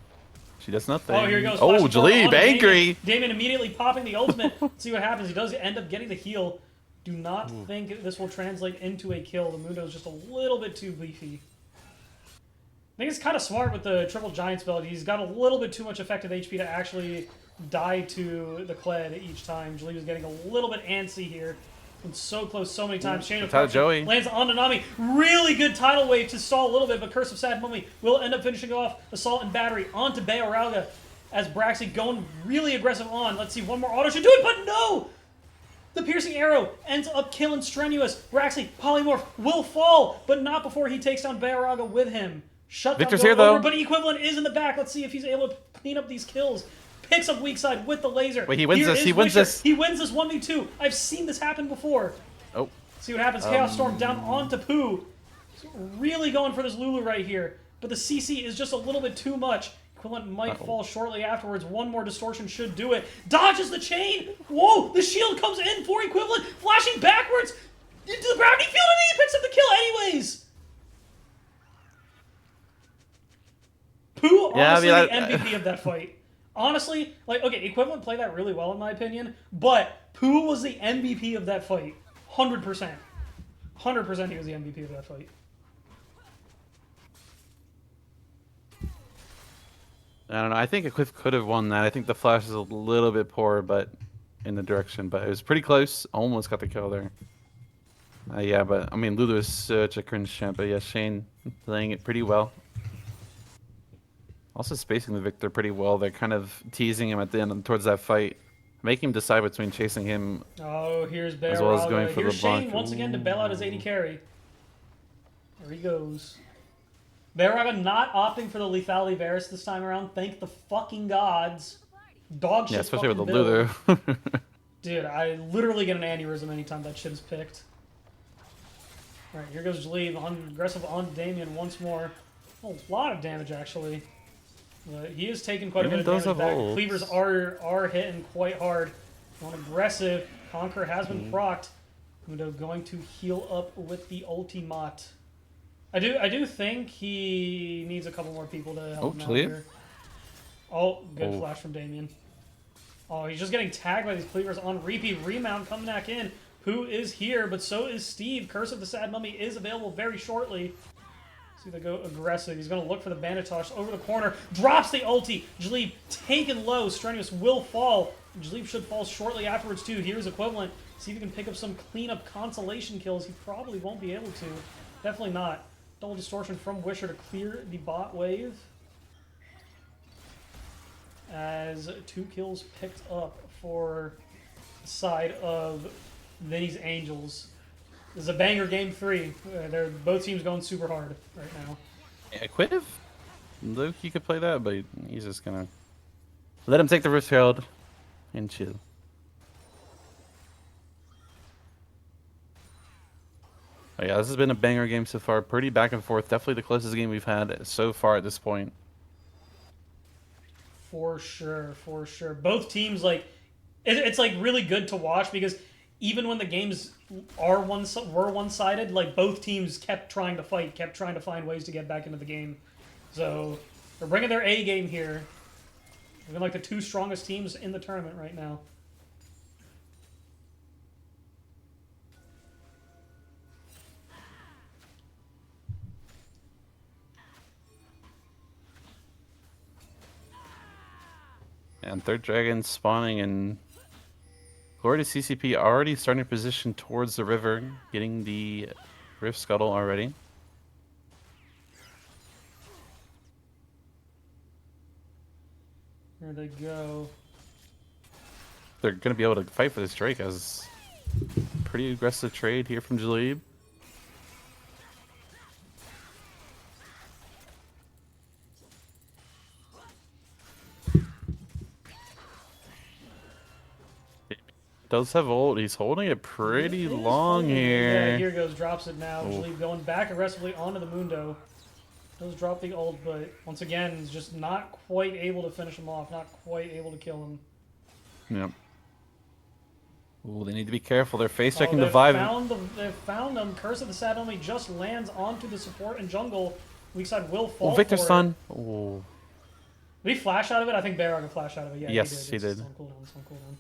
She does nothing. Oh, here he goes. Oh, Flashing forward Jaleeb, onto angry. Damien immediately popping the ultimate. Let's see what happens. He does end up getting the heal. Do not think this will translate into a kill. The Mundo is just a little bit too beefy. I think it's kind of smart with the triple giant spell. He's got a little bit too much effective HP to actually die to the Kled each time. Jaleeb is getting a little bit antsy here. Been so close so many times. Chain of Joey lands on Nanami. Really good tidal wave to stall a little bit, but Curse of Sad Mummy will end up finishing off Assault and Battery onto Bayoralga as Braxy going really aggressive on. Let's see, one more auto should do it, but no! The piercing arrow ends up killing Strenuous. Braxy, Polymorph, will fall, but not before he takes down Bayoralga with him. Shut Victor's down here, though. over, but Equivalent is in the back. Let's see if he's able to clean up these kills. Picks up weak side with the laser. Wait, he wins Here this. is He wins Wisher. this. He wins this 1v2. I've seen this happen before. Oh. See what happens. Chaos Storm down onto Pooh. Really going for this Lulu right here. But the CC is just a little bit too much. Equivalent might fall shortly afterwards. One more distortion should do it. Dodges the chain. Whoa, the shield comes in for Equivalent. Flashing backwards into the gravity field, and he picks up the kill anyways. Pooh, honestly, the MVP of that fight. Honestly, like, okay, Equivalent played that really well in my opinion, but Pooh was the MVP of that fight. 100%. 100% he was the MVP of that fight. I don't know. I think Eclipse could have won that. I think the flash is a little bit poor, but in the direction. But it was pretty close. Almost got the kill there. Yeah, but I mean, Lulu is such a cringe champ. But yeah, Shane playing it pretty well. Also spacing the Victor pretty well. They're kind of teasing him at the end towards that fight, making him decide between chasing him. Oh, here's Bear. As well as going for here's the Shane block. once again to bail out his 80 carry. There he goes. Bearaga not opting for the lethality Varus this time around. Thank the fucking gods. Dog shit. Yeah, especially with the fucking build. Lulu. Dude, I literally get an aneurysm anytime that shit is picked. Alright, here goes Jaleeb. Aggressive on Damien once more. A lot of damage, actually. But he is taking quite a bit of damage back. Ults. Cleavers are hitting quite hard. Going aggressive. Conquer has been procced. Mundo going to heal up with the ultimate. I do think he needs a couple more people to help him out here. Oh, good flash from Damien. Oh, he's just getting tagged by these cleavers on repeat. Remount coming back in. Who is here, but so is Steve. Curse of the Sad Mummy is available very shortly. See, they go aggressive. He's going to look for the Banitosh over the corner. Drops the ulti. Jaleeb taken low. Strenuous will fall. Jaleeb should fall shortly afterwards, too. Here's Equivalent. See if he can pick up some cleanup consolation kills. He probably won't be able to. Definitely not. Double distortion from Wisher to clear the bot wave. As 2 kills picked up for the side of Vinny's Angels. This is a banger game 3. They're both teams going super hard right now. Yeah, Quiv? Luke, you could play that, but he's just gonna let him take the Rift Herald and chill. Oh, yeah, this has been a banger game so far. Pretty back and forth. Definitely the closest game we've had so far at this point. For sure, for sure. Both teams, like, it's like really good to watch because even when the games were one-sided, like both teams kept trying to fight, kept trying to find ways to get back into the game. So they're bringing their A game here. Looking like the 2 strongest teams in the tournament right now. And third dragon spawning, and Glory to CCP already starting to position towards the river, getting the Rift Scuttle already. Here they go. They're going to be able to fight for this Drake as pretty aggressive trade here from Jaleeb. does have ult. He's holding it pretty He is long holding it. Yeah, here. here goes. Drops it now. Oh. Jaleeb going back aggressively onto the Mundo. Does drop the ult, but once again, is just not quite able to finish him off. Not quite able to kill him. Yep. Ooh, they need to be careful. They're face checking the They vibe. found them. Curse of the Sad Only just lands onto the support and jungle. Weak side will fall. Oh, Victor's for stun. it. Ooh. Did he flash out of it? I think Barrow can flash out of it. Yeah, Yes, he he did. did. It's on cooldown. It's on cooldown.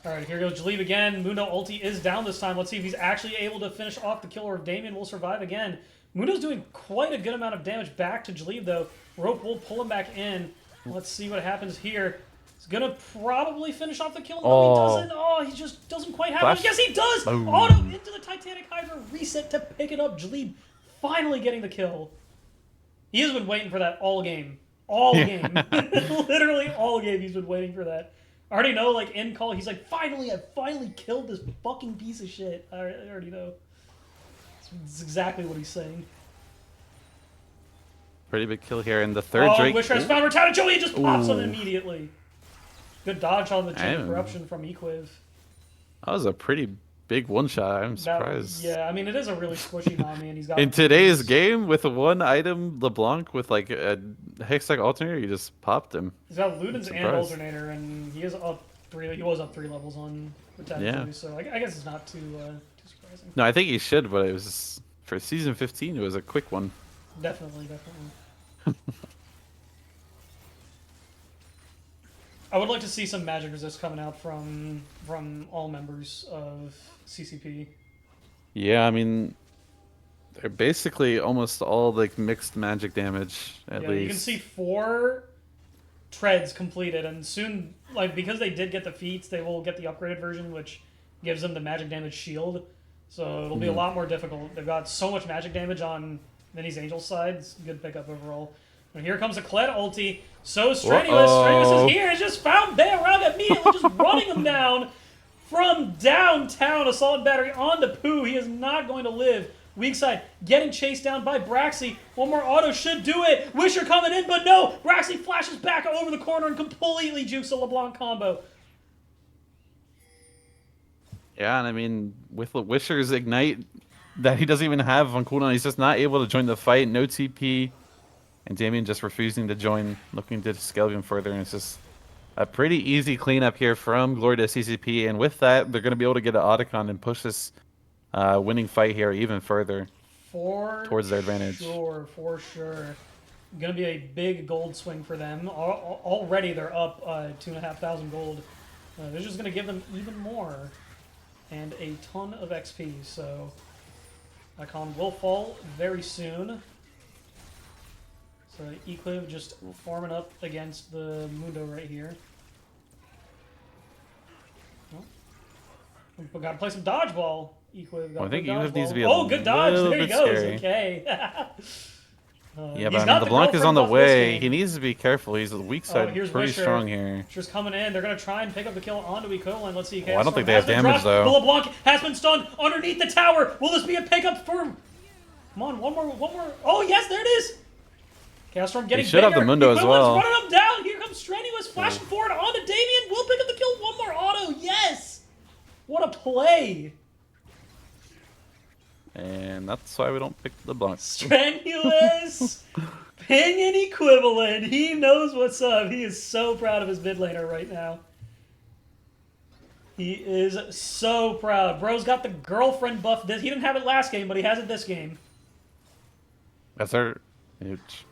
Alright, here goes Jaleeb again. Mundo ulti is down this time. Let's see if he's actually able to finish off the kill or if Damien will survive again. Mundo's doing quite a good amount of damage back to Jaleeb, though. Rope will pull him back in. Let's see what happens here. He's gonna probably finish off the kill. No, he doesn't. Oh, he just doesn't quite have Flash. it. Yes, he does! Boom. Auto into the Titanic Hydra. Reset to pick it up. Jaleeb finally getting the kill. He has been waiting for that all game. All game. Literally all game he's been waiting for that. I already know, like, in call, he's like, finally, I finally killed this fucking piece of shit. I already know. That's exactly what he's saying. Pretty big kill here. And the third Drake. Wish has found Rattata. Joey just pops him Ooh. immediately. Good dodge on the chain of Damn. corruption from Equiv. That was a pretty big one shot. I'm surprised. Yeah, I mean, it is a really squishy Nami, and he's got... In today's game, with one item, LeBlanc with like a Hextech alternator, you just popped him. He's got Ludens and Surprised. Alternator, and he is up 3... He was up 3 levels on Rattata, Yeah. so I guess it's not too surprising. No, I think he should, but it was for season 15. It was a quick one. Definitely. I would like to see some magic resist coming out from all members of CCP. Yeah, I mean, they're basically almost all like mixed magic damage at least. You can see 4 treads completed, and soon, like, because they did get the feats, they will get the upgraded version, which gives them the magic damage shield. So it'll be a lot more difficult. They've got so much magic damage on Minnie's Angel side. It's a good pickup overall. And here comes a Kled ulti. So strenuous. Strenuous is here. He's just found Bayorag immediately, just running him down from downtown. Assault battery on the Pooh. He is not going to live. Weak side getting chased down by Braxy. One more auto should do it. Wisher coming in, but no. Braxy flashes back over the corner and completely jukes a LeBlanc combo. Yeah, and I mean, with Wisher's Ignite that he doesn't even have on cooldown, he's just not able to join the fight. No TP. And Damien just refusing to join, looking to scale even further. And it's just a pretty easy cleanup here from Glory to CCP. And with that, they're going to be able to get an Otacon and push this winning fight here even further towards their advantage. For sure. Going to be a big gold swing for them. Already they're up 2,500 gold. They're just going to give them even more. And a ton of XP. So Icon will fall very soon. So Equiv just forming up against the Mundo right here. Oh. We gotta play some dodgeball. Equiv. Well, I think Equiv needs to be good dodge. There he goes. scary. Okay. Yeah, but I mean, LeBlanc is on the way. He needs to be careful. He's the weak side here's pretty Wisher. strong here. Wisher's coming in. They're gonna try and pick up the kill onto Equivalent. Let's see. I don't think they have damage, though. But LeBlanc has been stunned underneath the tower. Will this be a pickup for... Come on, one more. Oh, yes, there it is. Chaos Storm getting should have bigger. the Mundo as well. Running him down. Here comes Strenuous flashing forward onto Damien. Will pick up the kill. One more auto. Yes. What a play. And that's why we don't pick LeBlanc. Strenuous. Pinion Equivalent. He knows what's up. He is so proud of his mid laner right now. He is so proud. Bro's got the girlfriend buff. He didn't have it last game, but he has it this game. That's our huge.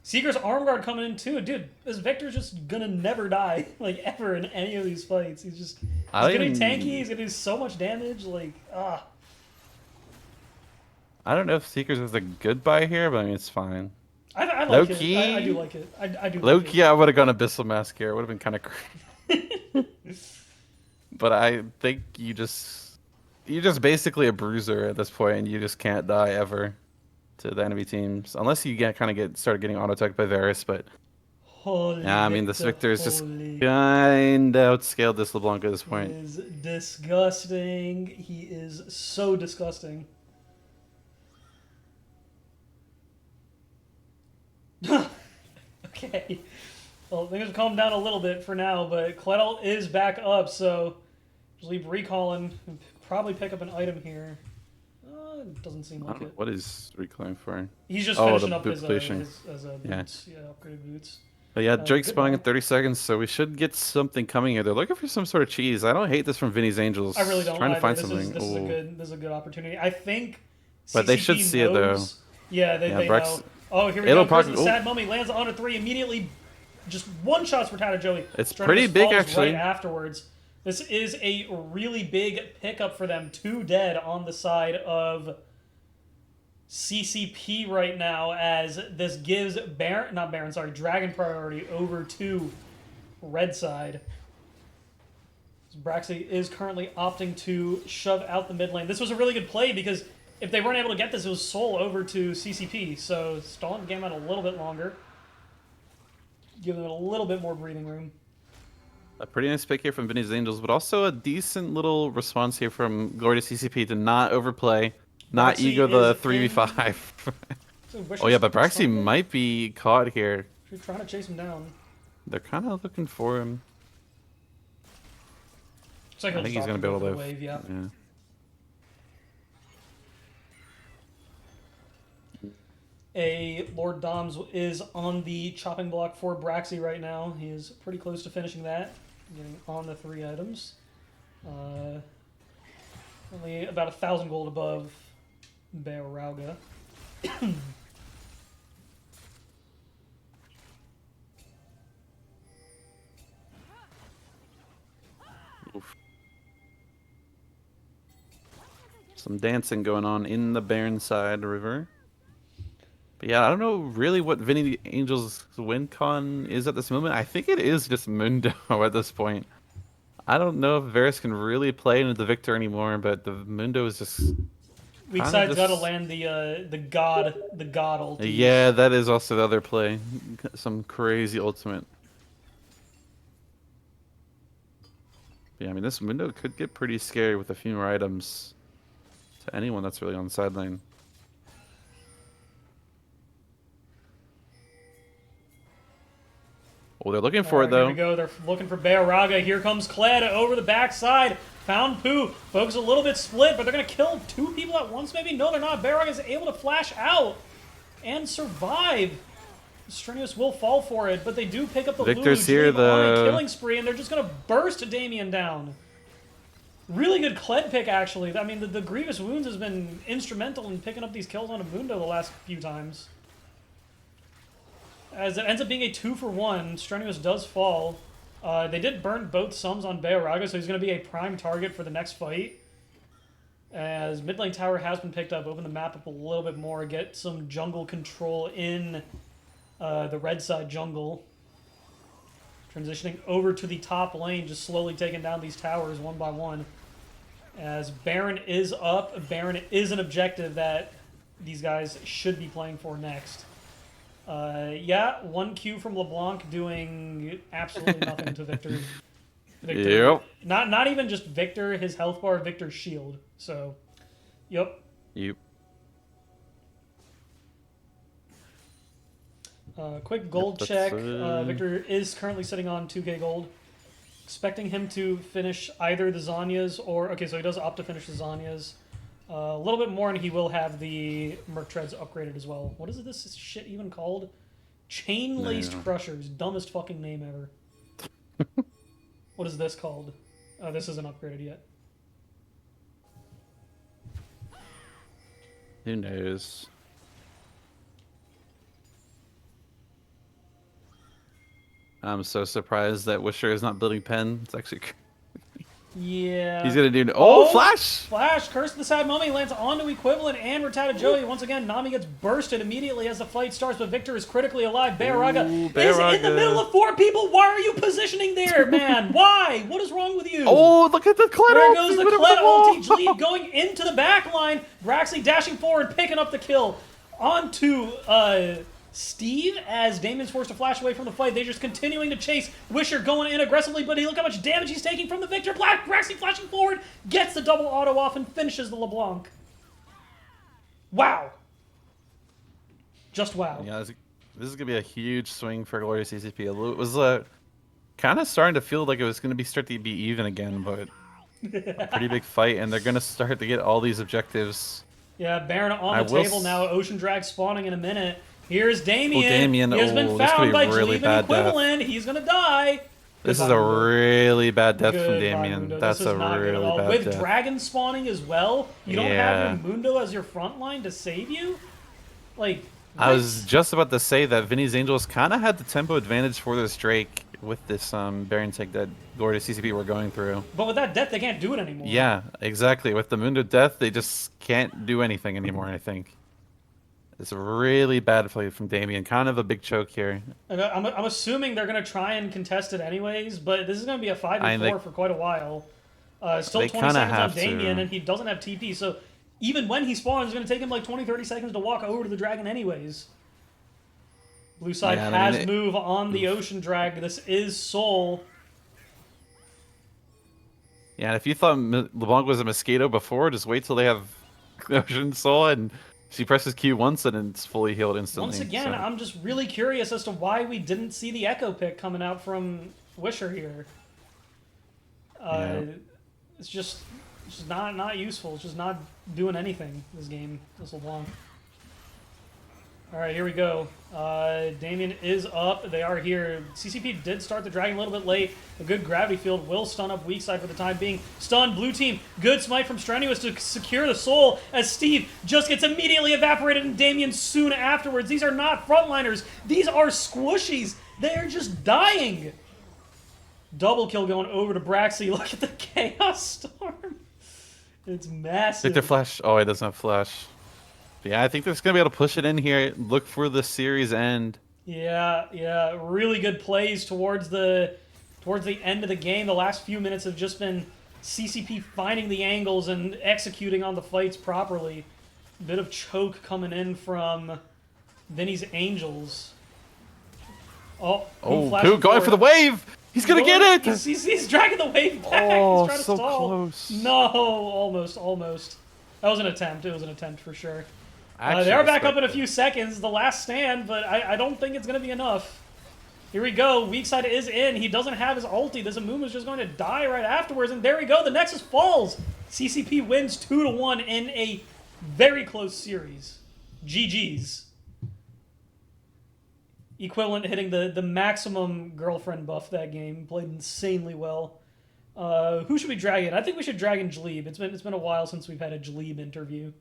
Seeker's arm guard coming in too. Dude, this Victor's just gonna never die, like, ever in any of these fights. He's getting tanky, he's gonna do so much damage, like, ah. I don't know if Seekers is a good buy here, but I mean, it's fine. I like Low-key- it. I do like it. I do Low like key, I would have gone Abyssal Mask here. It would have been kind of crazy. But I think you're just basically a bruiser at this point, and you just can't die ever to the enemy teams, unless you start getting auto-attacked by Varus. But Holy yeah, I mean, this Victor is just holy. kind of outscaled this LeBlanc at this point. He is disgusting. He is so disgusting. Okay. Well, things have calmed down a little bit for now, but Cledel is back up, so just leave recalling and probably pick up an item here. Doesn't seem I like don't know it. what he's recalling for. He's just Oh, finishing the up boot his depletion. boots. Yeah, upgraded boots. But yeah, Drake's Good spawning buy. in 30 seconds, so we should get something coming here. They're looking for some sort of cheese. I don't hate this from Vinny's Angels. I really don't Trying to either. find This something. is a Ooh. good opportunity. I think But they should CCP see it, though. knows. Yeah, they Brex- know. Oh, here we It'll go. Chris the probably- Sad Mummy lands on a 3 immediately. Just one shots for Tata Joey. It's Strenuous pretty big, falls actually. Right afterwards. This is a really big pickup for them. 2 dead on the side of CCP right now, as this gives Dragon priority over to red side. Braxy is currently opting to shove out the mid lane. This was a really good play because if they weren't able to get this, it was Soul over to CCP. So stalling the game out a little bit longer, giving it a little bit more breathing room. A pretty nice pick here from Vinny's Angels, but also a decent little response here from Glory to CCP to not overplay, not Braxy ego the is 3v5. So Oh yeah, but Wishes- Braxy might be caught here. She's trying to chase him down. They're kind of looking for him. Looks like I think he's going to be able to live. Wave, yeah. A Lord Doms is on the chopping block for Braxy right now. He is pretty close to finishing that, getting on the 3 items. Only about 1,000 gold above Beorauga. Oof. Some dancing going on in the Barrenside River. But yeah, I don't know really what Vinny the Angel's win con is at this moment. I think it is just Mundo at this point. I don't know if Varus can really play into the Victor anymore, but the Mundo is just... Weak kinda side's got to just- land the god ulti. Yeah, that is also the other play. Some crazy ultimate. But yeah, I mean, this Mundo could get pretty scary with a few more items to anyone that's really on the side lane. Oh, they're looking for it, though. Here we go. They're looking for Beoraga. Here comes Kled over the backside. Found Pooh. Folks a little bit split, but they're going to kill 2 people at once, maybe? No, they're not. Beoraga is able to flash out and survive. Strenuous will fall for it, but they do pick up the Victor's Lulu, here, on a the- killing spree, and they're just going to burst Damien down. Really good Kled pick, actually. I mean, the Grievous Wounds has been instrumental in picking up these kills on Amundo the last few times. As it ends up being a 2-for-1, Strenuous does fall. They did burn both sums on Beoraga, so he's going to be a prime target for the next fight. As mid lane tower has been picked up, open the map up a little bit more, get some jungle control in the red side jungle. Transitioning over to the top lane, just slowly taking down these towers one by one. As Baron is up, Baron is an objective that these guys should be playing for next. Yeah, 1 Q from LeBlanc doing absolutely nothing to Victor. Yep. Not even just Victor, his health bar, Victor's shield. So, yep. Yep. Quick gold Yep, check. that's, Victor is currently sitting on 2k gold. Expecting him to finish either the Zanyas or... Okay, so he does opt to finish the Zanyas. A little bit more, and he will have the Merc Treads upgraded as well. What is this shit even called? Chain-Laced No. Crushers. Dumbest fucking name ever. What is this called? Oh, this isn't upgraded yet. Who knows? I'm so surprised that Wisher is not building pen. It's actually... Yeah. He's gonna do... Oh, Flash! Flash! Curse of the Sad Mummy lands onto Equivalent and Rattata Joey. Once again, Nami gets bursted immediately as the fight starts, but Victor is critically alive. Beoraga Ooh, is in Beoraga. the middle of 4 people. Why are you positioning there, man? Why? What is wrong with you? Oh, look at the Kled There ult! goes He the put him Kled on the ulti wall. lead going into the back line. Braxley dashing forward, picking up the kill. Onto Steve as Damon's forced to flash away from the fight. They're just continuing to chase. Wisher going in aggressively, but look how much damage he's taking from the Victor. Braxley flashing forward, gets the double auto off and finishes the LeBlanc. Wow. Just wow. Yeah, This is gonna be a huge swing for Glory CCP. It was kind of starting to feel like it was gonna start to be even again, but a pretty big fight, and they're gonna start to get all these objectives. Yeah, Baron on I the will table now. Ocean Drag spawning in a minute. Here's Damien. Damien. He has been Oh, this could found be by really Jleeb bad and Equivalent. He's gonna die. This is Goodbye, a Mundo. really bad death from Goodbye, Damien. Mundo. That's This is a not good at really all. bad With death. dragon spawning as well, you don't have Yeah. your Mundo as your front line to save you? Like, I was what? just about to say that Vinny's Angels kind of had the tempo advantage for this Drake with this Baron take that Glory CCP were going through. But with that death, they can't do it anymore. Yeah, exactly. With the Mundo death, they just can't do anything anymore, I think. It's a really bad play from Damien. Kind of a big choke here. And I'm assuming they're going to try and contest it anyways, but this is going to be a 5v4 for quite a while. Still they 20 kinda seconds on have Damien, to. and he doesn't have TP, so even when he spawns, it's going to take him like 20-30 seconds to walk over to the dragon anyways. Blue side Yeah, I mean, has move on the Ocean Drag. This is Soul. Yeah, and if you thought LeBlanc was a Mosquito before, just wait till they have Ocean Soul, and she presses Q once, and it's fully healed instantly. Once again, so. I'm just really curious as to why we didn't see the Echo pick coming out from Wisher here. Yeah. It's just not useful. It's just not doing anything this game this long. All right, here we go. Damien is up. They are here. CCP did start the dragon a little bit late. A good gravity field will stun up weak side for the time being. Stun, blue team. Good smite from Strenuous to secure the soul as Steve just gets immediately evaporated and Damien soon afterwards. These are not frontliners. These are squishies. They are just dying. Double kill going over to Braxy. Look at the Chaos Storm. It's massive. Victor Flash. Oh, he doesn't have Flash. But yeah, I think they're just going to be able to push it in here. Look for the series end. Yeah. Really good plays towards the end of the game. The last few minutes have just been CCP finding the angles and executing on the fights properly. Bit of choke coming in from Vinny's Angels. Oh, Pooh going for the wave! He's going to get it! He's dragging the wave back. Oh, He's trying to so stall. close. No, almost. That was an attempt. It was an attempt for sure. I They are back up respect in a it. few seconds. The last stand, but I don't think it's going to be enough. Here we go. Weak side is in. He doesn't have his ulti. This Amuma's just going to die right afterwards. And there we go. The Nexus falls. CCP wins 2-1 in a very close series. GG's. Equivalent hitting the maximum girlfriend buff that game. Played insanely well. Who should we drag in? I think we should drag in Jleeb. It's been a while since we've had a Jleeb interview.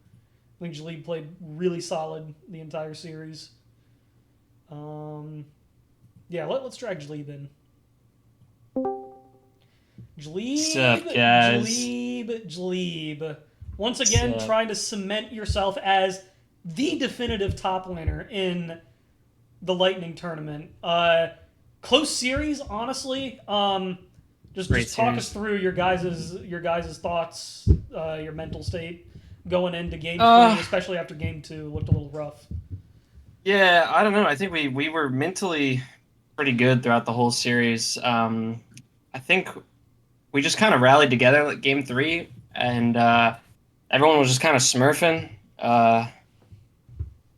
I think Jleeb played really solid the entire series. Yeah, let's drag Jleeb in. Jleeb, Sup, guys? Jleeb. Once again, Sup? trying to cement yourself as the definitive top laner in the Lightning tournament. Close series, honestly. Just Great talk series. us through your guys' thoughts, your mental state going into game 3, especially after game 2 looked a little rough. Yeah, I don't know. I think we were mentally pretty good throughout the whole series. I think we just kind of rallied together like game 3, and everyone was just kind of smurfing.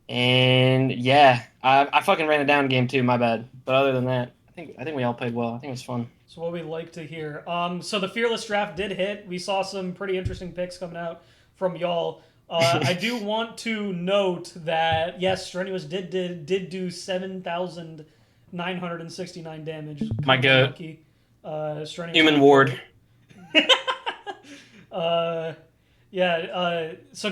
And yeah, I fucking ran it down in game 2. My bad. But other than that, I think we all played well. I think it was fun. So what we like to hear. So the Fearless draft did hit. We saw some pretty interesting picks coming out from y'all. I do want to note that yes, Strenuous did do 7,969 damage. My goat. Strenuous Human ward. So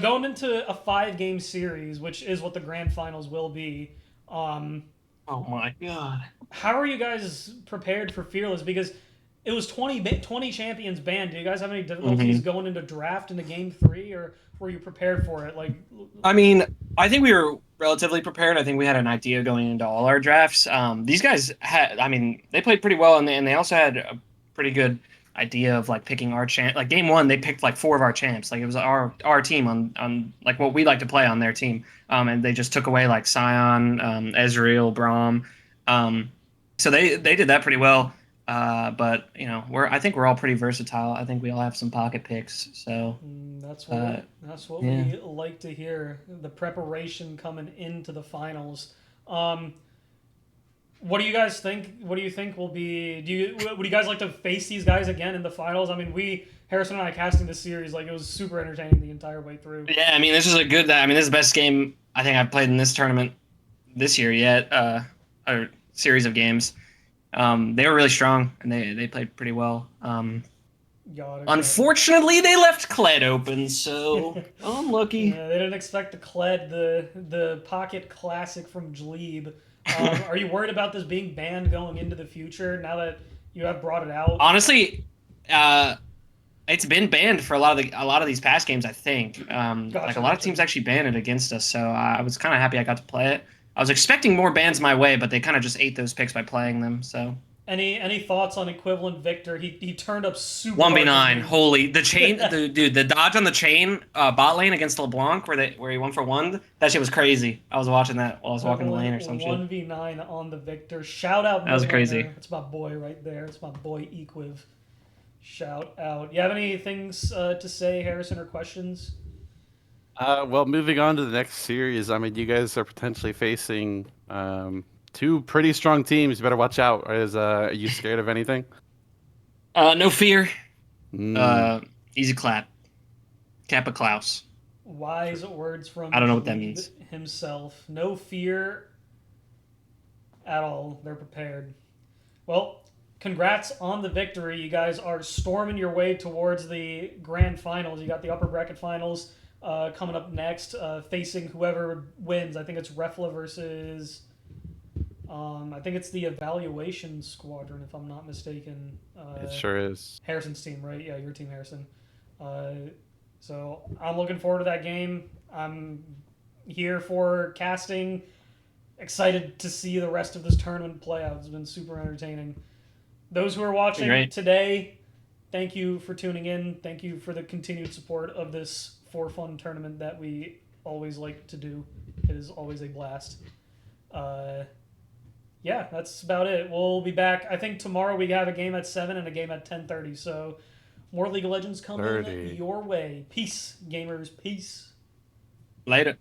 going into a 5-game series, which is what the grand finals will be. Oh my god. How are you guys prepared for Fearless? Because it was 20 champions banned. Do you guys have any difficulties going into draft into game 3, or were you prepared for it? Like, I mean, I think we were relatively prepared. I think we had an idea going into all our drafts. These guys they played pretty well, and they also had a pretty good idea of like picking our champ. Like game 1, they picked like 4 of our champs. Like it was our team on like what we like to play on their team. And they just took away like Sion, Ezreal, Braum. So they did that pretty well. But you know, I think we're all pretty versatile. I think we all have some pocket picks. So that's what we like to hear. The preparation coming into the finals. What do you guys think? What do you think will be? Would you guys like to face these guys again in the finals? I mean, Harrison and I casting this series, like it was super entertaining the entire way through. Yeah, I mean, this is a good. I mean, this is the best game I think I've played in this tournament this year yet. A series of games. They were really strong and they played pretty well. God, okay. Unfortunately, they left Kled open, so unlucky. Yeah, they didn't expect the Kled, the pocket classic from Dlebe. Are you worried about this being banned going into the future now that you have brought it out? Honestly, it's been banned for a lot of these past games. I think like a lot of teams actually banned it against us, so I was kind of happy I got to play it. I was expecting more bans my way, but they kind of just ate those picks by playing them. So any thoughts on equivalent Victor? He turned up super 1v9. Holy the chain, the dodge on the chain bot lane against LeBlanc where he 1-for-1. That shit was crazy. I was watching that while I was walking the lane or some shit. 1v9 on the Victor. Shout out. That was crazy. It's my boy right there. It's my boy Equiv. Shout out. You have any things to say, Harrison, or questions? Well, moving on to the next series, I mean, you guys are potentially facing two pretty strong teams. You better watch out. Are you scared of anything? No fear. Easy clap. Kappa Klaus. Wise words from I don't know what that means. Himself. No fear at all. They're prepared. Well, congrats on the victory. You guys are storming your way towards the grand finals. You got the upper bracket finals coming up next, facing whoever wins. I think it's Refla versus... I think it's the Evaluation Squadron, if I'm not mistaken. It sure is. Harrison's team, right? Yeah, your team, Harrison. So I'm looking forward to that game. I'm here for casting. Excited to see the rest of this tournament play out. It's been super entertaining. Those who are watching today, thank you for tuning in. Thank you for the continued support of this for fun tournament that we always like to do. It is always a blast. Yeah, that's about it. We'll be back. I think tomorrow we have a game at 7 and a game at 10:30. So more League of Legends coming your way. Peace, gamers. Peace. Later.